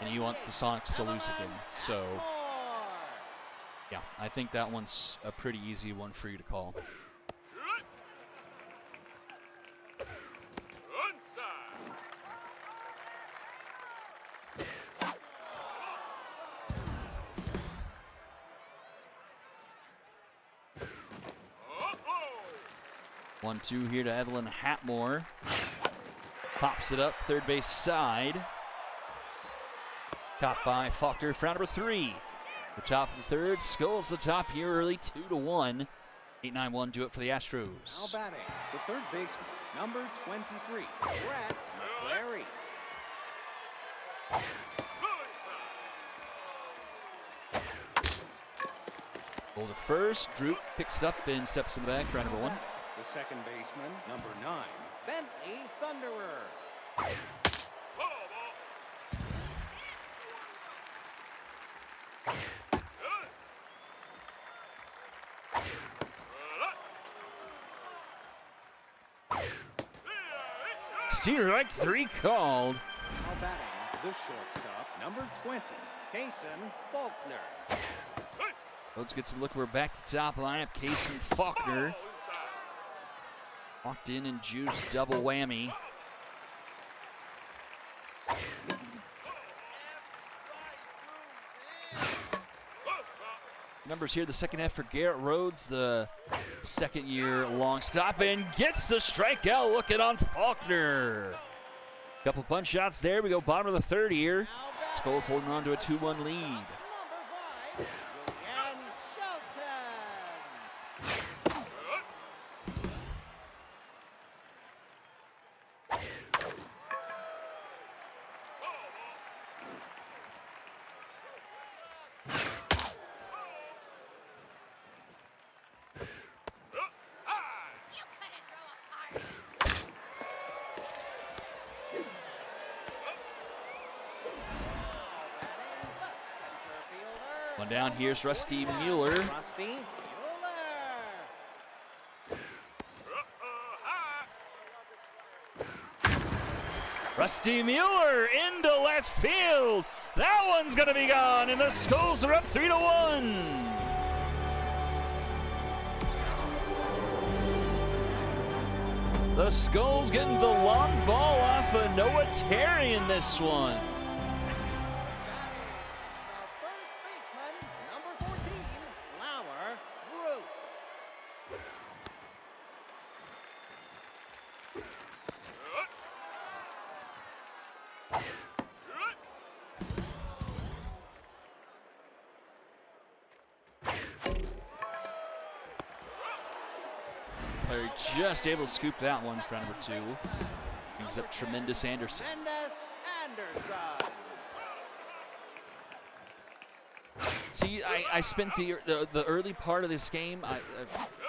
And you want the Sonics to lose again. So, yeah, I think that one's a pretty easy one for you to call. 1-2 here to Evelyn Hatmore. Pops it up, third base side. Caught by Faulkner for out number 3. The top of the third, Skulls the top here early, 2-1. 8-9-1 do it for the Astros. Now batting, the third baseman, number 23, Brett McClary. Hold it first, Droop picks it up and steps in the bag for number 1. The second baseman, number 9, Bentley Thunderer. Strike 3 called. Now batting, the shortstop, number 20, Kason Faulkner. Let's get some look. We're back to top lineup. Kason Faulkner walked in and juiced, double whammy. Numbers here, the second half for Garrett Rhodes, the second-year long stop, and gets the strikeout. Looking on Faulkner. Couple punch shots there. We go bottom of the third here. Skulls holding on to a 2-1 lead. Number 5, Julian Shelton. One down, here's Rusty Mueller. Rusty Mueller. Rusty Mueller into left field. That one's gonna be gone, and the Skulls are up 3-1. The Skulls getting the long ball off of Noah Terry in this one. The first baseman, number 14, Flower Drew. They're just able to scoop that one for number 2. Brings up Tremendous Anderson. Tremendous Anderson. See, I spent the early part of this game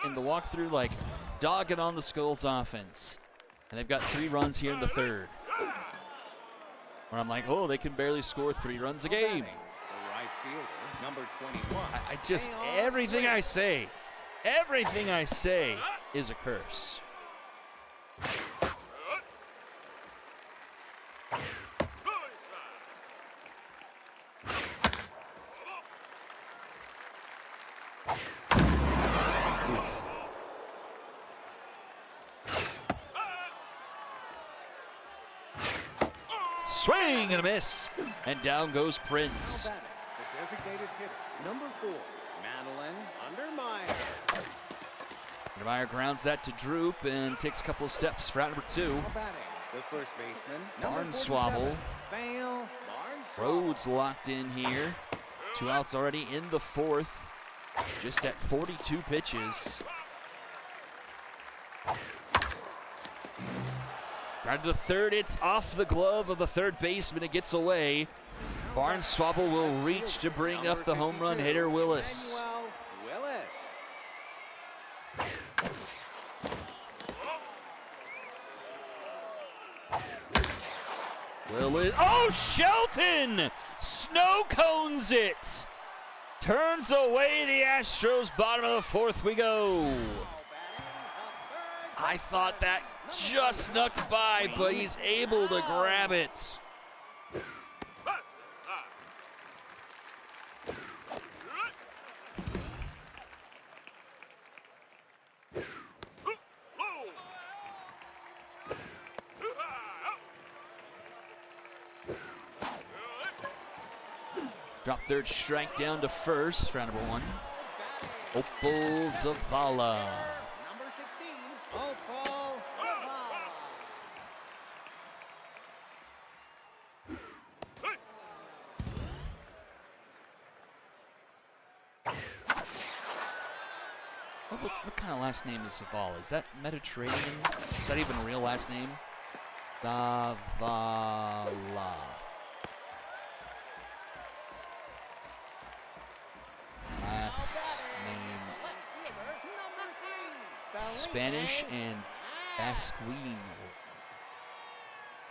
in the walkthrough like dogging on the Skulls offense. And they've got 3 runs here in the third. Where I'm like, oh, they can barely score 3 runs a game. The right fielder, number 21. I just, everything I say is a curse. Oof. Swing and a miss, and down goes Prince. Now batting, the designated hitter, number 4, Madeline Undermeyer. Undermeyer grounds that to Droop and takes a couple of steps for out number 2. Now batting, the first baseman, number Barnswabble. 47, Fail Barnswabble. Rhodes locked in here. 2 outs already in the 4th. Just at 42 pitches. Ground to the third, it's off the glove of the third baseman. It gets away. Barnswabble will reach to bring up the home run hitter, Willis. Emmanuel Willis. Willis. Oh, Shelton! Snow cones it. Turns away the Astros. Bottom of the 4th we go. I thought that just snuck by, but he's able to grab it. Drop third, strike down to first for number 1. Opal Zavala. Number 16, What kind of last name is Zavala? Is that Mediterranean? Is that even a real last name? Zavala. Last name Spanish and Basquine.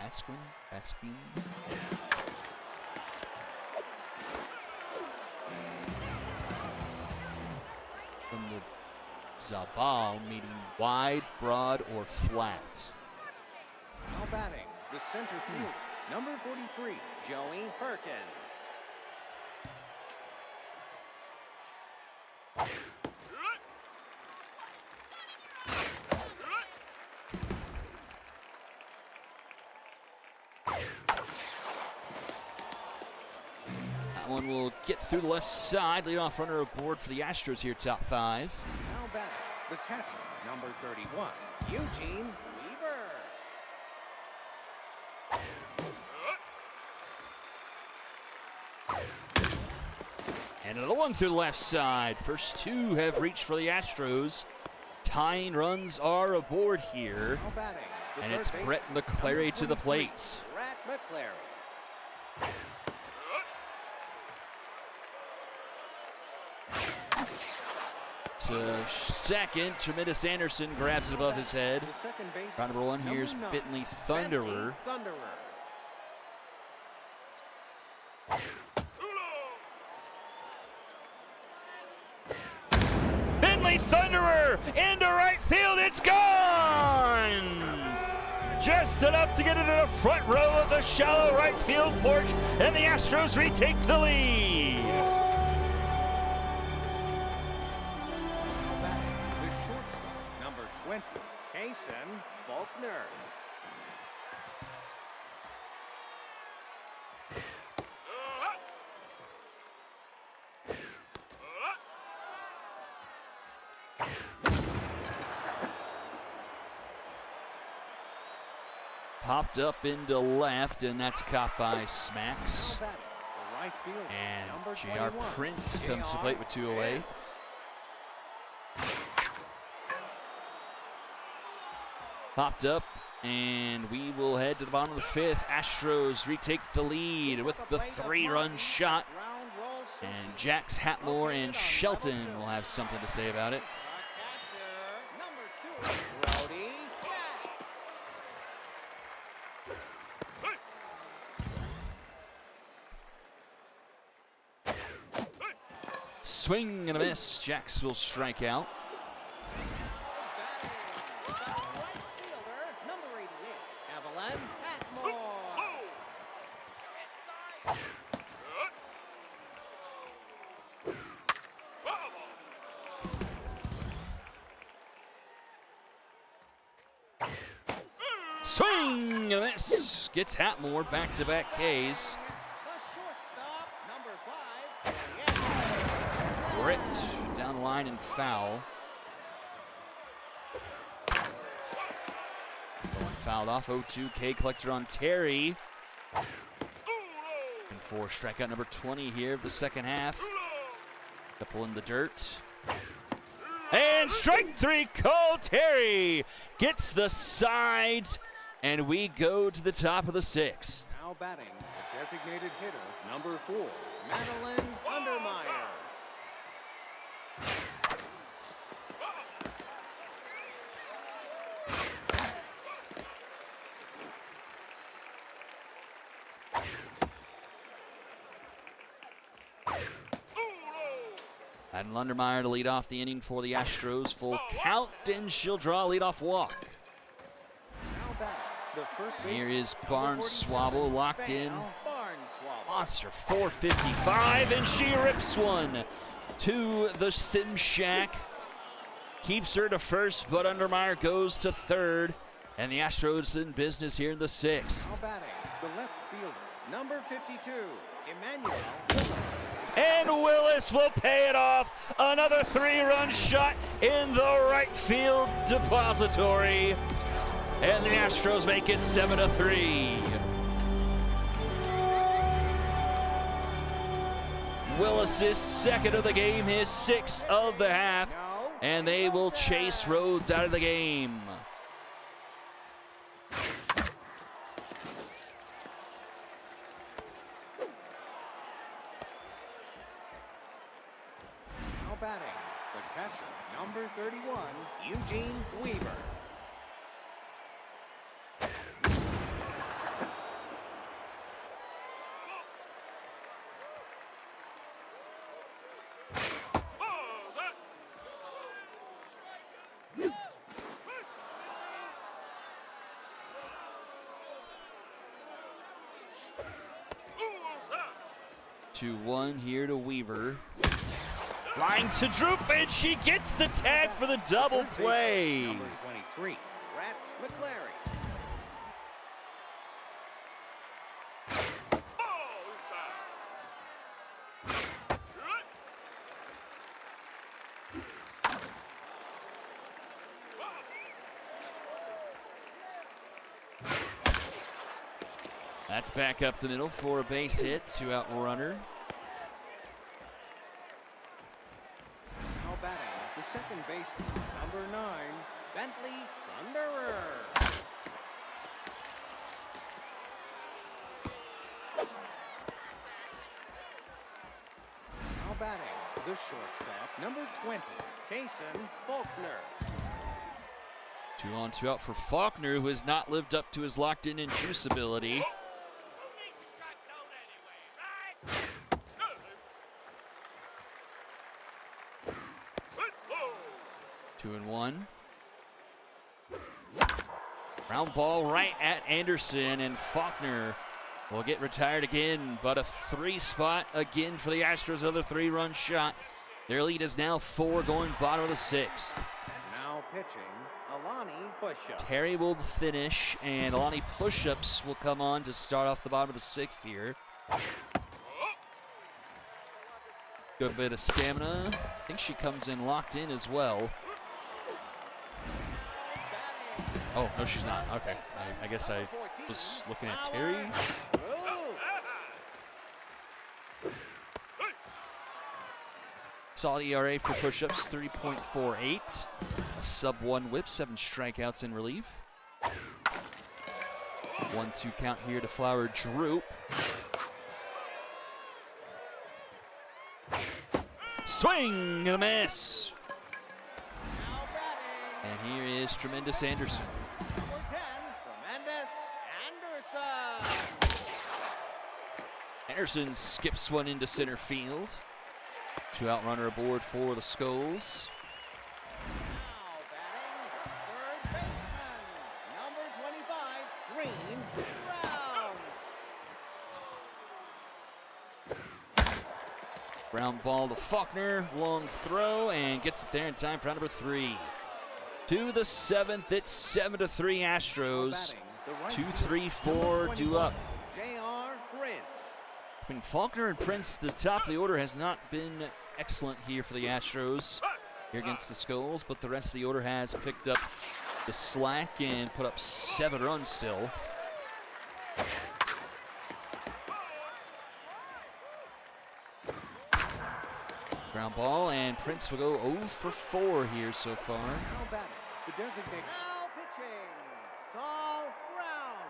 Basquine? From the Zabal, meaning wide, broad, or flat. Now batting, the center fielder, number 43, Joey Perkins. That one will get through the left side. Leadoff runner aboard for the Astros here, top 5. Now batting, the catcher, number 31, Eugene Weaver. And another one through the left side. First 2 have reached for the Astros. Tying runs are aboard here. Now batting, the And third it's baseman, Brett McClary number to the 23, plate. Brett McClary. To second, Tremendous Anderson grabs it above his head. The second baseman, Round number 1, here's number 9, Bentley Thunderer. Bentley Thunderer into right field, it's gone! Just enough to get into the front row of the shallow right field porch, and the Astros retake the lead. The shortstop, number 20, Kason Faulkner. Popped up into left, and that's caught by Smacks. Now batting, the right fielder, And number J.R. 21, Prince comes to J.R. plate with 2 away. Prince. Popped up, and we will head to the bottom of the 5th. Astros retake the lead with the 3-run shot. Ground roll And Susie. Jax, Hatmore, and Shelton will have something to say about it. Our catcher, number 2, Brody Jax. Swing and a miss. Jax will strike out. Batting, the right fielder, number 88, Evelyn Hatmore. Swing and a miss. Gets Hatmore back-to-back Ks. The shortstop, number 5, Britt down the line and foul. Going fouled off. 0-2 K collector on Terry. And for strikeout number 20 here of the second half. Couple in the dirt. And strike 3 called. Terry gets the side. And we go to the top of the 6th. Now batting, the designated hitter, number 4, Madeline Undermeyer. And Lundermeyer to lead off the inning for the Astros. Full count, and she'll draw a leadoff walk. Now batting, the first And here baseman, is number Barnswabble 47, locked in. Val Barnswabble. Monster 455, and she rips one to the Sim Shack. Keeps her to first, but Undermeyer goes to third. And the Astros in business here in the 6th. Now batting, the left fielder, number 52, Emmanuel Willis. And Willis will pay it off. Another 3-run shot in the right field depository. And the Astros make it 7-3. Willis is second of the game, his 6th of the half. and they will chase Rhodes out of the game. Now batting, the catcher, number 31, Eugene Weaver. Two one here to Weaver. Flying to Droop, and she gets the tag for the double play. Number 23, Rhett McClary. That's back up the middle for a base hit, 2-out runner. Now batting, the second baseman, number 9, Bentley Thunderer. Now batting, the shortstop, number 20, Kason Faulkner. 2 on, 2 out for Faulkner, who has not lived up to his locked-in and juice ability. Two and one. Ground ball right at Anderson, and Faulkner will get retired again, but a 3-spot again for the Astros, another 3-run shot. Their lead is now 4 going bottom of the 6th. Now pitching, Alani Push-Up. Terry will finish, and Alani Push-Ups will come on to start off the bottom of the 6th here. Good bit of stamina. I think she comes in locked in as well. Oh, no, she's not. Okay. I guess I was looking at Terry. Solid ERA for push-ups, 3.48. A sub-1 whip, 7 strikeouts in relief. 1-2 count here to Flower Droop. Swing and a miss. And here is Tremendous Anderson. Number 10, Tremendous Anderson. Anderson skips one into center field. 2-out runner aboard for the Skulls. Now batting, third baseman, number 25, Green Browns. Ground ball to Faulkner, long throw, and gets it there in time for number 3. To the 7th, it's 7-3 Astros. 2-3-4 due up. J.R. Prince. Between Faulkner and Prince, the top of the order has not been excellent here for the Astros here against the Skulls, but the rest of the order has picked up the slack and put up 7 runs still. Ground ball, and Prince will go 0 for 4 here so far. Now batting, the designated. Now pitching, Saul Brown.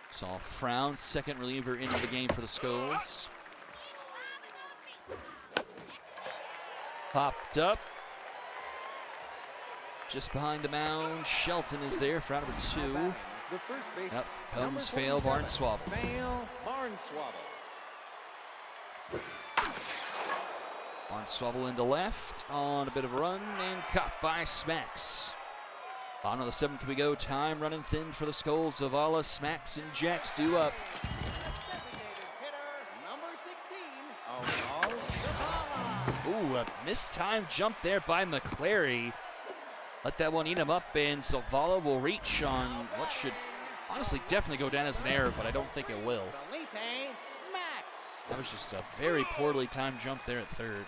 Saul Frown, second reliever into the game for the Skulls. Popped up. Just behind the mound, Shelton is there for number 2. The first base. Up comes Fail Barnswabble. Fail Barnswabble. Barnswabble into left on a bit of a run and caught by Smacks. On to the 7th we go. Time running thin for the Skulls. Zavala, Smacks, and Jacks due up. Designated hitter, number 16. Zavala. Ooh, a mistimed jump there by McClary. Let that one eat him up, and Zavala will reach on what should honestly definitely go down as an error, but I don't think it will. Felipe Smacks. That was just a very poorly timed jump there at third.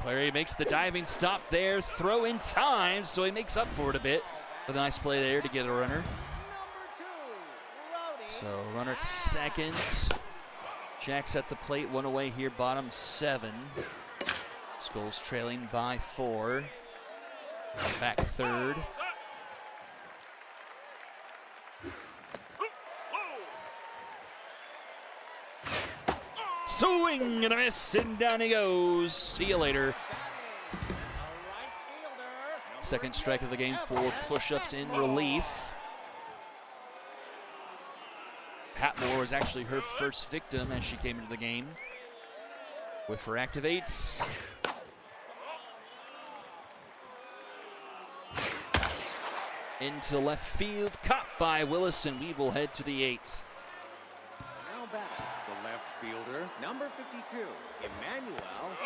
Clary makes the diving stop there, throw in time, so he makes up for it a bit with a nice play there to get a runner. Number 2, Rowdy. So runner at second. Jack's at the plate, one away here, bottom 7. Skulls trailing by 4. Back third. Swing and a miss, and down he goes. See you later. Second strike of the game, 4 push-ups in relief. Patmore was actually her first victim as she came into the game. Whiffer activates. Into left field, caught by Willis, and we will head to the 8th. Now batting, the left fielder, number 52, Emmanuel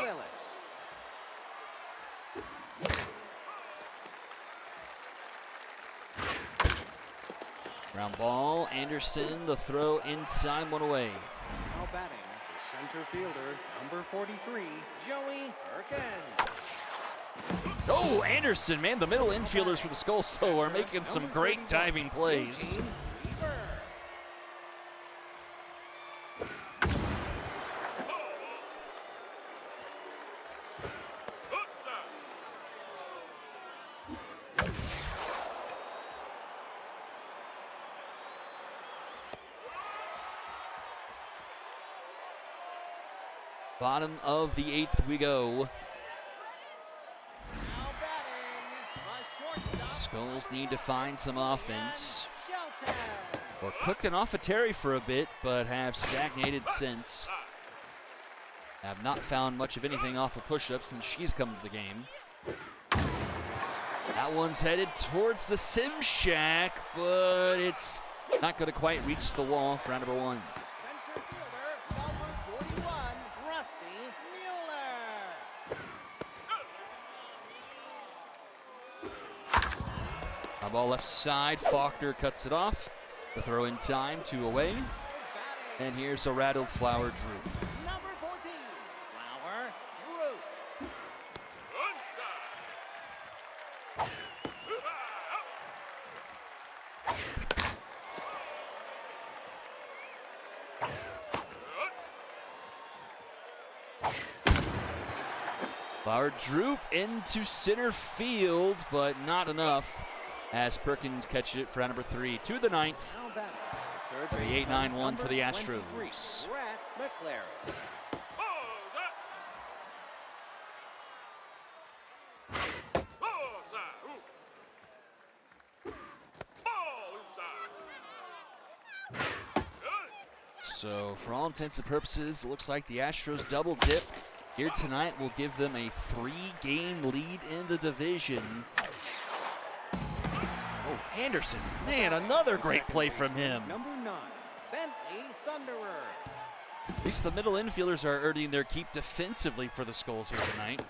Willis. Ground ball, Anderson, the throw in time, 1 away. Now batting, the center fielder, number 43, Joey Perkins. Oh, Anderson, man, the middle infielders for the Skulls, though, are making some great diving plays. Bottom of the 8th we go. Skulls need to find some offense. We're cooking off of Terry for a bit, but have stagnated since. Have not found much of anything off of push-ups since she's come to the game. That one's headed towards the Sim Shack, but it's not going to quite reach the wall for round number 1. Center fielder, number 41, Rusty Mueller. Our ball left side, Faulkner cuts it off. The throw in time, 2 away. And here's a rattled Flower Drew. Number 14, Flower Drew. Flower droop into center field, but not enough as Perkins catches it for round number 3. To the 9th. Now batting, third The baseman, 8-9-1 number for the 23, Astros. Brett McLaren. So for all intents and purposes, it looks like the Astros double dip here tonight will give them a 3-game lead in the division. Oh, Anderson, man, another great play from him. Number 9, Bentley Thunderer. At least the middle infielders are earning their keep defensively for the Skulls here tonight.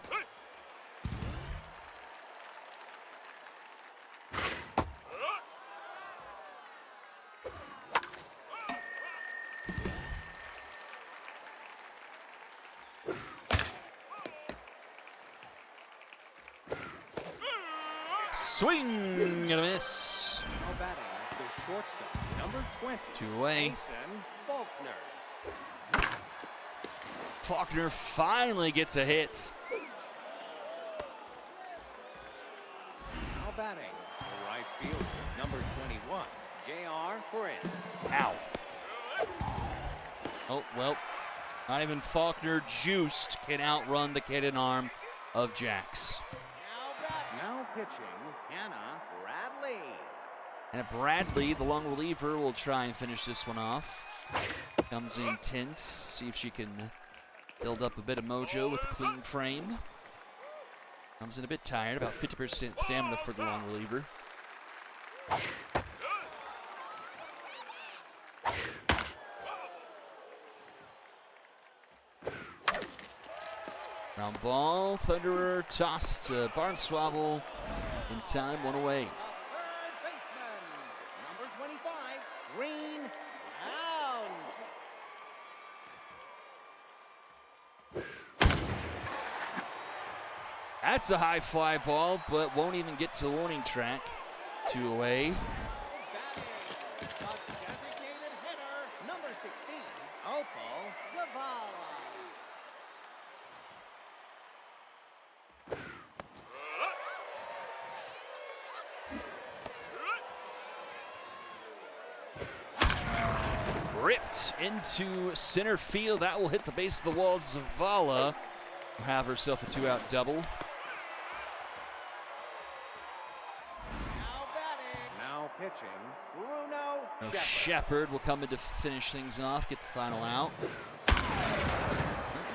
Swing and a miss. Now batting, the shortstop, number 20, 2 away. Mason Faulkner. Faulkner finally gets a hit. Now batting, the right fielder, number 21, J.R. Prince. Ow. Oh, well, not even Faulkner juiced can outrun the cannon arm of Jax. Now pitching, Hannah Bradley. And Bradley, the long reliever, will try and finish this one off. Comes in tense, see if she can build up a bit of mojo with the clean frame. Comes in a bit tired, about 50% stamina for the long reliever. Round ball, Thunderer tossed to Barnswabble. In time, 1 away. Third baseman, number 25, Green Lowndes. That's a high fly ball, but won't even get to the warning track. 2 away. The designated hitter, number 16, Opal Zavala. Ripped into center field. That will hit the base of the wall. Zavala will have herself a 2-out double. Now batting. Now pitching, Bruno Shepard will come in to finish things off, get the final out.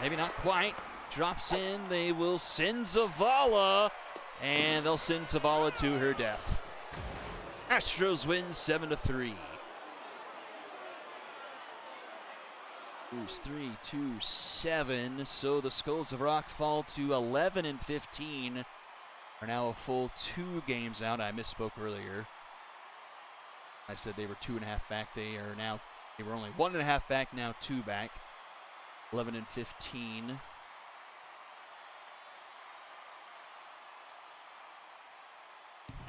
Maybe not quite. Drops in. They will send Zavala, and they'll send Zavala to her death. Astros win 7-3. Moves 3-2-7. So the Skulls of Rock fall to 11-15. Are now a full 2 games out. I misspoke earlier. I said they were 2.5 back. They were only 1.5 back, now 2 back. 11-15.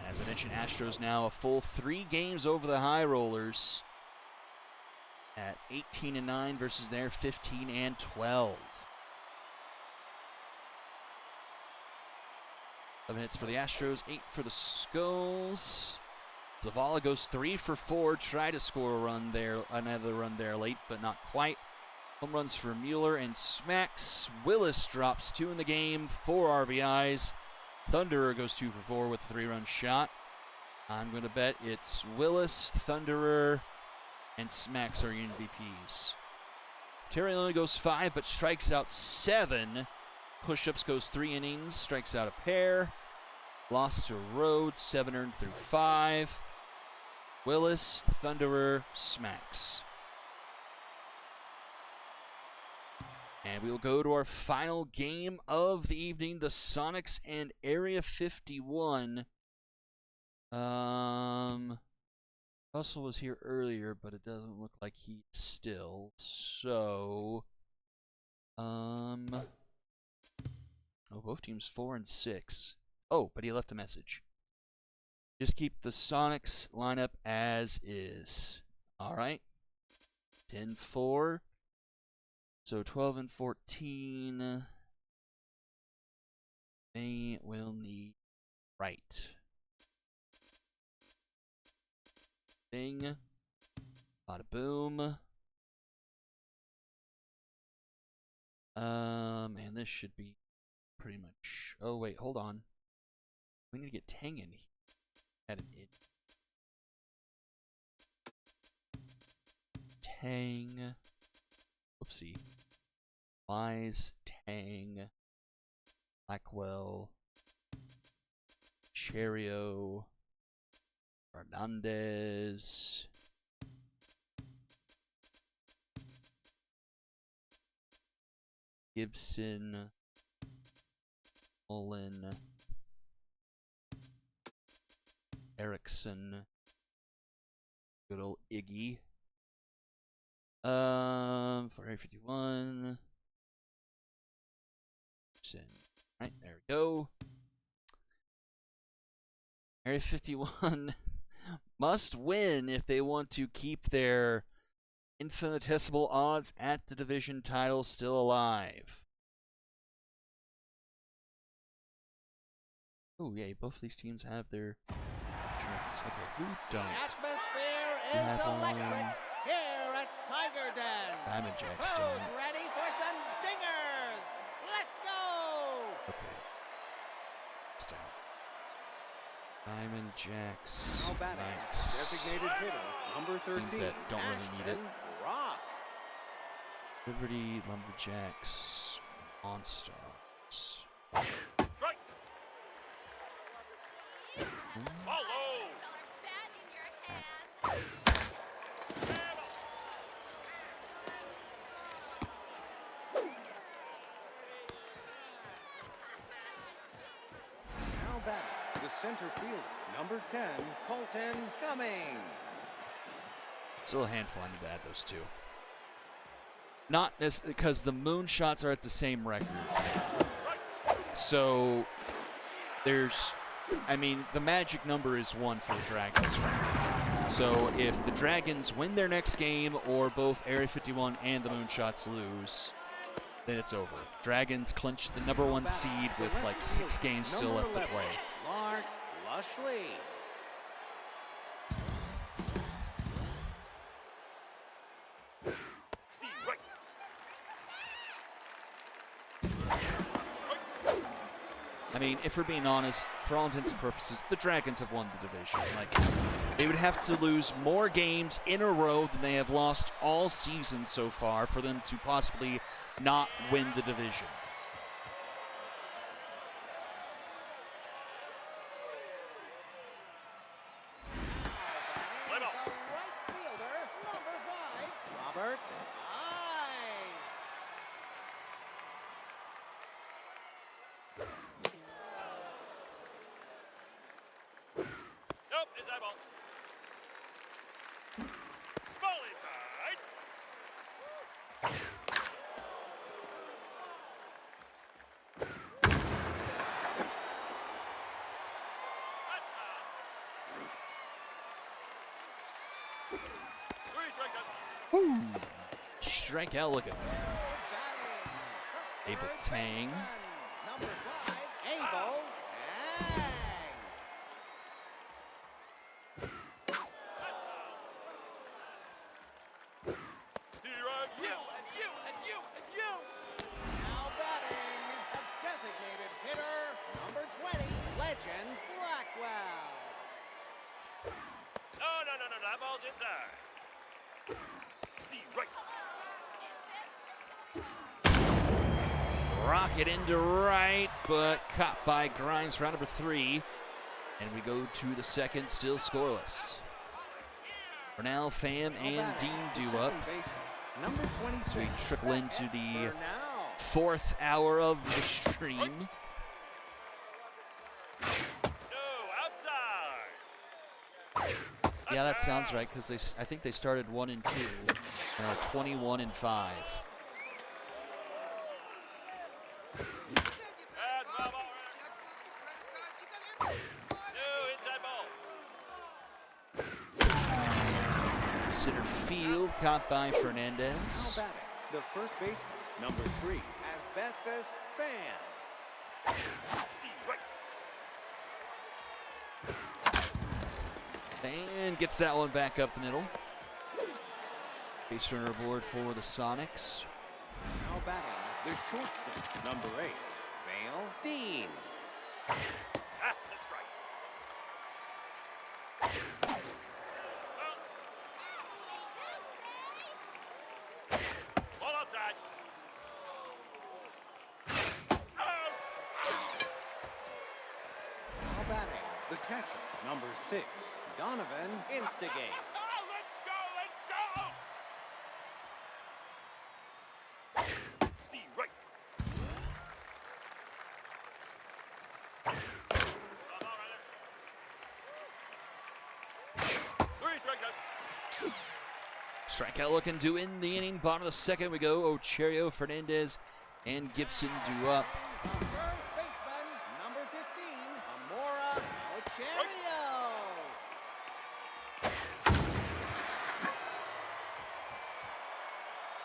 As I mentioned, Astros now a full 3 games over the High Rollers at 18-9 versus their 15-12. 11 hits for the Astros, 8 for the Skulls. Zavala goes 3 for 4, tried to score a run there, another run there late, but not quite. Home runs for Mueller and Smacks. Willis drops 2 in the game, 4 RBIs. Thunderer goes 2 for 4 with a 3-run shot. I'm going to bet it's Willis, Thunderer, and Smacks are MVPs. Terry only goes 5, but strikes out 7. Push-ups goes 3 innings, strikes out a pair. Lost to Rhodes, 7 earned through 5. Willis, Thunderer, Smacks. And we will go to our final game of the evening, the Sonics and Area 51. Russell was here earlier, but it doesn't look like he's still. So, oh, both teams 4 and 6. Oh, but he left a message. Just keep the Sonics lineup as is. All right. 10-4. So 12 and 14. They will need right. Bing. Bada boom. And this should be pretty much. Oh wait, hold on. We need to get Tang in here. Add an it. Tang. Whoopsie. Wise, Tang, Blackwell, Cherio, Hernandez, Gibson, Mullen, Erickson, good old Iggy. For Area 51. Right, there we go. Area 51 must win if they want to keep their infinitesimal odds at the division title still alive. Oh, yay, both of these teams have their drinks. Okay, who don't? The atmosphere is electric here at Tiger Den. Diamond Jack's Who's doing. ready for some dingers? Let's go! Okay. Stop. Diamond Jacks. Now batting, Knights. designated hitter, number 13, Teams that don't really need it. Ashton Rock. Liberty, Lumberjacks, Monsters. Strike. Follow. Now batting, the center fielder, number 10, Colton Cummings. Still a handful. I need to add those two. Not as because the moonshots are at the same record. So the magic number is 1 for the Dragons right now. So if the Dragons win their next game or both Area 51 and the Moonshots lose, then it's over. Dragons clinch the #1 seed with like 6 games still left to play. Mark Lushley. I mean, if we're being honest, for all intents and purposes, the Dragons have won the division. Like, they would have to lose more games in a row than they have lost all season so far for them to possibly not win the division. The right fielder, number 5, Robert Eyes. Nope, inside ball. Ball inside. That's out. 3 strikeouts. Woo! Strikeout looking. Batting. Abel Tang. Number 5, Abel Tang. Now batting, a designated hitter, number 20, Legend Blackwell. No, that ball's inside. The right. Rocket into right, but caught by Grimes for round number 3. And we go to the second, still scoreless. Bernal, Pham, and Dean do up. Number 26. So we trickle into the Bernal. 4th hour of the stream. No, outside. Yeah, that sounds right, because I think they started 1 and 2. 21 and 5. That's foul ball. No, inside ball. Center field, caught by Now Fernandez. batting, the first baseman, number 3, Asbestos Fan. The right. And gets that one back up the middle. Base runner aboard for the Sonics. Now batting, the shortstop, number 8, Vale Dean. That's a strike. Ball outside. Out. Now batting, the catcher, number 6, Donovan Instigate. Let's go. The right. Ball right there. 3 strikeouts. Strikeout looking to end the inning. Bottom of the second we go. Ocherio, Fernandez, and Gibson do up. The first baseman, number 15, Amora Ocherio.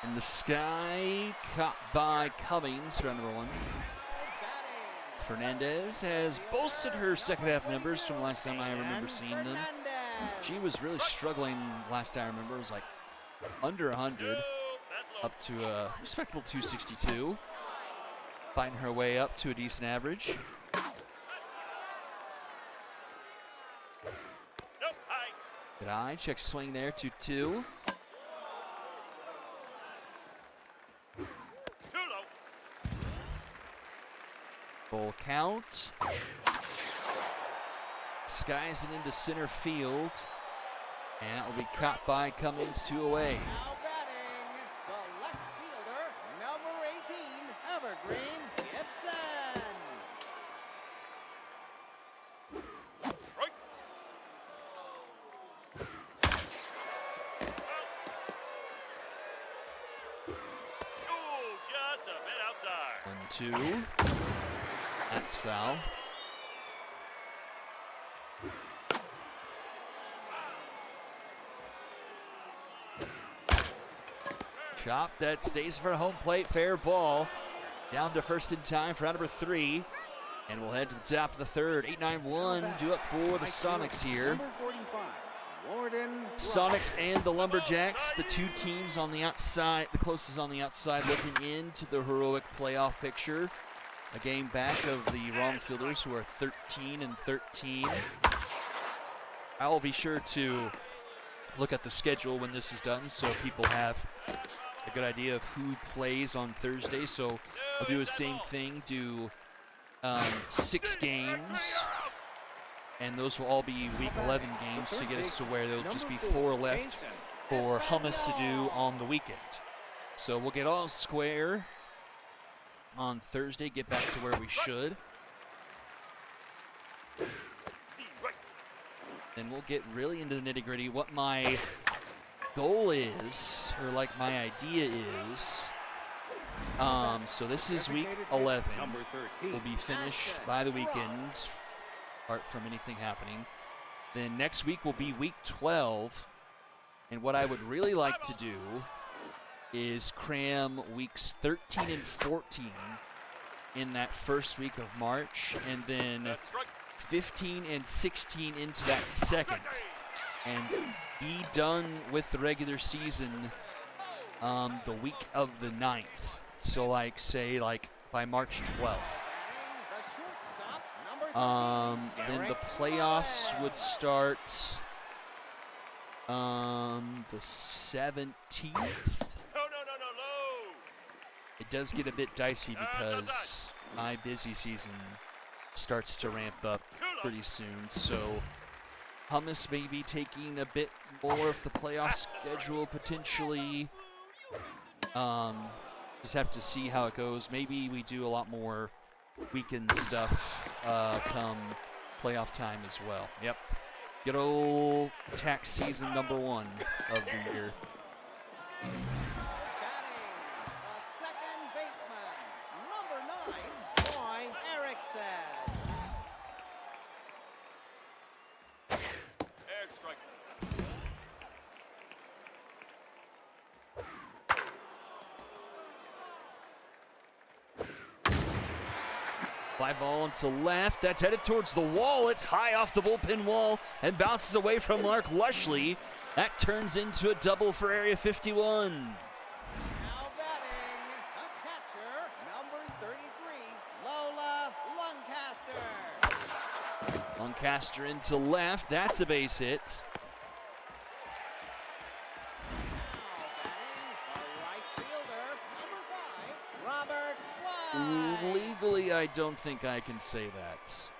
In the sky, caught by Cummings, round number 1. Now batting, Fernandez has boasted her second half numbers from last time I remember and seeing them. Fernandez. She was really struggling last time I remember. It was like under 100, No, that's low. up to a respectable 262. Finding her way up to a decent average. Nope, high. Good eye, check swing there, 2-2. Too low. Full count. Skies it into center field. And that will be caught by Cummings, 2 away. Now batting, the left fielder, number 18, Evergreen Gibson. Strike. Oh, just a bit outside. 1-2. That's foul. Chop that stays for home plate. Fair ball. Down to first in time for out number 3. And we'll head to the top of the third. 8-9-1 due up for the Sonics here. Number 45, Warden Sonics and the Lumberjacks, the two teams on the outside, the closest on the outside, looking into the heroic playoff picture. A game back of the wrong fielders, who are 13-13. I'll be sure to look at the schedule when this is done so people have a good idea of who plays on Thursday. So I'll do the same thing, do 6 games, and those will all be week 11 games to get us to where there'll just be 4 left for Hummus to do on the weekend. So we'll get all square on Thursday, get back to where we should. Then we'll get really into the nitty-gritty. What my goal is, or like my idea is, so this is week 11. We'll be finished by the weekend, apart from anything happening. Then next week will be week 12. And what I would really like to do is cram weeks 13 and 14 in that first week of March, and then 15 and 16 into that second, and be done with the regular season the week of the 9th. So like, say, like by March 12th. Then the playoffs would start the 17th. It does get a bit dicey because my busy season starts to ramp up pretty soon. So Hummus may be taking a bit more of the playoff schedule potentially. Just have to see how it goes. Maybe we do a lot more weekend stuff come playoff time as well. Yep. Good old tax season number 1 of the year. Fly ball to left. That's headed towards the wall. It's high off the bullpen wall and bounces away from Mark Lushley. That turns into a double for Area 51. Now batting, a catcher, number 33, Lola Lancaster. Lancaster into left. That's a base hit. Legally, I don't think I can say that.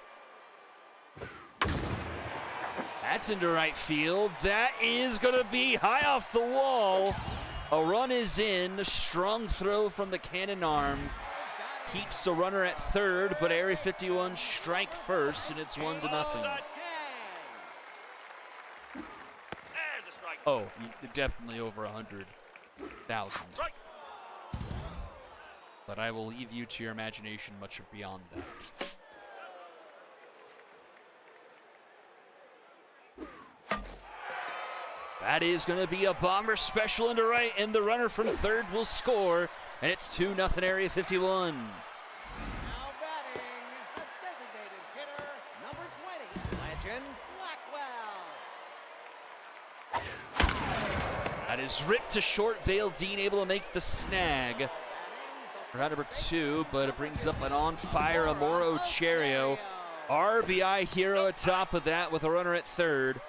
That's into right field. That is going to be high off the wall. A run is in. A strong throw from the cannon arm keeps the runner at third, but Area 51 strike first, and it's 1-0. Oh, definitely over 100,000. But I will leave you to your imagination much beyond that. That is going to be a bomber special into right, and the runner from third will score, and it's 2-0 Area 51. Now batting, a designated hitter, number 20, Legend Blackwell. That is ripped to short. Vale Dean able to make the snag. Round number 2, but it brings up an on-fire Amoro Cherio. RBI hero atop of that with a runner at third.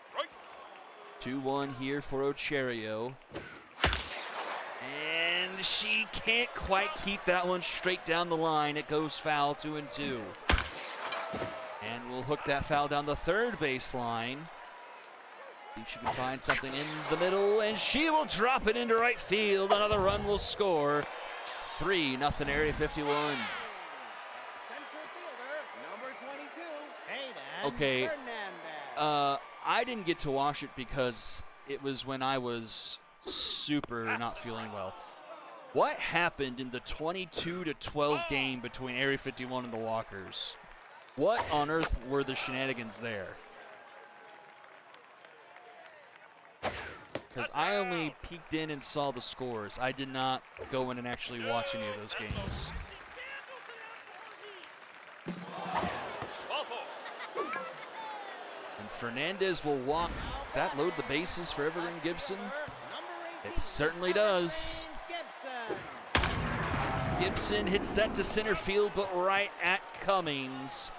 Strike. 2-1 here for Ocherio. And she can't quite keep that one straight down the line. It goes foul, 2-2. And we'll hook that foul down the third baseline. See if she can find something in the middle, and she will drop it into right field. Another run will score. 3-0 Area 51. Center fielder, number 22, Hayden Okay, Fernandez. I didn't get to watch it because it was when I was super not feeling well. What happened in the 22-12 game between Area 51 and the Walkers? What on earth were the shenanigans there? because I only peeked in and saw the scores. I did not go in and actually watch any of those games. Ball four. And Fernandez will walk. Does that load the bases for Evergreen Gibson? It certainly does. Gibson hits that to center field, but right at Cummings.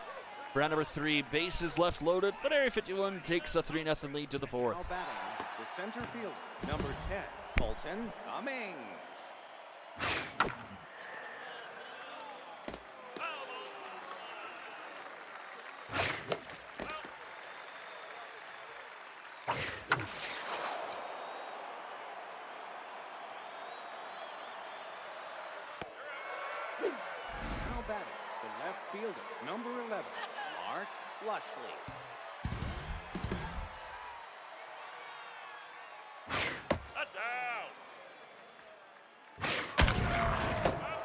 Round number 3, bases left loaded, but Area 51 takes a 3-0 lead to the 4th. Now batting, the center fielder, number 10, Colton Cummings. Now batting, the left fielder, number 11, Mark Lushley. That's down.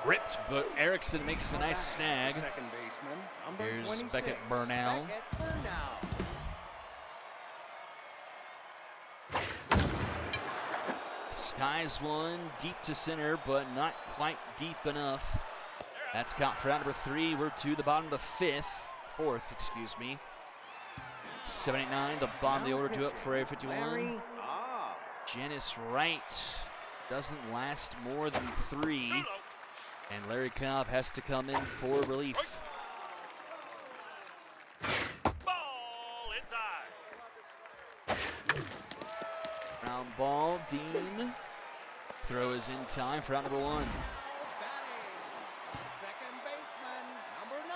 Ripped, but Erickson makes a nice snag. Second baseman, number Here's 26, Beckett Burnell. Beckett Burnell. Skies one, deep to center, but not quite deep enough. That's count for round number 3. We're to the bottom of the 4th, excuse me. 7-8-9, the bottom of the order, 2 up for Area 51. Janice Wright doesn't last more than 3. And Larry Cobb has to come in for relief. Ball inside. Ground ball, Dean. Throw is in time for round number 1. Batting, second baseman, number 9,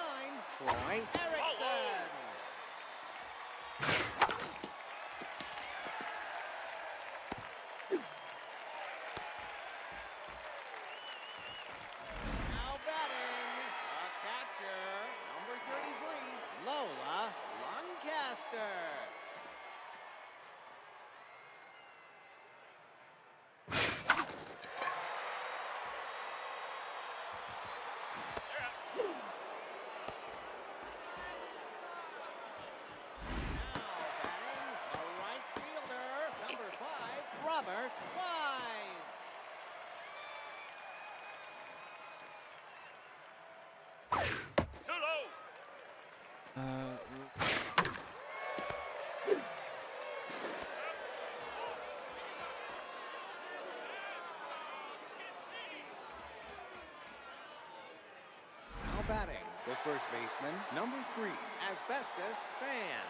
Troy Erickson. Now batting, the catcher, number 33, Lola Lancaster. Robert Wise. Too low. Now batting, the first baseman, number 3, Asbestos Fan.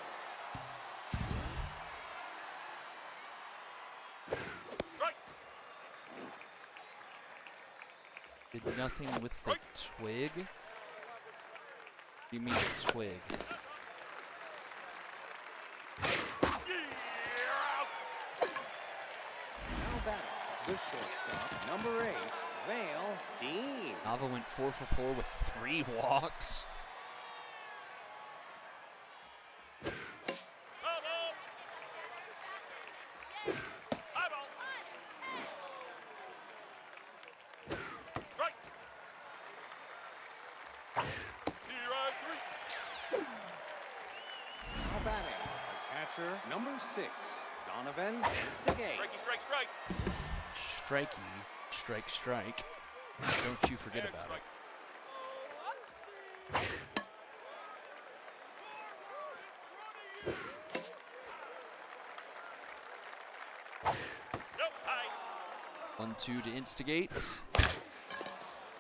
Strike. Did nothing with the twig? You mean the twig? Now batting, the shortstop, number 8, Vale Dean. Nava went 4 for 4 with 3 walks. Now batting, the catcher, number 6, Donovan Instigate. Strike. Strikey, strike. Don't you forget about it. Nope, high. 1-2 to instigate.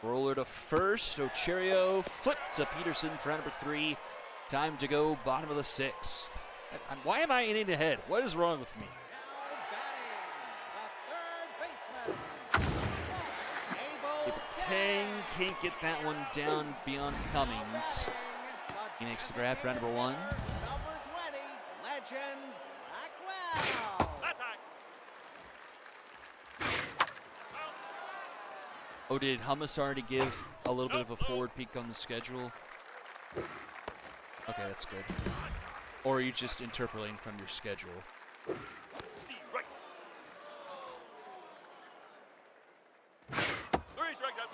Roller to first. Ocherio flip to Peterson for round number 3. Time to go, bottom of the 6th. Why am I inning ahead? What is wrong with me? Tang can't get that one down beyond Cummings. He makes the grab for round number 1. Number 20, Legend Blackwell. That's high. Oh, did Hummus already give a little bit of a forward peek on the schedule? Okay, that's good. Or are you just interpolating from your schedule? The right. 3 strike out.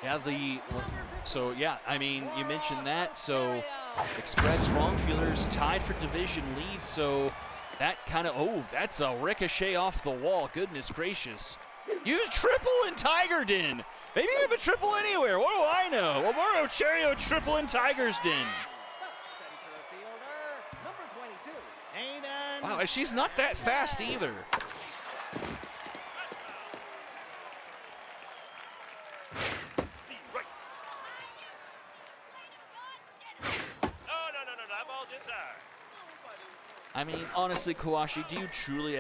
Yeah, so yeah, I mean, you mentioned that, so Express wrong fielders tied for division lead, so that kind of, oh, that's a ricochet off the wall. Goodness gracious. Use triple in Tiger Den. Maybe you have a triple anywhere. What do I know? Well, Mario Cherio triple in Tiger's Den. The center fielder, number 22, Hayden. Wow, she's not that fast either. Right. No, that ball's inside. I mean, honestly, Kawashi, do you truly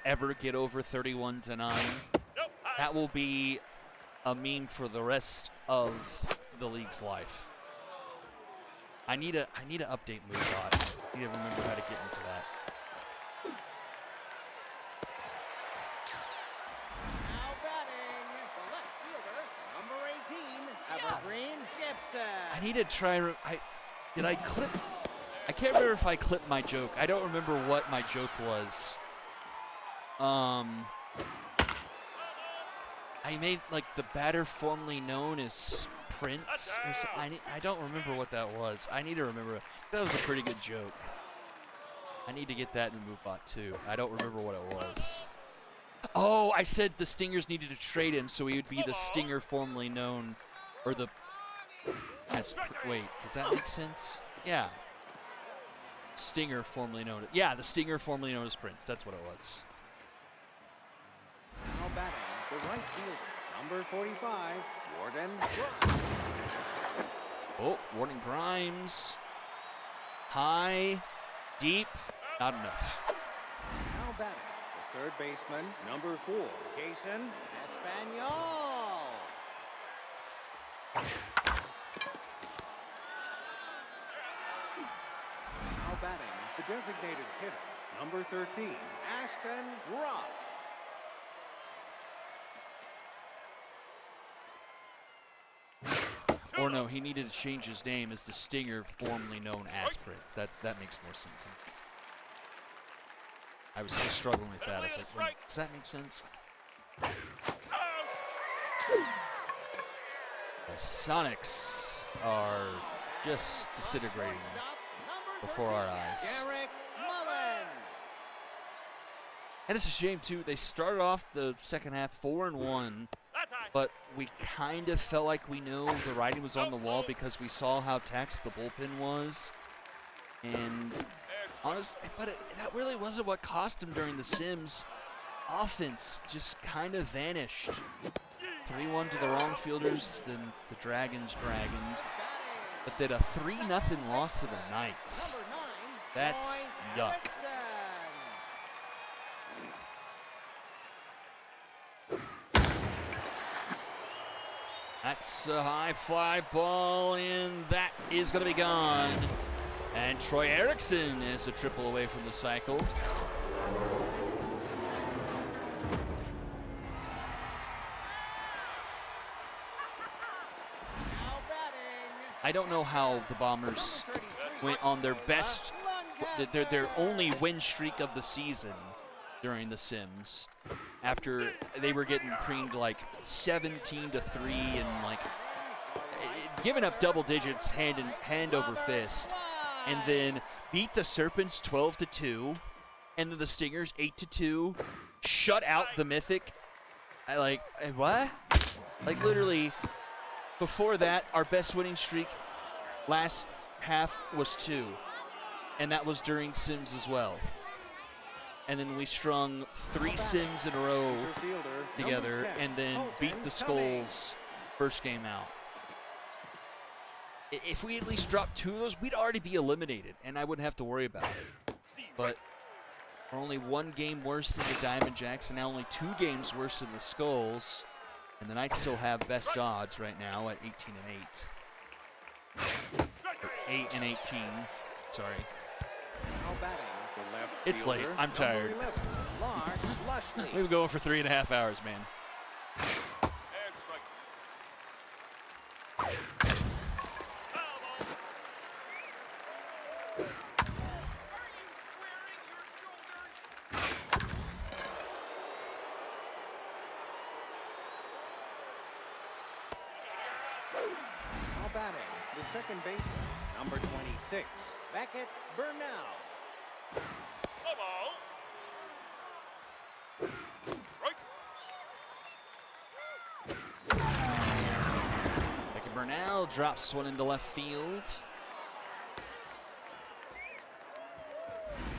ever get over 31 to 9? Nope. That will be a meme for the rest of the league's life. I need to update MoveBot. I need to remember how to get into that. Now batting, the left fielder, number 18, Evergreen Gibson. I need to try. Did I clip? I can't remember if I clipped my joke. I don't remember what my joke was. I made like the batter formerly known as Prince or something. I don't remember what that was. I need to remember. That was a pretty good joke. I need to get that in MoveBot too. I don't remember what it was. Oh, I said the Stingers needed to trade him so he would be the Stinger formerly known, or the. Wait, does that make sense? Yeah. Stinger formerly known. Yeah, the Stinger formerly known as Prince. That's what it was. Now batting, the right fielder, number 45, Warden Grimes. Oh, Warden Grimes. High, deep, not enough. Now batting, the third baseman, number 4, Jason Espanol. Now batting, the designated hitter, number 13, Ashton Rock. Or no, he needed to change his name as the Stinger formerly known as Prince. That makes more sense. I was still struggling with that. I was like, wait, does that make sense? The Sonics are just disintegrating before our eyes. Derek Mullen. And it's a shame too. They started off the second half 4-1, but we kind of felt like we knew the writing was on the wall because we saw how taxed the bullpen was. And honestly, but that really wasn't what cost him during the Sims. Offense just kind of vanished. 3-1 to the wrong fielders, then the Dragons dragoned. But then a 3-0 loss to the Knights. That's yuck. That's a high fly ball, and that is going to be gone. And Troy Erickson is a triple away from the cycle. I don't know how the Bombers went on their best, their only win streak of the season during the Sims, after they were getting creamed like 17-3 and like giving up double digits hand over fist, and then beat the Serpents 12-2, and then the Stingers 8-2, shut out the Mythic. What? Like literally. Before that, our best winning streak last half was 2, and that was during Sims as well. And then we strung 3 Sims in a row together and then beat the Skulls first game out. If we at least dropped 2 of those, we'd already be eliminated, and I wouldn't have to worry about it. But we're only 1 game worse than the Diamond Jacks, and now only 2 games worse than the Skulls. And the Knights still have best odds right now at 18-8. Or 8-18. Sorry. It's late. I'm tired. We've been going for 3.5 hours, man. Now batting, the second baseman, number 26, Beckett Burnell. No ball. Strike. Beckett Burnell drops one into left field.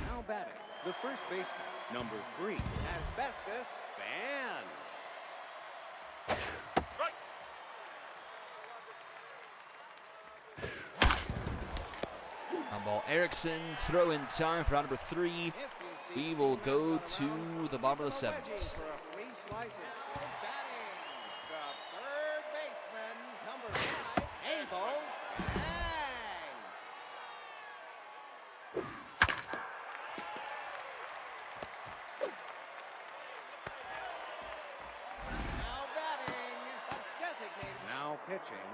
Now batting, the first baseman, number 3, Asbestos Fan. Strike. On ball, Erickson, throw in time for round number 3. We will go to the bottom of the 7th. For a free slices. Batting, the third baseman, number 5, Abel Tang. Now batting, a designated. Now pitching,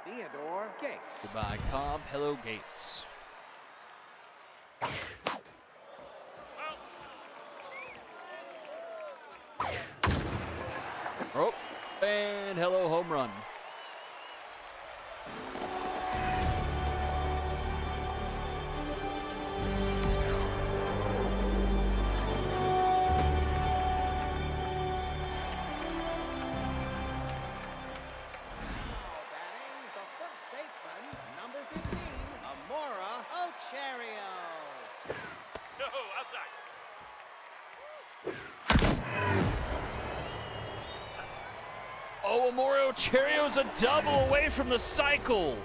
Theodore Gates. Goodbye, Cobb. Hello, Gates. Oh, and hello, home run. Now batting, the first baseman, number 15, Amora Ocherio. No, outside. Oh, Amore Cherio's a double away from the cycle.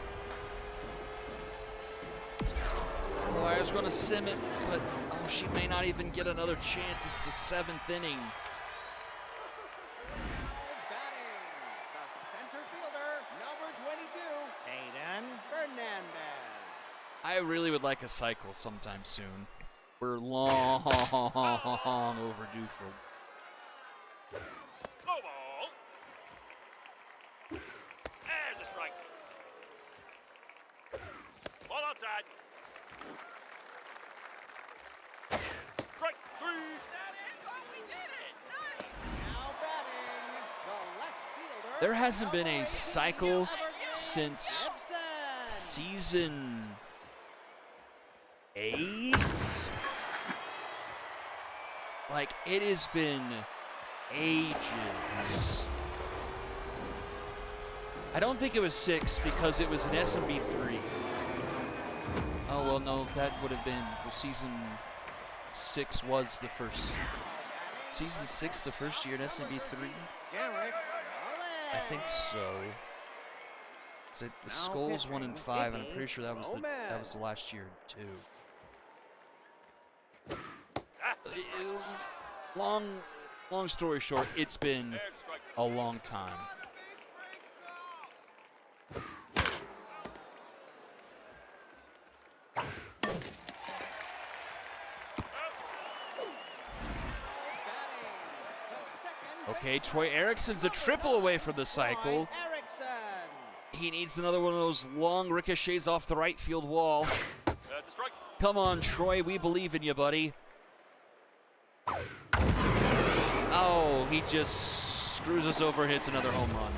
Oh, I was going to sim it, but oh, she may not even get another chance. It's the 7th inning. Now batting, the center fielder, number 22, Hayden Fernandez. I really would like a cycle sometime soon. We're long overdue for. No ball. There's a strike. Ball outside. Strike 3. We did it! Nice! Now batting, the left fielder. There hasn't been number a 80, cycle Everett since Gibson. season 8. Like, it has been ages. I don't think it was 6 because it was an SMB 3. Oh, well, no, that would have been season 6 was the first. Season 6, the first year in SMB 3? Derek I think so. So the Skulls 1 and 5, and I'm pretty sure that was the last year too. That's a strike. Long story short, it's been There's a strike. a long time. Okay, Troy Erickson's a triple away from the cycle. He needs another one of those long ricochets off the right field wall. That's a strike. Come on, Troy, we believe in you, buddy. Oh, he just screws us over, hits another home run.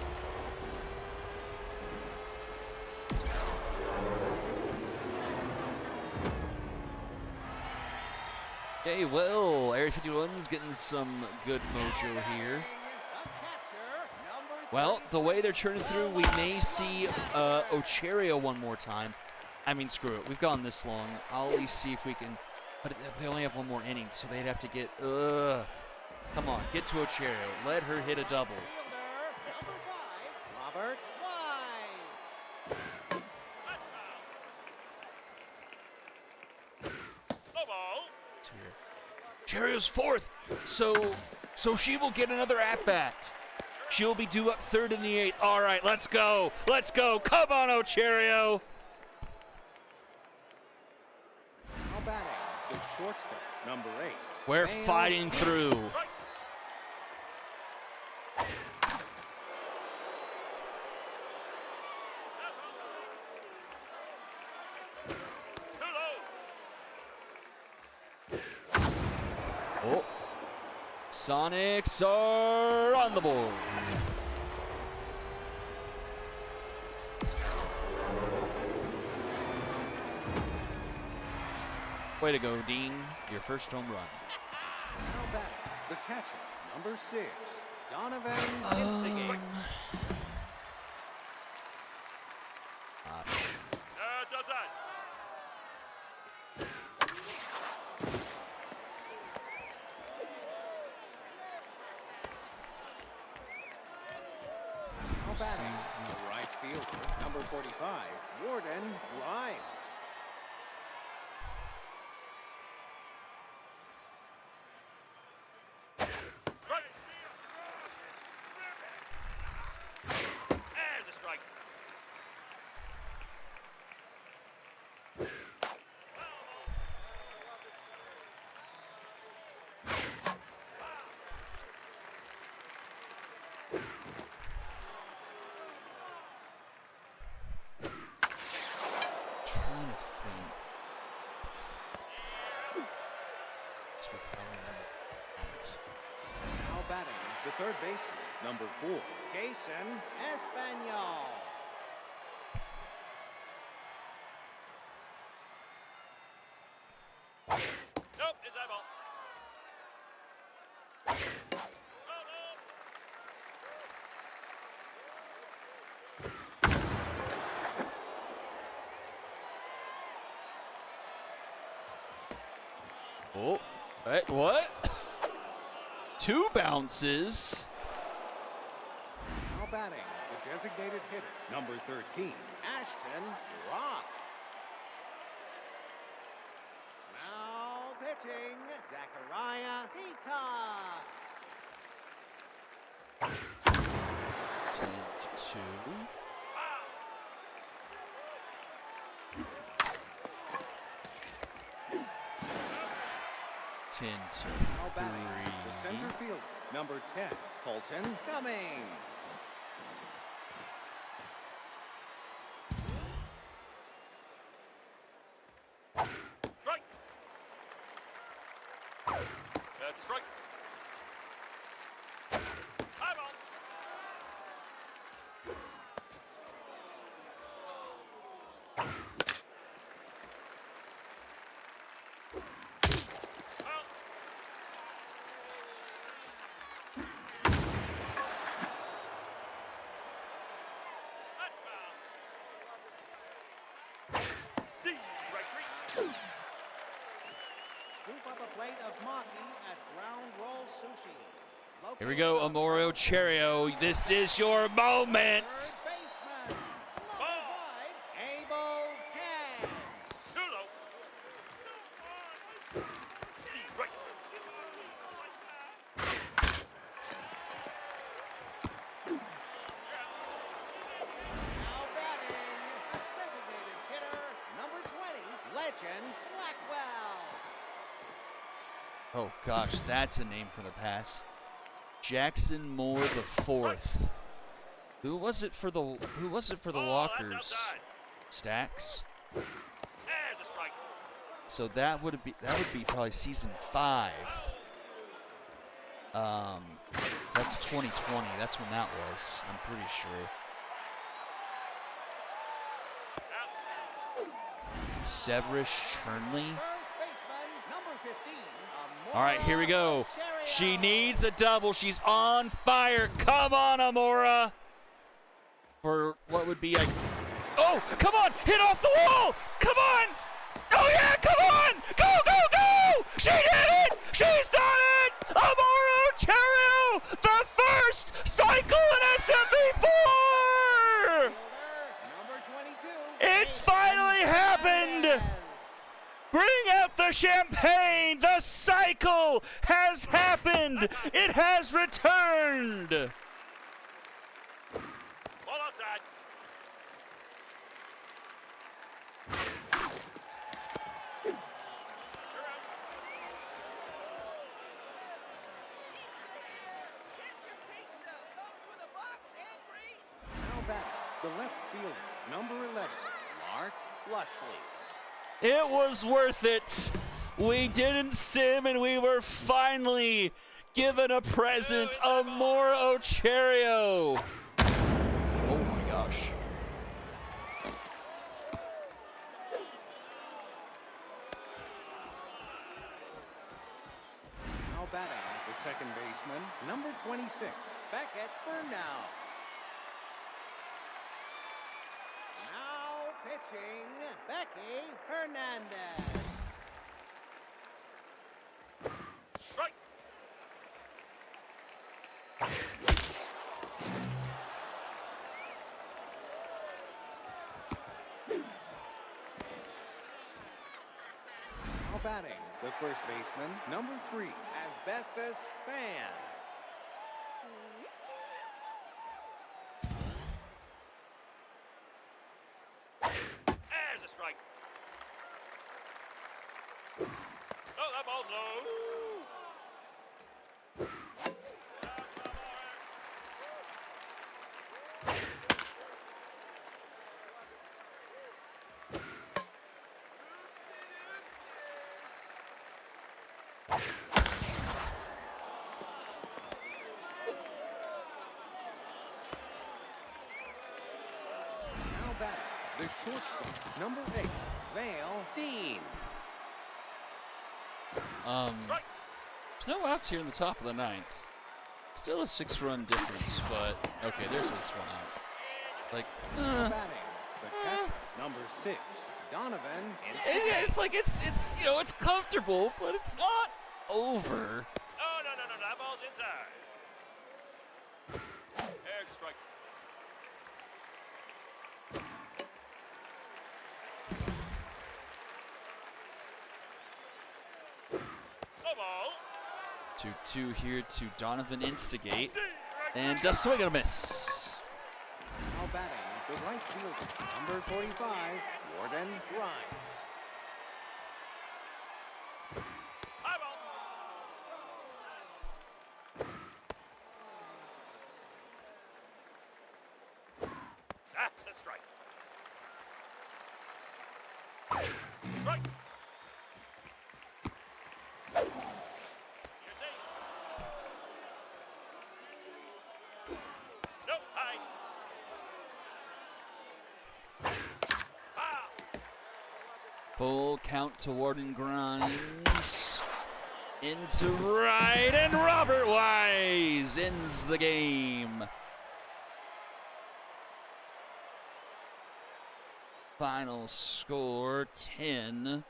Okay, well, Area 51's getting some good mojo here. Well, the way they're turning through, we may see Ocherio one more time. I mean, screw it. We've gone this long. I'll at least see if we can. But they only have one more inning, so they'd have to get. Come on, get to Ocherio. Let her hit a double. Robert Wise. No ball. Ocherio's fourth, so she will get another at bat. She'll be due up third in the 8th. All right, let's go. Let's go. Come on, Ocherio. Now batting, the shortstop, number 8. We're Vale fighting through. Strike. Too low. Oh, Sonics are on the board. Way to go, Dean. Your first home run. Now batting, the catcher, number 6, Donovan Instigate. It's outside. Now batting, the right fielder, number 45, Warden Grimes. There's a strike. Trying to think. It's repelling number 8. Now batting, the third baseman, number 4, Jason Espanol. Nope, inside ball. Oh, no. Oh, hey, what? 2 bounces. Now batting, the designated hitter, number 13, Ashton Rock. Now pitching, Zachariah Peacock. 10-2. 10-3. Now batting, the center fielder, number 10, Colton Cummings. Strike. That's a strike. High ball. Out. That's foul. D. Right three. Scoop up a plate of maki at Ground Roll Sushi. Here we go, Amoro Cherio. This is your moment. Third baseman, number 5, Abel Tan. Too low. D. Right. Now batting, a designated hitter, number 20, Legend Blackwell. Oh gosh, that's a name for the past. Jackson Moore the fourth. Who was it for the Oh, that's Walkers? outside. Stacks. There's a strike. So that would be probably season 5. That's 2020. That's when that was. I'm pretty sure. Out. Severus Chernley. First baseman, number 15, All right, here we go. Cherio. She needs a double. She's on fire. Come on, Amora. For what would be a... Oh, come on. Hit off the wall. Come on. Oh, yeah, come on. Go, go, go. She did it. She's done it. Amora Cherio, the first cycle in SMB4. Number 22, It's finally happened. Bring out the champagne! The cycle has happened! It has returned! Ball outside. You're out. Get your pizza. Comes with a box and grease. Now back, the left fielder, number 11, Mark Lushley. It was worth it. We didn't sim and we were finally given a present. Amor Ocherio. Oh my gosh. batting, the second baseman, number 26, Beckett Burnell. Now pitching, Becky Hernandez. Strike. Now batting, the first baseman, number 3, Asbestos Fan. There's a strike. Oh, that ball's low. Now batting, the shortstop, number 8, Vale Dean. Strike. There's no outs here in the top of the ninth. Still a 6-run difference, but okay, there's this one out. Like, Now batting, the catcher, number 6, Donovan. it's like it's it's comfortable, but it's not over. Oh, no, that ball's inside. There's a strike. No ball. 2-2 here to Donovan instigate, and a swing and a miss. Now batting, the right fielder, number 45, Warden Grimes. High ball. That's a strike. Strike. You're safe. Nope, high. Foul. Full count to Warden Grimes. Into right, and Robert Wise ends the game. Final score 10-4.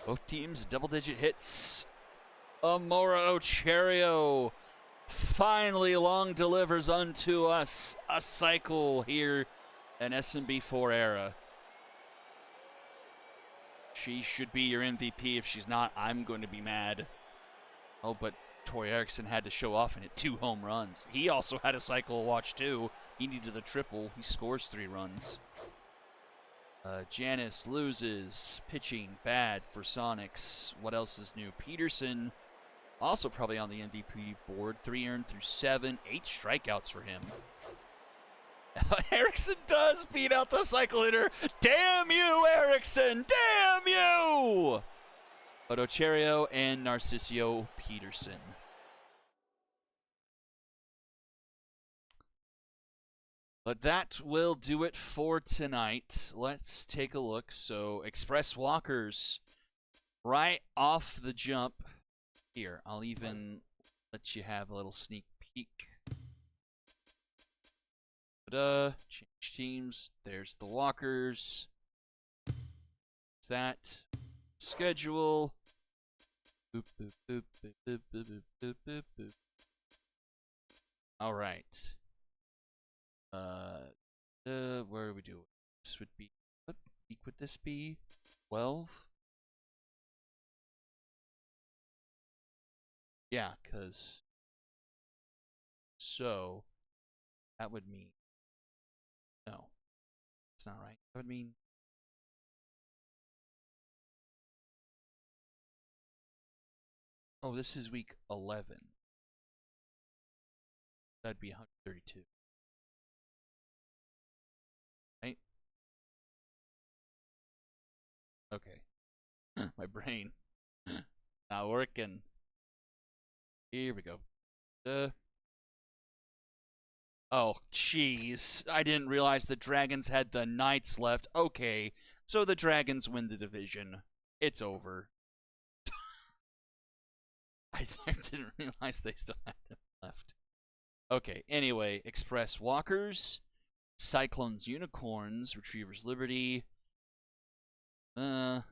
Both teams double-digit hits. Amora Ocherio finally long delivers unto us a cycle here in SMB4 era. She should be your MVP. If she's not, I'm going to be mad. Oh, but Tori Erickson had to show off and hit 2 home runs. He also had a cycle watch too. He needed a triple. He scores 3 runs. Janice loses. Pitching bad for Sonics. What else is new? Peterson also probably on the MVP board. 3 earned through 7. 8 strikeouts for him. Erickson does beat out the cycle hitter. Damn you, Erickson! Damn you! But Ocherio and Narcisio Peterson. But that will do it for tonight. Let's take a look. So, Express Walkers right off the jump. Here, I'll even let you have a little sneak peek. Change teams. There's the Walkers. There's that. Schedule. Boop, boop, boop, boop, boop, boop, boop, boop, boop. All right. Where do we do? This would be, what week would this be? 12? Yeah, because, so, that would mean, no, it's not right. That would mean, oh, this is week 11. That'd be 132. Right? Okay. My brain not working. Here we go. Oh, jeez. I didn't realize the Dragons had the Knights left. Okay, so the Dragons win the division. It's over. I didn't realize they still had them left. Okay, anyway, Express Walkers, Cyclones Unicorns, Retrievers Liberty, Wrongfielders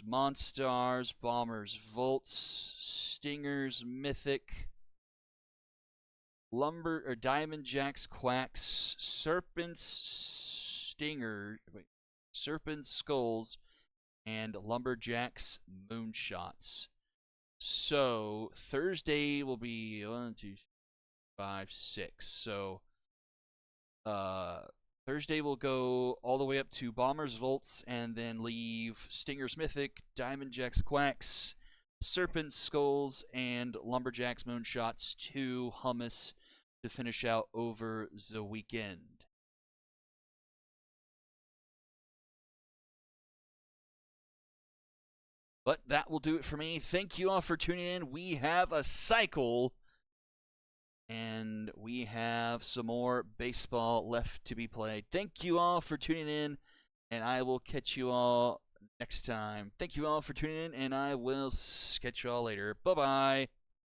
Monstars, Bombers Volts, Stingers Mythic, Diamond Jacks Quacks, Serpents Skulls, and Lumberjacks Moonshots. So Thursday will be 1, 2, 5, 6. So Thursday will go all the way up to Bombers Volts and then leave Stingers Mythic, Diamond Jacks Quacks, Serpent Skulls, and Lumberjacks Moonshots to Hummus to finish out over the weekend. But that will do it for me. Thank you all for tuning in. We have a cycle, and we have some more baseball left to be played. Thank you all for tuning in, and I will catch you all next time. Thank you all for tuning in, and I will catch you all later. Bye-bye.